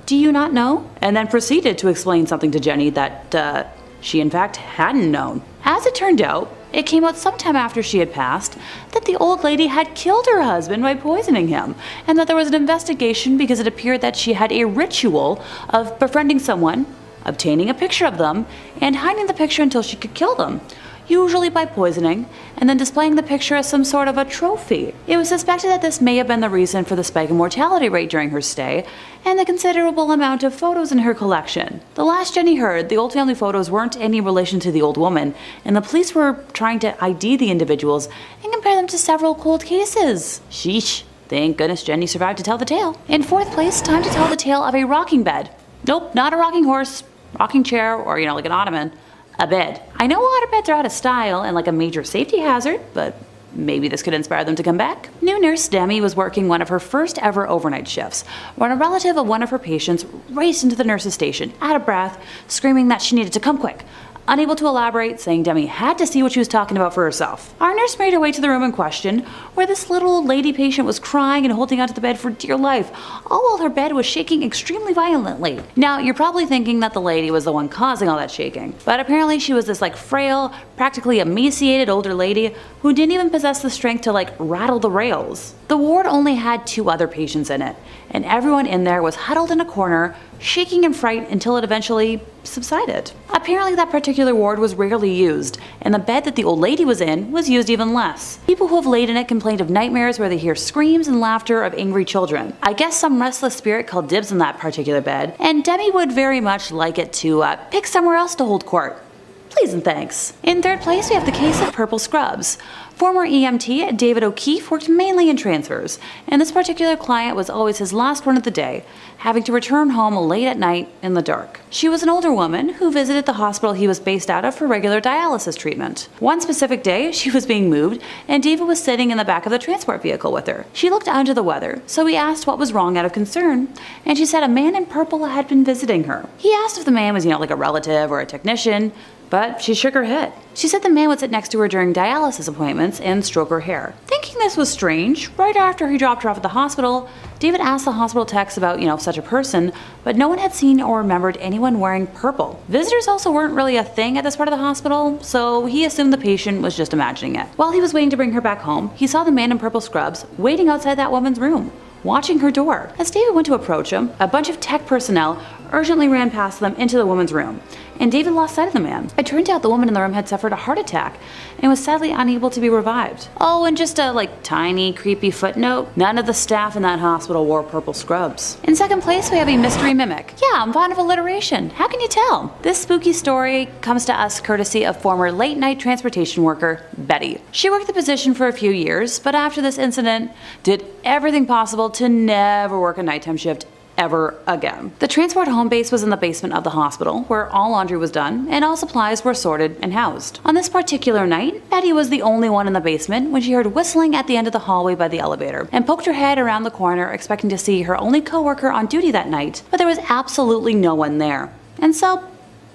do you not know?" And then proceeded to explain something to Jenny that, she in fact hadn't known. As it turned out, it came out sometime after she had passed that the old lady had killed her husband by poisoning him, and that there was an investigation because it appeared that she had a ritual of befriending someone, obtaining a picture of them, and hiding the picture until she could kill them, usually by poisoning, and then displaying the picture as some sort of a trophy. It was suspected that this may have been the reason for the spike in mortality rate during her stay, and the considerable amount of photos in her collection. The last Jenny heard, the old family photos weren't any relation to the old woman, and the police were trying to ID the individuals and compare them to several cold cases. Sheesh. Thank goodness Jenny survived to tell the tale. In fourth place, time to tell the tale of a rocking bed. Nope, not a rocking horse, rocking chair, or like an ottoman. A bed. I know water beds are out of style and like a major safety hazard, but maybe this could inspire them to come back. New nurse Demi was working one of her first ever overnight shifts when a relative of one of her patients raced into the nurse's station, out of breath, screaming that she needed to come quick. Unable to elaborate, saying Demi had to see what she was talking about for herself. Our nurse made her way to the room in question, where this little old lady patient was crying and holding onto the bed for dear life, all while her bed was shaking extremely violently. Now, you're probably thinking that the lady was the one causing all that shaking, but apparently she was this frail, practically emaciated older lady who didn't even possess the strength to rattle the rails. The ward only had 2 other patients in it, and everyone in there was huddled in a corner, shaking in fright until it eventually subsided. Apparently that particular ward was rarely used, and the bed that the old lady was in was used even less. People who have laid in it complained of nightmares where they hear screams and laughter of angry children. I guess some restless spirit called dibs on that particular bed, and Demi would very much like it to pick somewhere else to hold court. Please and thanks. In third place, we have the case of purple scrubs. Former EMT David O'Keefe worked mainly in transfers, and this particular client was always his last one of the day, having to return home late at night in the dark. She was an older woman who visited the hospital he was based out of for regular dialysis treatment. One specific day, she was being moved, and David was sitting in the back of the transport vehicle with her. She looked under the weather, so he asked what was wrong out of concern, and she said a man in purple had been visiting her. He asked if the man was, like a relative or a technician, but she shook her head. She said the man would sit next to her during dialysis appointments and stroke her hair. Thinking this was strange, right after he dropped her off at the hospital, David asked the hospital techs about, such a person, but no one had seen or remembered anyone wearing purple. Visitors also weren't really a thing at this part of the hospital, so he assumed the patient was just imagining it. While he was waiting to bring her back home, he saw the man in purple scrubs waiting outside that woman's room, watching her door. As David went to approach him, a bunch of tech personnel urgently ran past them into the woman's room, and David lost sight of the man. It turned out the woman in the room had suffered a heart attack and was sadly unable to be revived. Oh, and just a tiny creepy footnote, none of the staff in that hospital wore purple scrubs. In second place, we have a mystery mimic. Yeah, I'm fond of alliteration. How can you tell? This spooky story comes to us courtesy of former late night transportation worker Betty. She worked the position for a few years, but after this incident, did everything possible to never work a nighttime shift ever again. The transport home base was in the basement of the hospital, where all laundry was done and all supplies were sorted and housed. On this particular night, Betty was the only one in the basement when she heard whistling at the end of the hallway by the elevator and poked her head around the corner expecting to see her only coworker on duty that night, but there was absolutely no one there. And so,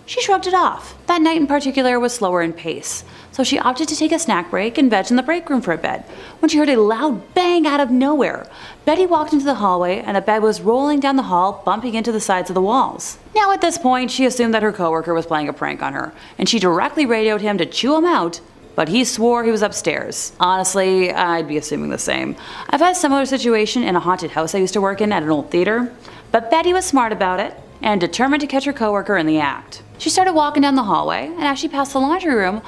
she shrugged it off. That night in particular was slower in pace, so she opted to take a snack break and veg in the break room for a bit, when she heard a loud bang out of nowhere. Betty walked into the hallway and a bed was rolling down the hall, bumping into the sides of the walls. Now at this point, she assumed that her coworker was playing a prank on her, and she directly radioed him to chew him out, but he swore he was upstairs. Honestly, I'd be assuming the same. I've had a similar situation in a haunted house I used to work in at an old theater, but Betty was smart about it and determined to catch her coworker in the act. She started walking down the hallway, and as she passed the laundry room,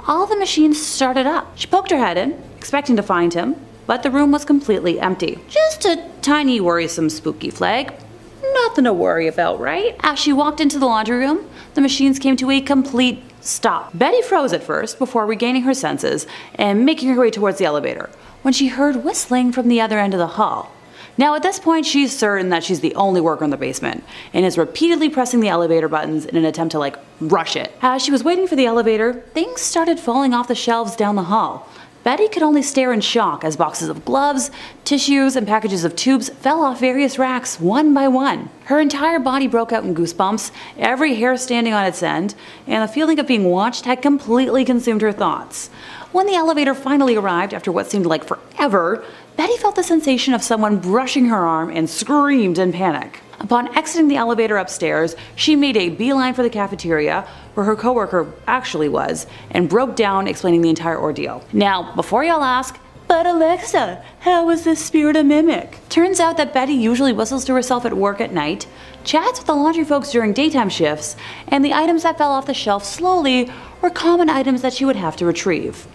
all the machines started up. She poked her head in, expecting to find him, but the room was completely empty. Just a tiny worrisome spooky flag. Nothing to worry about, right? As she walked into the laundry room, the machines came to a complete stop. Betty froze at first before regaining her senses and making her way towards the elevator, when she heard whistling from the other end of the hall. Now at this point, she's certain that she's the only worker in the basement and is repeatedly pressing the elevator buttons in an attempt to rush it. As she was waiting for the elevator, things started falling off the shelves down the hall. Betty could only stare in shock as boxes of gloves, tissues, and packages of tubes fell off various racks one by one. Her entire body broke out in goosebumps, every hair standing on its end, and the feeling of being watched had completely consumed her thoughts. When the elevator finally arrived after what seemed like forever, Betty felt the sensation of someone brushing her arm and screamed in panic. Upon exiting the elevator upstairs, she made a beeline for the cafeteria, where her coworker actually was, and broke down explaining the entire ordeal. Now, before y'all ask, but Alexa, how was this spirit a mimic? Turns out that Betty usually whistles to herself at work at night, chats with the laundry folks during daytime shifts, and the items that fell off the shelf slowly were common items that she would have to retrieve.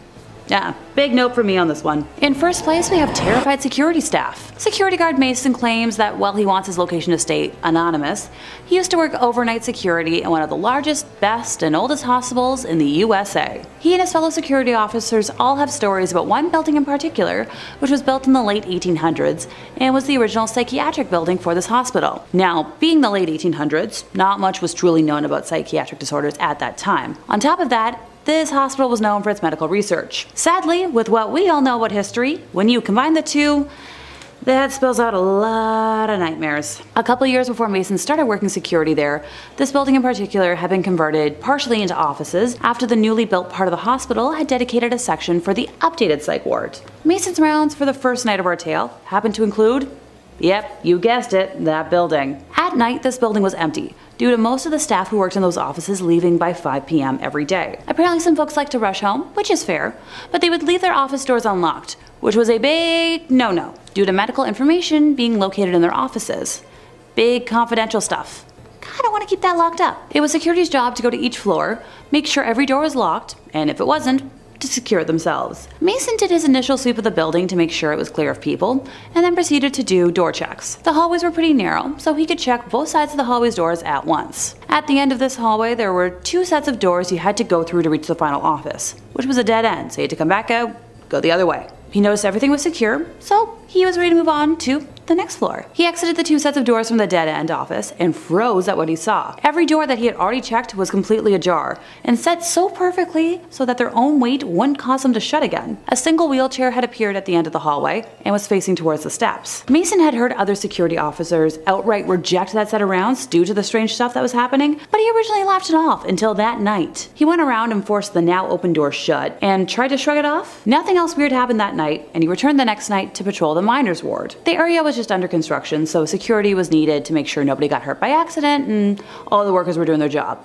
Big note for me on this one. In first place, we have terrified security staff. Security guard Mason claims that while he wants his location to stay anonymous, he used to work overnight security in one of the largest, best, and oldest hospitals in the USA. He and his fellow security officers all have stories about one building in particular, which was built in the late 1800s and was the original psychiatric building for this hospital. Now, being the late 1800s, not much was truly known about psychiatric disorders at that time. On top of that, this hospital was known for its medical research. Sadly, with what we all know about history, when you combine the two, that spells out a lot of nightmares. A couple years before Mason started working security there, this building in particular had been converted partially into offices after the newly built part of the hospital had dedicated a section for the updated psych ward. Mason's rounds for the first night of our tale happened to include, yep, you guessed it, that building. At night, this building was empty, due to most of the staff who worked in those offices leaving by 5 p.m. every day. Apparently some folks like to rush home, which is fair, but they would leave their office doors unlocked, which was a big no-no, due to medical information being located in their offices. Big confidential stuff. Kinda want to keep that locked up. It was security's job to go to each floor, make sure every door was locked, and if it wasn't, to secure it themselves. Mason did his initial sweep of the building to make sure it was clear of people, and then proceeded to do door checks. The hallways were pretty narrow, so he could check both sides of the hallway's doors at once. At the end of this hallway, there were 2 sets of doors you had to go through to reach the final office, which was a dead end, so you had to come back out, go the other way. He noticed everything was secure, so he was ready to move on to the next floor. He exited the 2 sets of doors from the dead end office and froze at what he saw. Every door that he had already checked was completely ajar and set so perfectly so that their own weight wouldn't cause them to shut again. A single wheelchair had appeared at the end of the hallway and was facing towards the steps. Mason had heard other security officers outright reject that set of rounds due to the strange stuff that was happening, but he originally laughed it off until that night. He went around and forced the now open door shut and tried to shrug it off. Nothing else weird happened that night, and he returned the next night to patrol the miners' ward. The area was just under construction, so security was needed to make sure nobody got hurt by accident and all the workers were doing their job.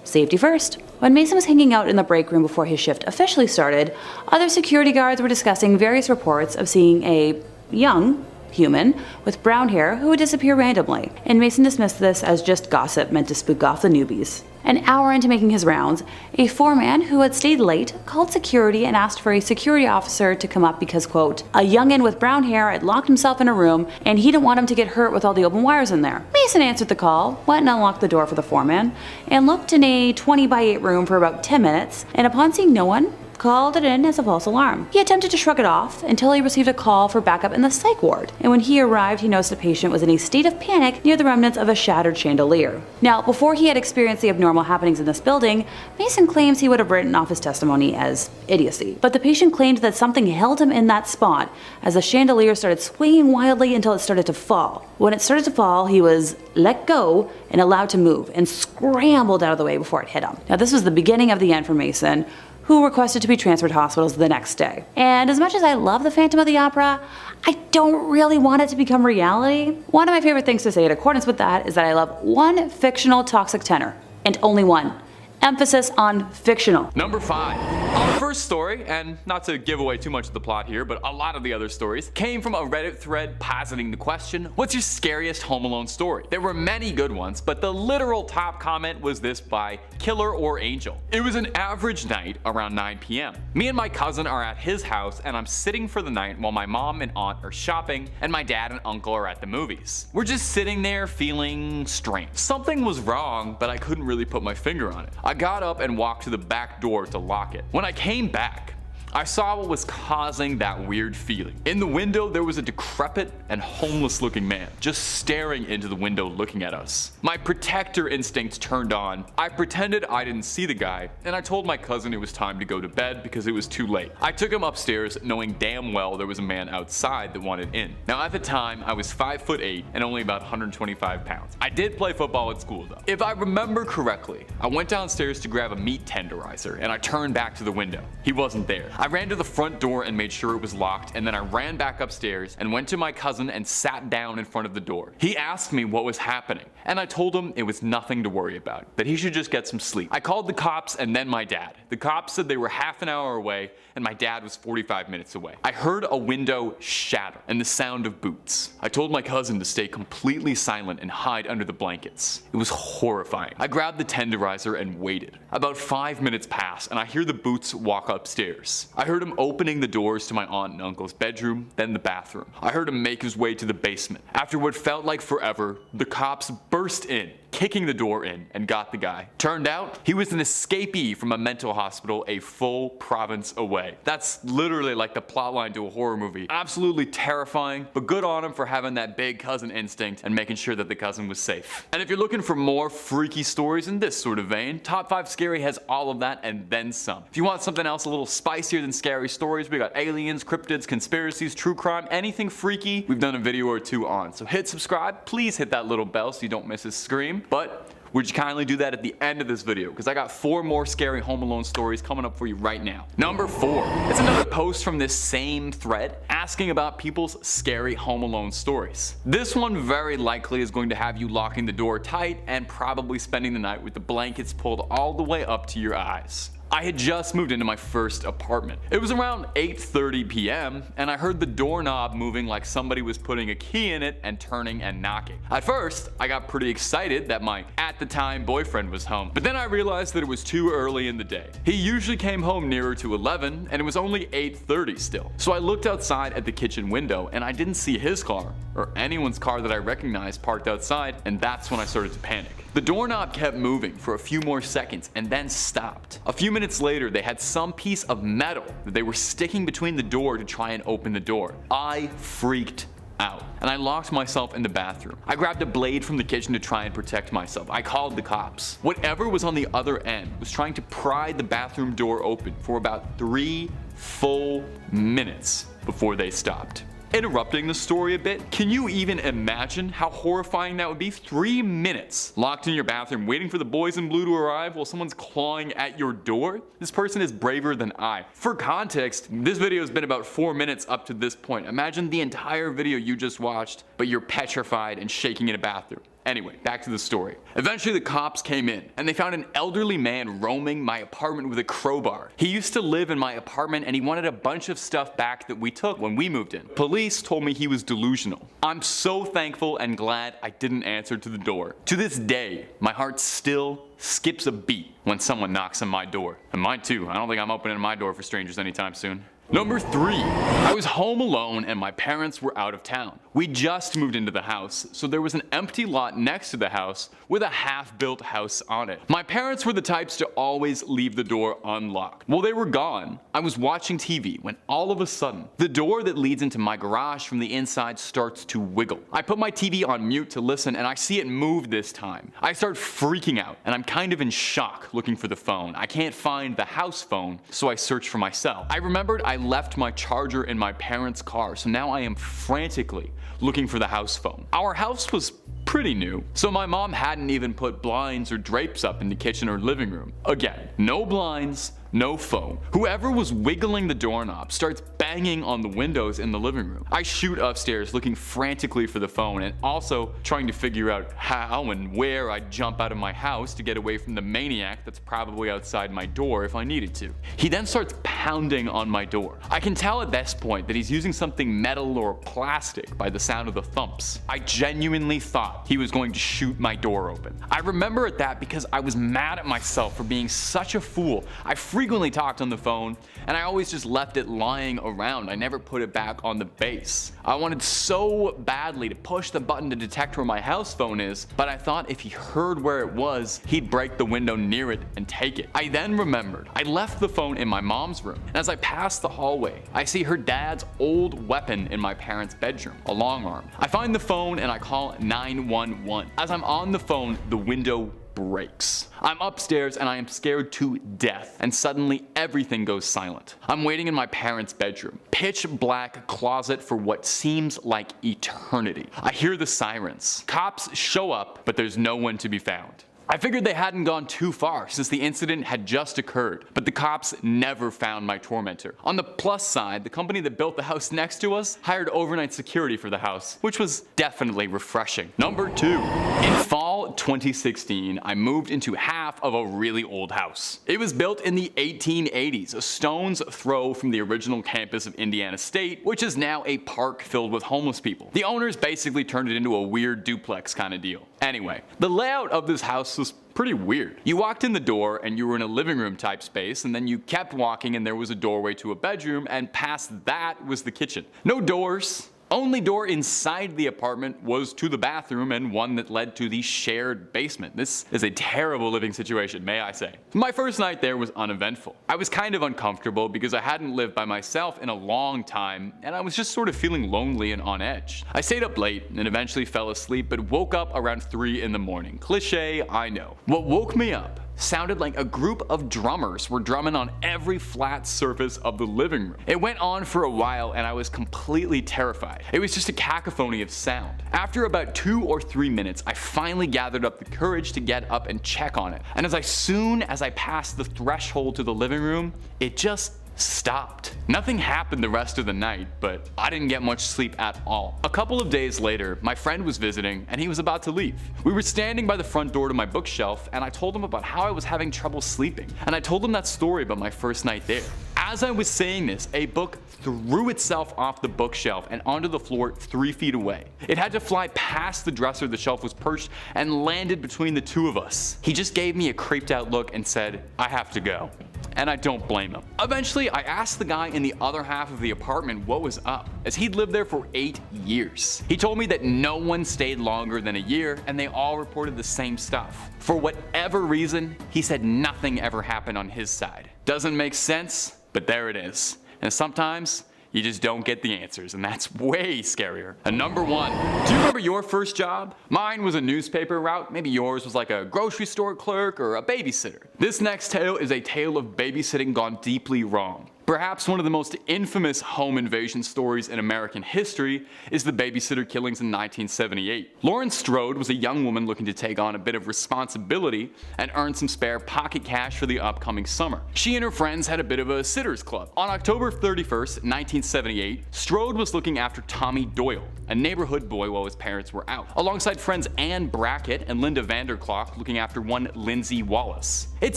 Safety first. When Mason was hanging out in the break room before his shift officially started, other security guards were discussing various reports of seeing a young human with brown hair who would disappear randomly, and Mason dismissed this as just gossip meant to spook off the newbies. An hour into making his rounds, a foreman who had stayed late called security and asked for a security officer to come up because, quote, a youngin' with brown hair had locked himself in a room and he didn't want him to get hurt with all the open wires in there. Mason answered the call, went and unlocked the door for the foreman, and looked in a 20 by 8 room for about 10 minutes, and upon seeing no one, called it in as a false alarm. He attempted to shrug it off until he received a call for backup in the psych ward, and when he arrived he noticed a patient was in a state of panic near the remnants of a shattered chandelier. Now, before he had experienced the abnormal happenings in this building, Mason claims he would have written off his testimony as idiocy. But the patient claimed that something held him in that spot as the chandelier started swinging wildly until it started to fall. When it started to fall, he was let go and allowed to move and scrambled out of the way before it hit him. Now, this was the beginning of the end for Mason, who requested to be transferred to hospitals the next day. And as much as I love the Phantom of the Opera, I don't really want it to become reality. One of my favorite things to say in accordance with that is that I love one fictional toxic tenor, and only one. Emphasis on fictional. Number 5. Our first story, and not to give away too much of the plot here, but a lot of the other stories, came from a Reddit thread positing the question, what's your scariest Home Alone story? There were many good ones, but the literal top comment was this by Killer or Angel. It was an average night around 9 p.m. Me and my cousin are at his house, and I'm sitting for the night while my mom and aunt are shopping, and my dad and uncle are at the movies. We're just sitting there feeling strange. Something was wrong, but I couldn't really put my finger on it. I got up and walked to the back door to lock it. When I came back, I saw what was causing that weird feeling. In the window, there was a decrepit and homeless looking man just staring into the window looking at us. My protector instincts turned on. I pretended I didn't see the guy, and I told my cousin it was time to go to bed because it was too late. I took him upstairs knowing damn well there was a man outside that wanted in. Now at the time, I was 5'8" and only about 125 pounds. I did play football at school though. If I remember correctly, I went downstairs to grab a meat tenderizer and I turned back to the window. He wasn't there. I ran to the front door and made sure it was locked, and then I ran back upstairs and went to my cousin and sat down in front of the door. He asked me what was happening, and I told him it was nothing to worry about, that he should just get some sleep. I called the cops and then my dad. The cops said they were half an hour away and my dad was 45 minutes away. I heard a window shatter and the sound of boots. I told my cousin to stay completely silent and hide under the blankets. It was horrifying. I grabbed the tenderizer and waited. About 5 minutes pass and I hear the boots walk upstairs. I heard him opening the doors to my aunt and uncle's bedroom, then the bathroom. I heard him make his way to the basement. After what felt like forever, the cops burst in, kicking the door in, and got the guy. Turned out, he was an escapee from a mental hospital a full province away. That's literally like the plotline to a horror movie. Absolutely terrifying, but good on him for having that big cousin instinct and making sure that the cousin was safe. And if you're looking for more freaky stories in this sort of vein, Top 5 Scary has all of that and then some. If you want something else a little spicier than scary stories, we got aliens, cryptids, conspiracies, true crime, anything freaky, we've done a video or two on. So hit subscribe, please hit that little bell so you don't miss a scream. But would you kindly do that at the end of this video, because I got 4 more scary Home Alone stories coming up for you right now. Number 4. It's another post from this same thread asking about people's scary Home Alone stories. This one very likely is going to have you locking the door tight and probably spending the night with the blankets pulled all the way up to your eyes. I had just moved into my first apartment. It was around 8:30 p.m. and I heard the doorknob moving like somebody was putting a key in it and turning and knocking. At first, I got pretty excited that my at the time boyfriend was home, but then I realized that it was too early in the day. He usually came home nearer to 11 and it was only 8:30 still. So I looked outside at the kitchen window and I didn't see his car or anyone's car that I recognized parked outside, and that's when I started to panic. The doorknob kept moving for a few more seconds and then stopped. A few minutes later, they had some piece of metal that they were sticking between the door to try and open the door. I freaked out, and I locked myself in the bathroom. I grabbed a blade from the kitchen to try and protect myself. I called the cops. Whatever was on the other end was trying to pry the bathroom door open for about 3 full minutes before they stopped. Interrupting the story a bit, can you even imagine how horrifying that would be? 3 minutes locked in your bathroom waiting for the boys in blue to arrive while someone's clawing at your door? This person is braver than I. For context, this video has been about 4 minutes up to this point. Imagine the entire video you just watched, but you're petrified and shaking in a bathroom. Anyway, back to the story. Eventually the cops came in and they found an elderly man roaming my apartment with a crowbar. He used to live in my apartment and he wanted a bunch of stuff back that we took when we moved in. Police told me he was delusional. I'm so thankful and glad I didn't answer to the door. To this day, my heart still skips a beat when someone knocks on my door. And mine too. I don't think I'm opening my door for strangers anytime soon. Number 3. I was home alone and my parents were out of town. We just moved into the house, so there was an empty lot next to the house with a half-built house on it. My parents were the types to always leave the door unlocked. While they were gone, I was watching TV when all of a sudden, the door that leads into my garage from the inside starts to wiggle. I put my TV on mute to listen and I see it move this time. I start freaking out and I'm kind of in shock looking for the phone. I can't find the house phone, so I search for myself. I remembered I left my charger in my parents' car, so now I am frantically looking for the house phone. Our house was pretty new, so my mom hadn't even put blinds or drapes up in the kitchen or living room. Again, no blinds, no phone. Whoever was wiggling the doorknob starts banging on the windows in the living room. I shoot upstairs looking frantically for the phone and also trying to figure out how and where I'd jump out of my house to get away from the maniac that's probably outside my door if I needed to. He then starts pounding on my door. I can tell at this point that he's using something metal or plastic by the sound of the thumps. I genuinely thought he was going to shoot my door open. I remember at that because I was mad at myself for being such a fool. I frequently talked on the phone and I always just left it lying around. I never put it back on the base. I wanted so badly to push the button to detect where my house phone is, but I thought if he heard where it was, he'd break the window near it and take it. I then remembered I left the phone in my mom's room, and as I passed the hallway, I see her dad's old weapon in my parents' bedroom, a long arm. I find the phone and I call 911. As I'm on the phone, the window breaks. I'm upstairs and I am scared to death, and suddenly everything goes silent. I'm waiting in my parents' bedroom. Pitch black closet for what seems like eternity. I hear the sirens. Cops show up, but there's no one to be found. I figured they hadn't gone too far since the incident had just occurred, but the cops never found my tormentor. On the plus side, the company that built the house next to us hired overnight security for the house, which was definitely refreshing. Number 2. In fall 2016, I moved into half of a really old house. It was built in the 1880s, a stone's throw from the original campus of Indiana State, which is now a park filled with homeless people. The owners basically turned it into a weird duplex kind of deal. Anyway, the layout of this house was pretty weird. You walked in the door and you were in a living room type space, and then you kept walking and there was a doorway to a bedroom, and past that was the kitchen. No doors. Only door inside the apartment was to the bathroom and one that led to the shared basement. This is a terrible living situation, may I say. My first night there was uneventful. I was kind of uncomfortable because I hadn't lived by myself in a long time and I was just sort of feeling lonely and on edge. I stayed up late and eventually fell asleep, but woke up around 3 in the morning. Cliché, I know. What woke me up sounded like a group of drummers were drumming on every flat surface of the living room. It went on for a while and I was completely terrified. It was just a cacophony of sound. After about 2 or 3 minutes, I finally gathered up the courage to get up and check on it. And as soon as I passed the threshold to the living room, it just stopped. Nothing happened the rest of the night, but I didn't get much sleep at all. A couple of days later, my friend was visiting and he was about to leave. We were standing by the front door to my bookshelf and I told him about how I was having trouble sleeping, and I told him that story about my first night there. As I was saying this, a book threw itself off the bookshelf and onto the floor 3 feet away. It had to fly past the dresser the shelf was perched and landed between the two of us. He just gave me a creeped out look and said, "I have to go." And I don't blame him. Eventually, I asked the guy in the other half of the apartment what was up, as he'd lived there for 8 years. He told me that no one stayed longer than a year and they all reported the same stuff. For whatever reason, he said nothing ever happened on his side. Doesn't make sense, but there it is. And sometimes, you just don't get the answers, and that's way scarier. And number 1, do you remember your first job? Mine was a newspaper route. Maybe yours was like a grocery store clerk or a babysitter. This next tale is a tale of babysitting gone deeply wrong. Perhaps one of the most infamous home invasion stories in American history is the babysitter killings in 1978. Lauren Strode was a young woman looking to take on a bit of responsibility and earn some spare pocket cash for the upcoming summer. She and her friends had a bit of a sitters club. On October 31st, 1978, Strode was looking after Tommy Doyle, a neighborhood boy while his parents were out, alongside friends Ann Brackett and Linda Vanderclough looking after one Lindsay Wallace. It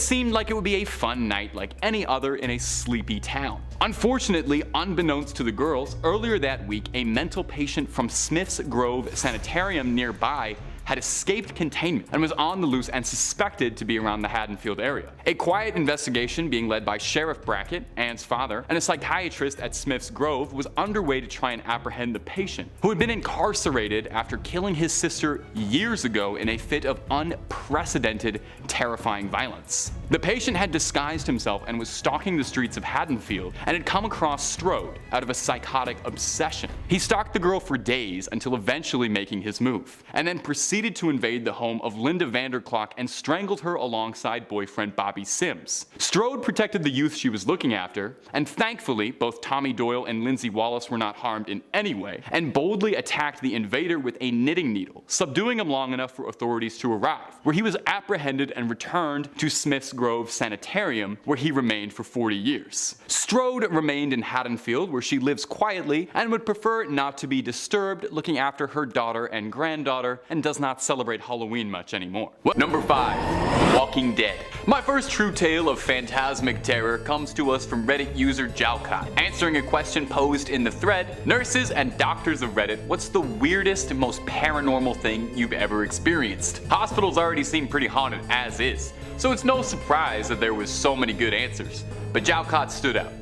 seemed like it would be a fun night like any other in a sleepy town. Unfortunately, unbeknownst to the girls, earlier that week a mental patient from Smith's Grove Sanitarium nearby had escaped containment and was on the loose and suspected to be around the Haddonfield area. A quiet investigation being led by Sheriff Brackett, Anne's father, and a psychiatrist at Smith's Grove was underway to try and apprehend the patient, who had been incarcerated after killing his sister years ago in a fit of unprecedented, terrifying violence. The patient had disguised himself and was stalking the streets of Haddonfield and had come across Strode out of a psychotic obsession. He stalked the girl for days until eventually making his move, and then proceeded to invade the home of Linda Vanderklok and strangled her alongside boyfriend Bobby Sims. Strode protected the youth she was looking after, and thankfully both Tommy Doyle and Lindsay Wallace were not harmed in any way, and boldly attacked the invader with a knitting needle, subduing him long enough for authorities to arrive, where he was apprehended and returned to Smith's Grove Sanitarium, where he remained for 40 years. Strode remained in Haddonfield, where she lives quietly and would prefer not to be disturbed, looking after her daughter and granddaughter, and does not celebrate Halloween much anymore. Number 5. The Walking Dead. My first true tale of phantasmic terror comes to us from Reddit user Jalcott, answering a question posed in the thread, "Nurses and doctors of Reddit, what's the weirdest, most paranormal thing you've ever experienced?" Hospitals already seem pretty haunted as is, so it's no surprise that there was so many good answers, but Jalcott stood out.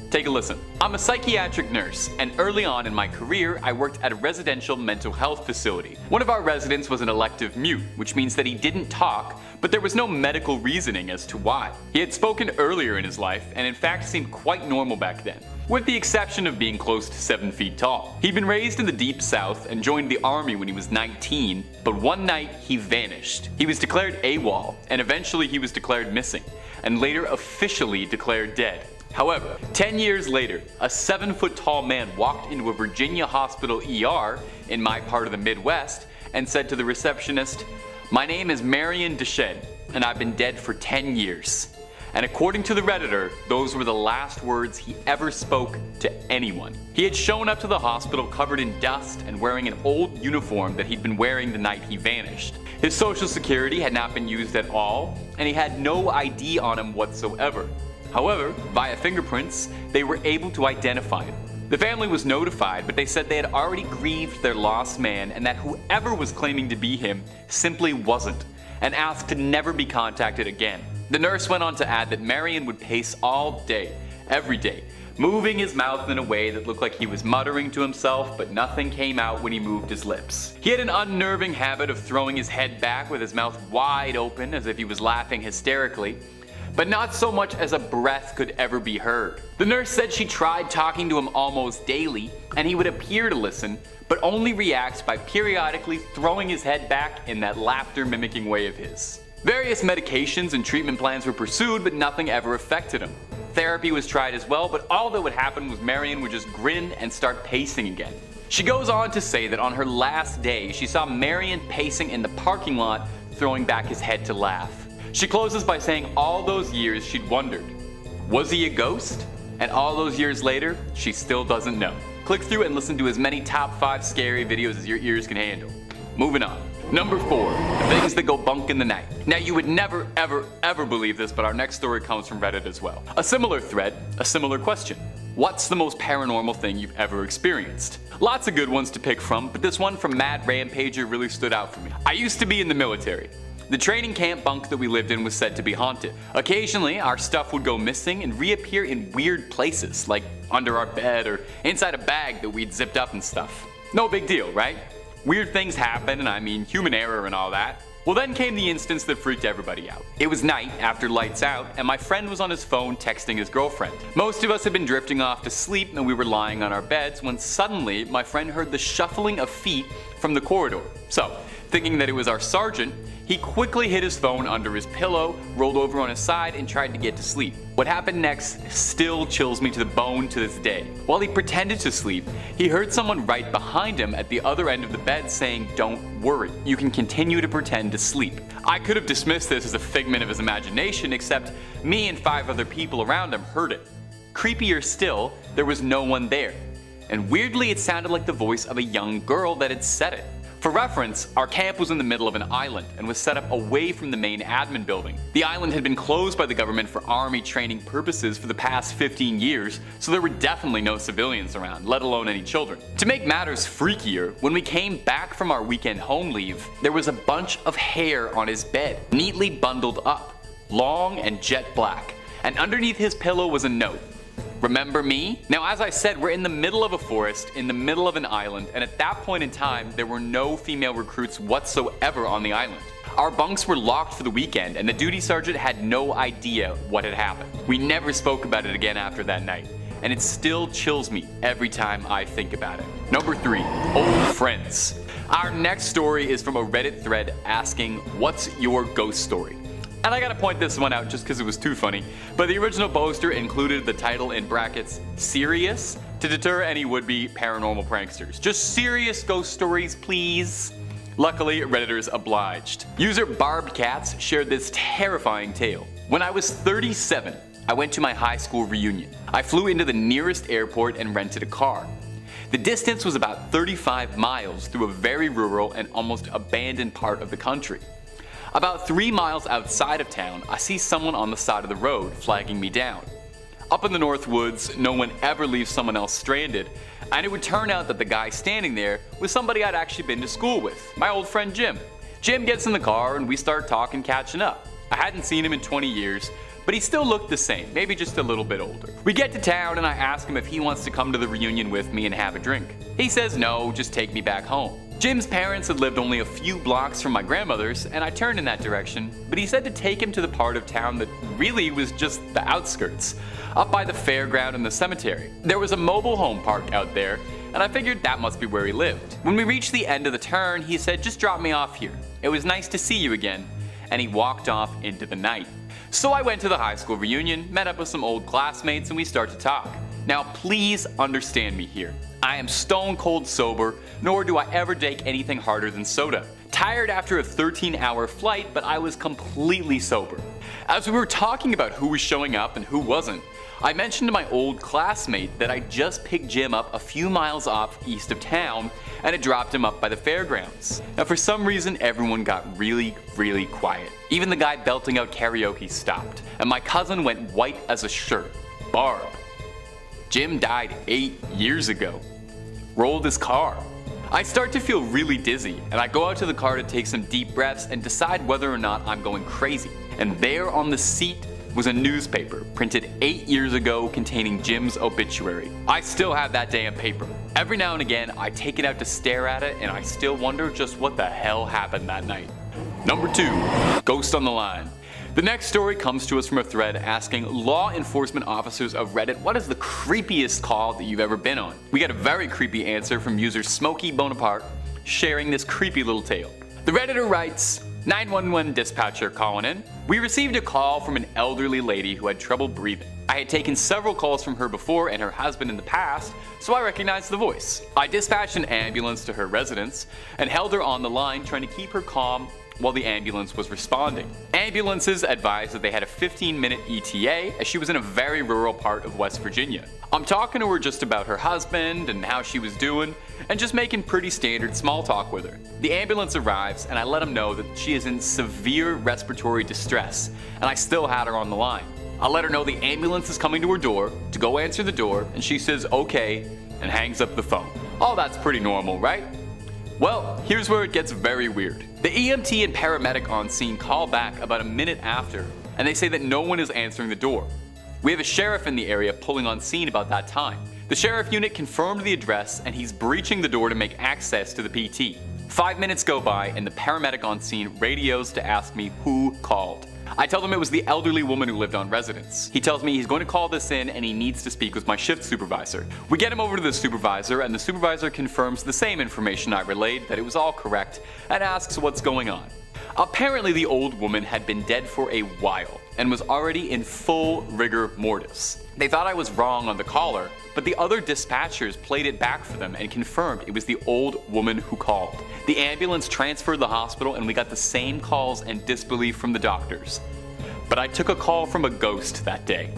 Take a listen. I'm a psychiatric nurse, and early on in my career, I worked at a residential mental health facility. One of our residents was an elective mute, which means that he didn't talk, but there was no medical reasoning as to why. He had spoken earlier in his life, and in fact seemed quite normal back then, with the exception of being close to 7 feet tall. He'd been raised in the Deep South and joined the army when he was 19, but one night he vanished. He was declared AWOL, and eventually he was declared missing, and later officially declared dead. However, 10 years later, a 7-foot-tall man walked into a Virginia hospital ER in my part of the Midwest and said to the receptionist, "My name is Marion Deschênes, and I've been dead for 10 years. And according to the Redditor, those were the last words he ever spoke to anyone. He had shown up to the hospital covered in dust and wearing an old uniform that he'd been wearing the night he vanished. His social security had not been used at all, and he had no ID on him whatsoever. However, via fingerprints, they were able to identify him. The family was notified, but they said they had already grieved their lost man and that whoever was claiming to be him simply wasn't, and asked to never be contacted again." The nurse went on to add that Marion would pace all day, every day, moving his mouth in a way that looked like he was muttering to himself, but nothing came out when he moved his lips. He had an unnerving habit of throwing his head back with his mouth wide open as if he was laughing hysterically, but not so much as a breath could ever be heard. The nurse said she tried talking to him almost daily, and he would appear to listen, but only react by periodically throwing his head back in that laughter-mimicking way of his. Various medications and treatment plans were pursued, but nothing ever affected him. Therapy was tried as well, but all that would happen was Marion would just grin and start pacing again. She goes on to say that on her last day, she saw Marion pacing in the parking lot, throwing back his head to laugh. She closes by saying all those years she'd wondered, was he a ghost? And all those years later, she still doesn't know. Click through and listen to as many top 5 scary videos as your ears can handle. Moving on. Number 4, things that go bunk in the night. Now you would never ever believe this, but our next story comes from Reddit as well. A similar thread, a similar question. What's the most paranormal thing you've ever experienced? Lots of good ones to pick from, but this one from Mad Rampager really stood out for me. I used to be in the military. The training camp bunk that we lived in was said to be haunted. Occasionally, our stuff would go missing and reappear in weird places, like under our bed or inside a bag that we'd zipped up and stuff. No big deal, right? Weird things happen, and I mean human error and all that. Well, then came the instance that freaked everybody out. It was night after lights out, and my friend was on his phone texting his girlfriend. Most of us had been drifting off to sleep, and we were lying on our beds when suddenly my friend heard the shuffling of feet from the corridor. So, thinking that it was our sergeant, he quickly hid his phone under his pillow, rolled over on his side, and tried to get to sleep. What happened next still chills me to the bone to this day. While he pretended to sleep, he heard someone right behind him at the other end of the bed saying, "Don't worry, you can continue to pretend to sleep." I could have dismissed this as a figment of his imagination, except me and 5 other people around him heard it. Creepier still, there was no one there. And weirdly, it sounded like the voice of a young girl that had said it. For reference, our camp was in the middle of an island and was set up away from the main admin building. The island had been closed by the government for army training purposes for the past 15 years, so there were definitely no civilians around, let alone any children. To make matters freakier, when we came back from our weekend home leave, there was a bunch of hair on his bed, neatly bundled up, long and jet black, and underneath his pillow was a note. Remember me? Now, as I said, we're in the middle of a forest, in the middle of an island, and at that point in time, there were no female recruits whatsoever on the island. Our bunks were locked for the weekend, and the duty sergeant had no idea what had happened. We never spoke about it again after that night, and it still chills me every time I think about it. Number 3, old friends. Our next story is from a Reddit thread asking, what's your ghost story? And I gotta point this one out just because it was too funny, but the original poster included the title in brackets, serious, to deter any would-be paranormal pranksters. Just serious ghost stories, please. Luckily, Redditors obliged. User Barbed Cats shared this terrifying tale. When I was 37, I went to my high school reunion. I flew into the nearest airport and rented a car. The distance was about 35 miles through a very rural and almost abandoned part of the country. About 3 miles outside of town, I see someone on the side of the road flagging me down. Up in the North Woods, no one ever leaves someone else stranded, and it would turn out that the guy standing there was somebody I'd actually been to school with, my old friend Jim. Jim gets in the car and we start talking, catching up. I hadn't seen him in 20 years, but he still looked the same, maybe just a little bit older. We get to town and I ask him if he wants to come to the reunion with me and have a drink. He says no, just take me back home. Jim's parents had lived only a few blocks from my grandmother's, and I turned in that direction, but he said to take him to the part of town that really was just the outskirts, up by the fairground and the cemetery. There was a mobile home park out there, and I figured that must be where he lived. When we reached the end of the turn, he said, just drop me off here. It was nice to see you again, and he walked off into the night. So I went to the high school reunion, met up with some old classmates, and we start to talk. Now please understand me here. I am stone cold sober, nor do I ever take anything harder than soda. Tired after a 13-hour flight, but I was completely sober. As we were talking about who was showing up and who wasn't, I mentioned to my old classmate that I just picked Jim up a few miles off east of town and had dropped him up by the fairgrounds. Now for some reason everyone got really quiet. Even the guy belting out karaoke stopped, and my cousin went white as a shirt. Barb. Jim died 8 years ago. Rolled his car. I start to feel really dizzy, and I go out to the car to take some deep breaths and decide whether or not I'm going crazy. And there on the seat was a newspaper printed 8 years ago containing Jim's obituary. I still have that damn paper. Every now and again, I take it out to stare at it, and I still wonder just what the hell happened that night. Number 2, Ghost on the Line. The next story comes to us from a thread asking law enforcement officers of Reddit, what is the creepiest call that you've ever been on? We got a very creepy answer from user Smokey Bonaparte sharing this creepy little tale. The Redditor writes, 911 dispatcher calling in. We received a call from an elderly lady who had trouble breathing. I had taken several calls from her before and her husband in the past, so I recognized the voice. I dispatched an ambulance to her residence and held her on the line trying to keep her calm while the ambulance was responding. Ambulances advised that they had a 15-minute ETA as she was in a very rural part of West Virginia. I'm talking to her just about her husband and how she was doing, and just making pretty standard small talk with her. The ambulance arrives and I let them know that she is in severe respiratory distress, and I still had her on the line. I let her know the ambulance is coming to her door to go answer the door, and she says okay and hangs up the phone. Oh, that's pretty normal, right? Well, here's where it gets very weird. The EMT and paramedic on scene call back about a minute after, and they say that no one is answering the door. We have a sheriff in the area pulling on scene about that time. The sheriff unit confirmed the address and he's breaching the door to make access to the PT. 5 minutes go by and the paramedic on scene radios to ask me who called. I tell him it was the elderly woman who lived on residence. He tells me he's going to call this in and he needs to speak with my shift supervisor. We get him over to the supervisor and the supervisor confirms the same information I relayed, that it was all correct, and asks what's going on. Apparently the old woman had been dead for a while and was already in full rigor mortis. They thought I was wrong on the caller, but the other dispatchers played it back for them and confirmed it was the old woman who called. The ambulance transferred the hospital and we got the same calls and disbelief from the doctors. But I took a call from a ghost that day.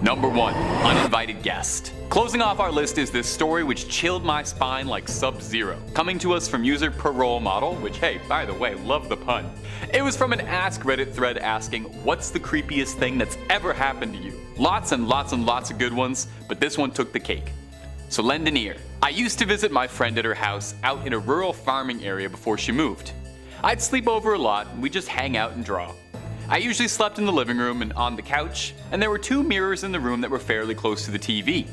Number 1. Uninvited guest. Closing off our list is this story which chilled my spine like Sub-Zero. Coming to us from user Perron Model, which, hey, by the way, love the pun. It was from an Ask Reddit thread asking, what's the creepiest thing that's ever happened to you? Lots and lots and lots of good ones, but this one took the cake. So lend an ear. I used to visit my friend at her house out in a rural farming area before she moved. I'd sleep over a lot and we'd just hang out and draw. I usually slept in the living room and on the couch, and there were 2 mirrors in the room that were fairly close to the TV.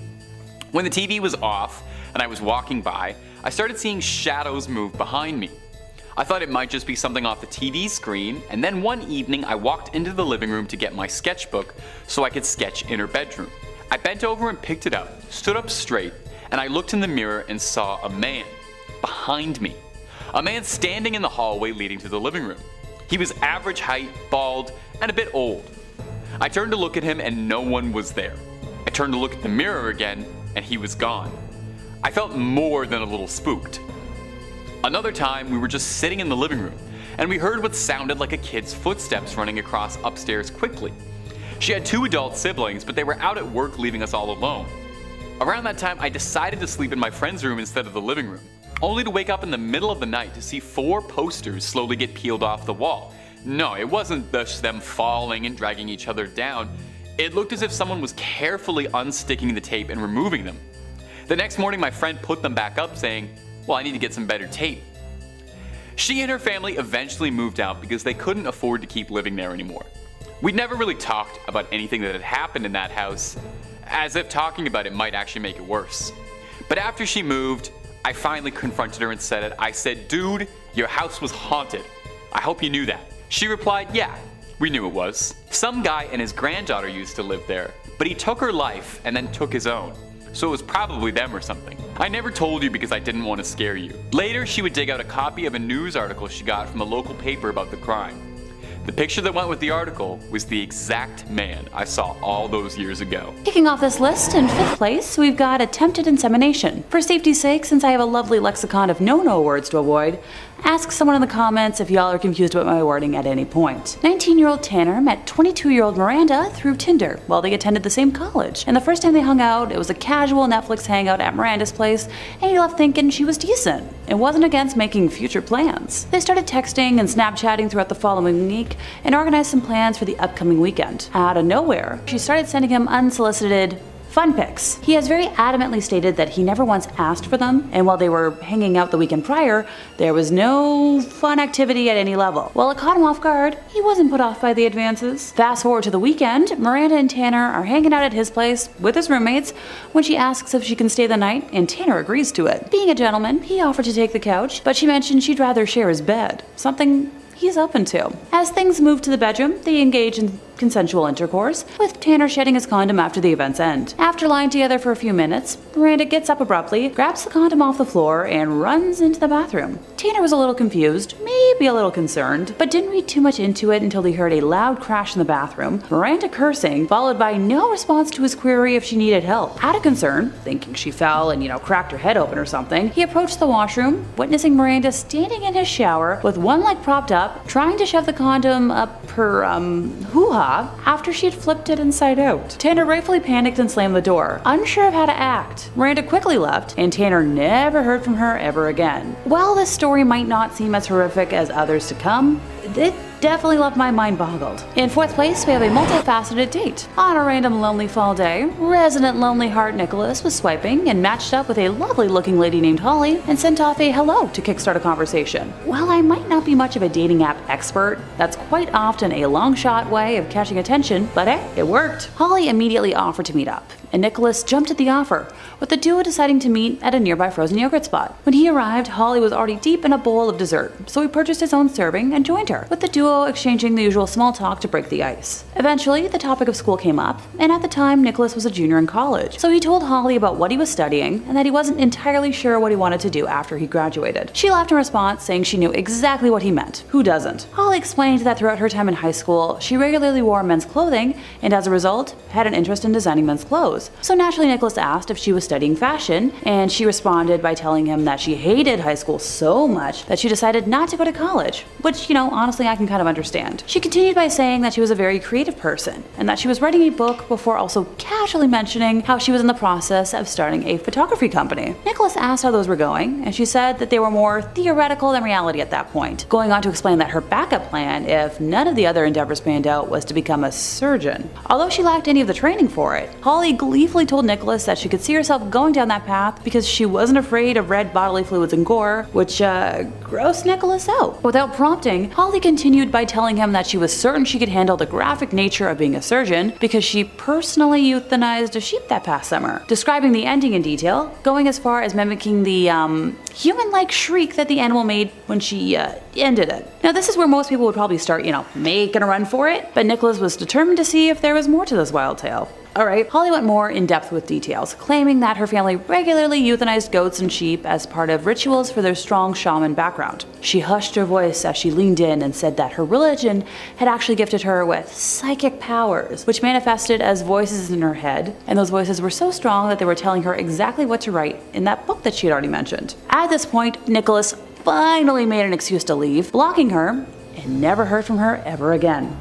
When the TV was off and I was walking by, I started seeing shadows move behind me. I thought it might just be something off the TV screen, and then one evening I walked into the living room to get my sketchbook so I could sketch in her bedroom. I bent over and picked it up, stood up straight, and I looked in the mirror and saw a man behind me. A man standing in the hallway leading to the living room. He was average height, bald, and a bit old. I turned to look at him and no one was there. I turned to look at the mirror again and he was gone. I felt more than a little spooked. Another time we were just sitting in the living room and we heard what sounded like a kid's footsteps running across upstairs quickly. She had 2 adult siblings, but they were out at work leaving us all alone. Around that time I decided to sleep in my friend's room instead of the living room, only to wake up in the middle of the night to see 4 posters slowly get peeled off the wall. No, it wasn't just them falling and dragging each other down. It looked as if someone was carefully unsticking the tape and removing them. The next morning my friend put them back up saying, well, I need to get some better tape. She and her family eventually moved out because they couldn't afford to keep living there anymore. We'd never really talked about anything that had happened in that house, as if talking about it might actually make it worse. But after she moved, I finally confronted her and said it. I said, dude, your house was haunted. I hope you knew that. She replied, yeah, we knew it was. Some guy and his granddaughter used to live there, but he took her life and then took his own. So it was probably them or something. I never told you because I didn't want to scare you. Later, she would dig out a copy of a news article she got from a local paper about the crime. The picture that went with the article was the exact man I saw all those years ago. Kicking off this list, in 5th place, we've got attempted insemination. For safety's sake, since I have a lovely lexicon of no-no words to avoid, ask someone in the comments if y'all are confused about my wording at any point. 19-year-old Tanner met 22-year-old Miranda through Tinder while they attended the same college. And the first time they hung out, it was a casual Netflix hangout at Miranda's place, and he left thinking she was decent and wasn't against making future plans. They started texting and Snapchatting throughout the following week and organized some plans for the upcoming weekend. Out of nowhere, she started sending him unsolicited fun pics. He has very adamantly stated that he never once asked for them, and while they were hanging out the weekend prior, there was no fun activity at any level. While it caught him off guard, he wasn't put off by the advances. Fast forward to the weekend, Miranda and Tanner are hanging out at his place with his roommates when she asks if she can stay the night, and Tanner agrees to it. Being a gentleman, he offered to take the couch, but she mentioned she'd rather share his bed, something he's open to. As things move to the bedroom, they engage in consensual intercourse, with Tanner shedding his condom after the event's end. After lying together for a few minutes, Miranda gets up abruptly, grabs the condom off the floor, and runs into the bathroom. Tanner was a little confused, maybe a little concerned, but didn't read too much into it until he heard a loud crash in the bathroom, Miranda cursing, followed by no response to his query if she needed help. Out of concern, thinking she fell and, cracked her head open or something, he approached the washroom, witnessing Miranda standing in his shower with one leg propped up, trying to shove the condom up her, hoo-ha after she had flipped it inside out. Tanner rightfully panicked and slammed the door, unsure of how to act. Miranda quickly left, and Tanner never heard from her ever again. While this story might not seem as horrific as others to come, it definitely left my mind boggled. In 4th place, we have a multifaceted date. On a random lonely fall day, resident lonely heart Nicholas was swiping and matched up with a lovely looking lady named Holly and sent off a hello to kickstart a conversation. While I might not be much of a dating app expert, that's quite often a long shot way of catching attention, but hey, it worked. Holly immediately offered to meet up, and Nicholas jumped at the offer, with the duo deciding to meet at a nearby frozen yogurt spot. When he arrived, Holly was already deep in a bowl of dessert, so he purchased his own serving and joined her, with the duo exchanging the usual small talk to break the ice. Eventually, the topic of school came up, and at the time, Nicholas was a junior in college, so he told Holly about what he was studying and that he wasn't entirely sure what he wanted to do after he graduated. She laughed in response, saying she knew exactly what he meant. Who doesn't? Holly explained that throughout her time in high school, she regularly wore men's clothing, and as a result, had an interest in designing men's clothes. So naturally, Nicholas asked if she was studying fashion, and she responded by telling him that she hated high school so much that she decided not to go to college, which, honestly, I can kind of understand. She continued by saying that she was a very creative person and that she was writing a book before also casually mentioning how she was in the process of starting a photography company. Nicholas asked how those were going, and she said that they were more theoretical than reality at that point, going on to explain that her backup plan, if none of the other endeavors panned out, was to become a surgeon. Although she lacked any of the training for it, Holly gleefully told Nicholas that she could see herself going down that path because she wasn't afraid of red bodily fluids and gore, which grossed Nicholas out. Without prompting, Holly continued by telling him that she was certain she could handle the graphic nature of being a surgeon because she personally euthanized a sheep that past summer, describing the ending in detail, going as far as mimicking the human-like shriek that the animal made when she ended it. Now this is where most people would probably start, making a run for it, but Nicholas was determined to see if there was more to this wild tale. Alright, Holly went more in depth with details, claiming that her family regularly euthanized goats and sheep as part of rituals for their strong shaman background. She hushed her voice as she leaned in and said that her religion had actually gifted her with psychic powers, which manifested as voices in her head, and those voices were so strong that they were telling her exactly what to write in that book that she had already mentioned. At this point, Nicholas finally made an excuse to leave, blocking her, and never heard from her ever again.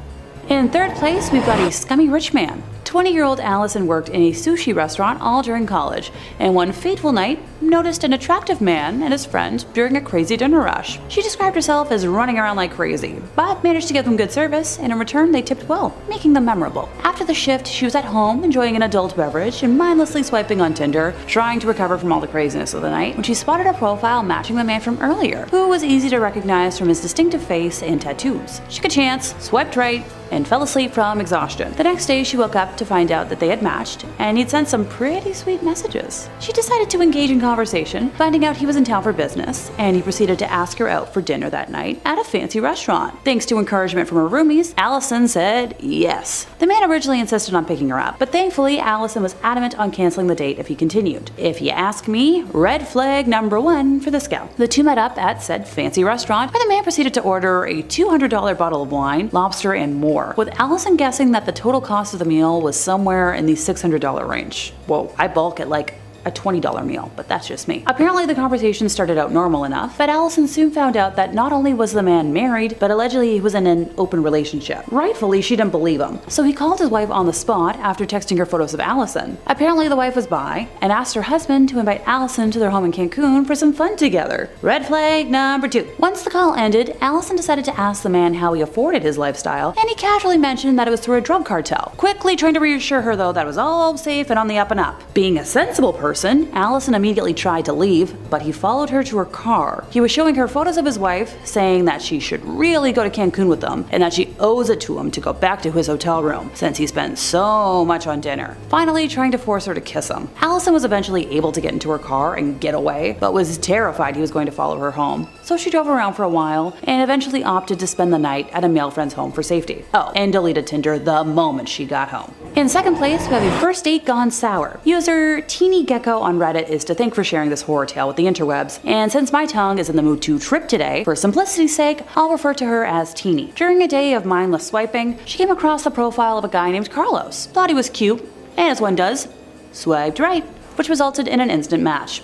In third place, we've got a scummy rich man. 20-year-old Allison worked in a sushi restaurant all during college, and one fateful night noticed an attractive man and his friend during a crazy dinner rush. She described herself as running around like crazy, but managed to give them good service, and in return they tipped well, making them memorable. After the shift, she was at home enjoying an adult beverage and mindlessly swiping on Tinder, trying to recover from all the craziness of the night, when she spotted a profile matching the man from earlier, who was easy to recognize from his distinctive face and tattoos. She took a chance, swiped right, and fell asleep from exhaustion. The next day she woke up to find out that they had matched, and he'd sent some pretty sweet messages. She decided to engage in conversation, finding out he was in town for business, and he proceeded to ask her out for dinner that night at a fancy restaurant. Thanks to encouragement from her roomies, Allison said yes. The man originally insisted on picking her up, but thankfully Allison was adamant on canceling the date if he continued. If you ask me, red flag number 1 for this gal. The two met up at said fancy restaurant, where the man proceeded to order a $200 bottle of wine, lobster, and more, with Allison guessing that the total cost of the meal was somewhere in the $600 range. Whoa, I bulk at like a $20 meal, but that's just me. Apparently the conversation started out normal enough, but Allison soon found out that not only was the man married, but allegedly he was in an open relationship. Rightfully, she didn't believe him, so he called his wife on the spot after texting her photos of Allison. Apparently the wife was bi, and asked her husband to invite Allison to their home in Cancun for some fun together. Red flag number 2. Once the call ended, Allison decided to ask the man how he afforded his lifestyle, and he casually mentioned that it was through a drug cartel, quickly trying to reassure her though that it was all safe and on the up and up. Being a sensible person, Allison immediately tried to leave, but he followed her to her car. He was showing her photos of his wife, saying that she should really go to Cancun with them, and that she owes it to him to go back to his hotel room, since he spent so much on dinner. Finally, trying to force her to kiss him. Allison was eventually able to get into her car and get away, but was terrified he was going to follow her home. So she drove around for a while, and eventually opted to spend the night at a male friend's home for safety. Oh, and deleted Tinder the moment she got home. In second place, we have a first date gone sour. User Teeny Gecko on Reddit is to thank for sharing this horror tale with the interwebs, and since my tongue is in the mood to trip today, for simplicity's sake, I'll refer to her as Teeny. During a day of mindless swiping, she came across the profile of a guy named Carlos, thought he was cute, and as one does, swiped right, which resulted in an instant match.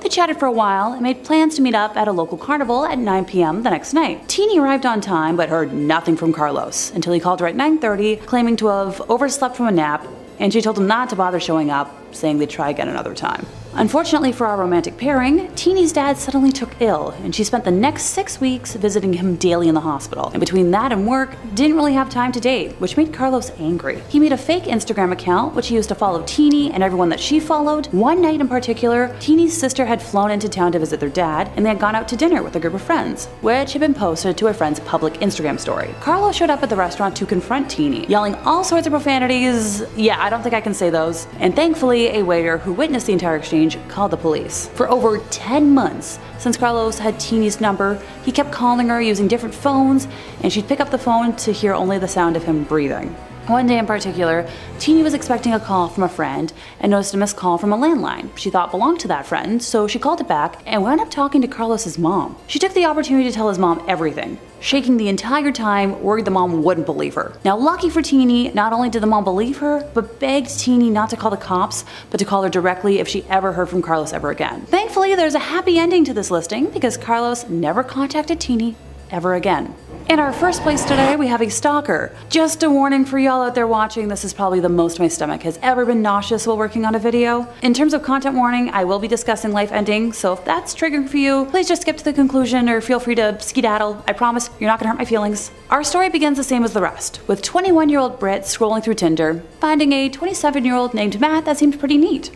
They chatted for a while and made plans to meet up at a local carnival at 9 p.m. the next night. Teeny arrived on time but heard nothing from Carlos until he called her at 9:30, claiming to have overslept from a nap, and she told him not to bother showing up, saying they'd try again another time. Unfortunately for our romantic pairing, Teeny's dad suddenly took ill, and she spent the next 6 weeks visiting him daily in the hospital. And between that and work, didn't really have time to date, which made Carlos angry. He made a fake Instagram account, which he used to follow Teeny and everyone that she followed. One night in particular, Teeny's sister had flown into town to visit their dad, and they had gone out to dinner with a group of friends, which had been posted to a friend's public Instagram story. Carlos showed up at the restaurant to confront Teeny, yelling all sorts of profanities. Yeah, I don't think I can say those. And thankfully, a waiter who witnessed the entire exchange called the police. For over 10 months, since Carlos had Teeny's number, he kept calling her using different phones, and she'd pick up the phone to hear only the sound of him breathing. One day in particular, Teeny was expecting a call from a friend and noticed a missed call from a landline she thought belonged to that friend, so she called it back and wound up talking to Carlos's mom. She took the opportunity to tell his mom everything, shaking the entire time, worried the mom wouldn't believe her. Now, lucky for Teeny, not only did the mom believe her, but begged Teeny not to call the cops, but to call her directly if she ever heard from Carlos ever again. Thankfully, there's a happy ending to this listing because Carlos never contacted Teeny ever again. In our first place today, we have a stalker. Just a warning for y'all out there watching, this is probably the most my stomach has ever been nauseous while working on a video. In terms of content warning, I will be discussing life ending, so if that's triggering for you, please just skip to the conclusion or feel free to skedaddle. I promise you're not gonna hurt my feelings. Our story begins the same as the rest, with 21-year-old Britt scrolling through Tinder, finding a 27-year-old named Matt that seemed pretty neat.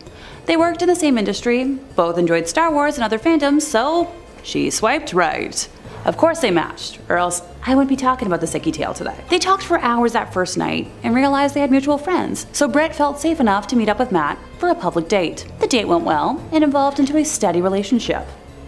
They worked in the same industry, both enjoyed Star Wars and other fandoms, so she swiped right. Of course they matched, or else I wouldn't be talking about the sicky tale today. They talked for hours that first night and realized they had mutual friends, so Britt felt safe enough to meet up with Matt for a public date. The date went well and evolved into a steady relationship.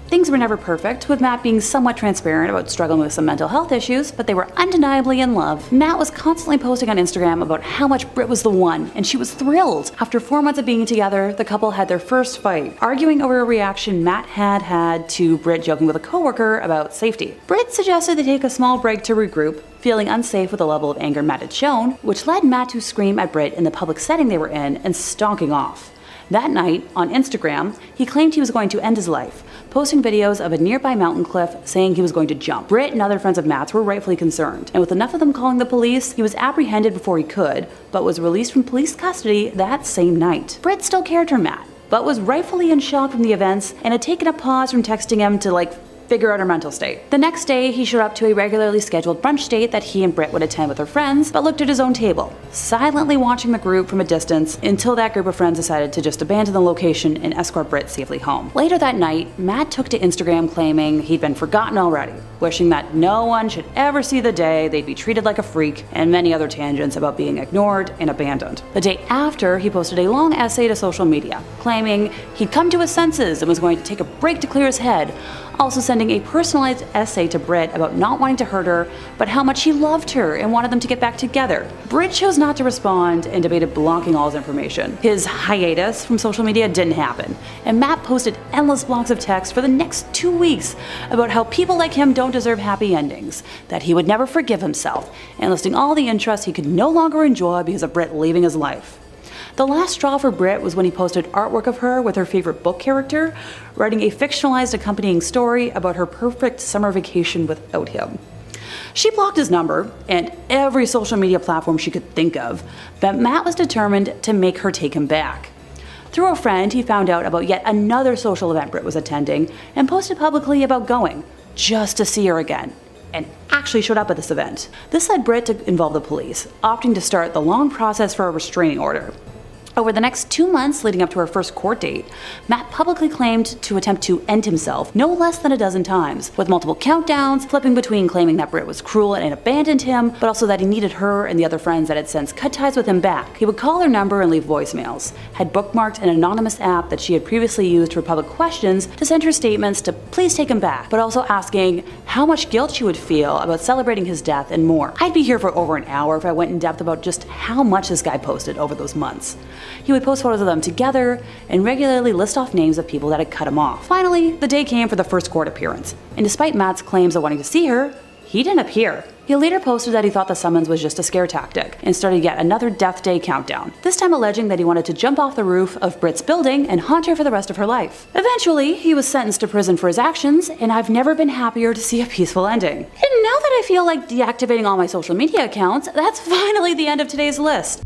Things were never perfect, with Matt being somewhat transparent about struggling with some mental health issues, but they were undeniably in love. Matt was constantly posting on Instagram about how much Britt was the one, and she was thrilled. After 4 months of being together, the couple had their first fight, arguing over a reaction Matt had to Britt joking with a coworker about safety. Britt suggested they take a small break to regroup, feeling unsafe with the level of anger Matt had shown, which led Matt to scream at Britt in the public setting they were in and stalking off. That night, on Instagram, he claimed he was going to end his life, posting videos of a nearby mountain cliff saying he was going to jump. Britt and other friends of Matt's were rightfully concerned, and with enough of them calling the police, he was apprehended before he could, but was released from police custody that same night. Britt still cared for Matt, but was rightfully in shock from the events and had taken a pause from texting him to figure out her mental state. The next day, he showed up to a regularly scheduled brunch date that he and Britt would attend with her friends, but looked at his own table, silently watching the group from a distance until that group of friends decided to just abandon the location and escort Britt safely home. Later that night, Matt took to Instagram claiming he'd been forgotten already, wishing that no one should ever see the day they'd be treated like a freak, and many other tangents about being ignored and abandoned. The day after, he posted a long essay to social media, claiming he'd come to his senses and was going to take a break to clear his head, also sending a personalized essay to Britt about not wanting to hurt her, but how much he loved her and wanted them to get back together. Britt chose not to respond and debated blocking all his information. His hiatus from social media didn't happen, and Matt posted endless blocks of text for the next 2 weeks about how people like him don't deserve happy endings, that he would never forgive himself, and listing all the interests he could no longer enjoy because of Britt leaving his life. The last straw for Britt was when he posted artwork of her with her favorite book character, writing a fictionalized accompanying story about her perfect summer vacation without him. She blocked his number and every social media platform she could think of, but Matt was determined to make her take him back. Through a friend, he found out about yet another social event Britt was attending and posted publicly about going, just to see her again, and actually showed up at this event. This led Britt to involve the police, opting to start the long process for a restraining order. Over the next 2 months leading up to her first court date, Matt publicly claimed to attempt to end himself no less than a dozen times, with multiple countdowns, flipping between claiming that Britt was cruel and abandoned him, but also that he needed her and the other friends that had since cut ties with him back. He would call her number and leave voicemails, had bookmarked an anonymous app that she had previously used for public questions to send her statements to please take him back, but also asking how much guilt she would feel about celebrating his death and more. I'd be here for over an hour if I went in depth about just how much this guy posted over those months. He would post photos of them together and regularly list off names of people that had cut him off. Finally, the day came for the first court appearance, and despite Matt's claims of wanting to see her, he didn't appear. He later posted that he thought the summons was just a scare tactic and started yet another death day countdown, this time alleging that he wanted to jump off the roof of Britt's building and haunt her for the rest of her life. Eventually, he was sentenced to prison for his actions, and I've never been happier to see a peaceful ending. And now that I feel like deactivating all my social media accounts, that's finally the end of today's list.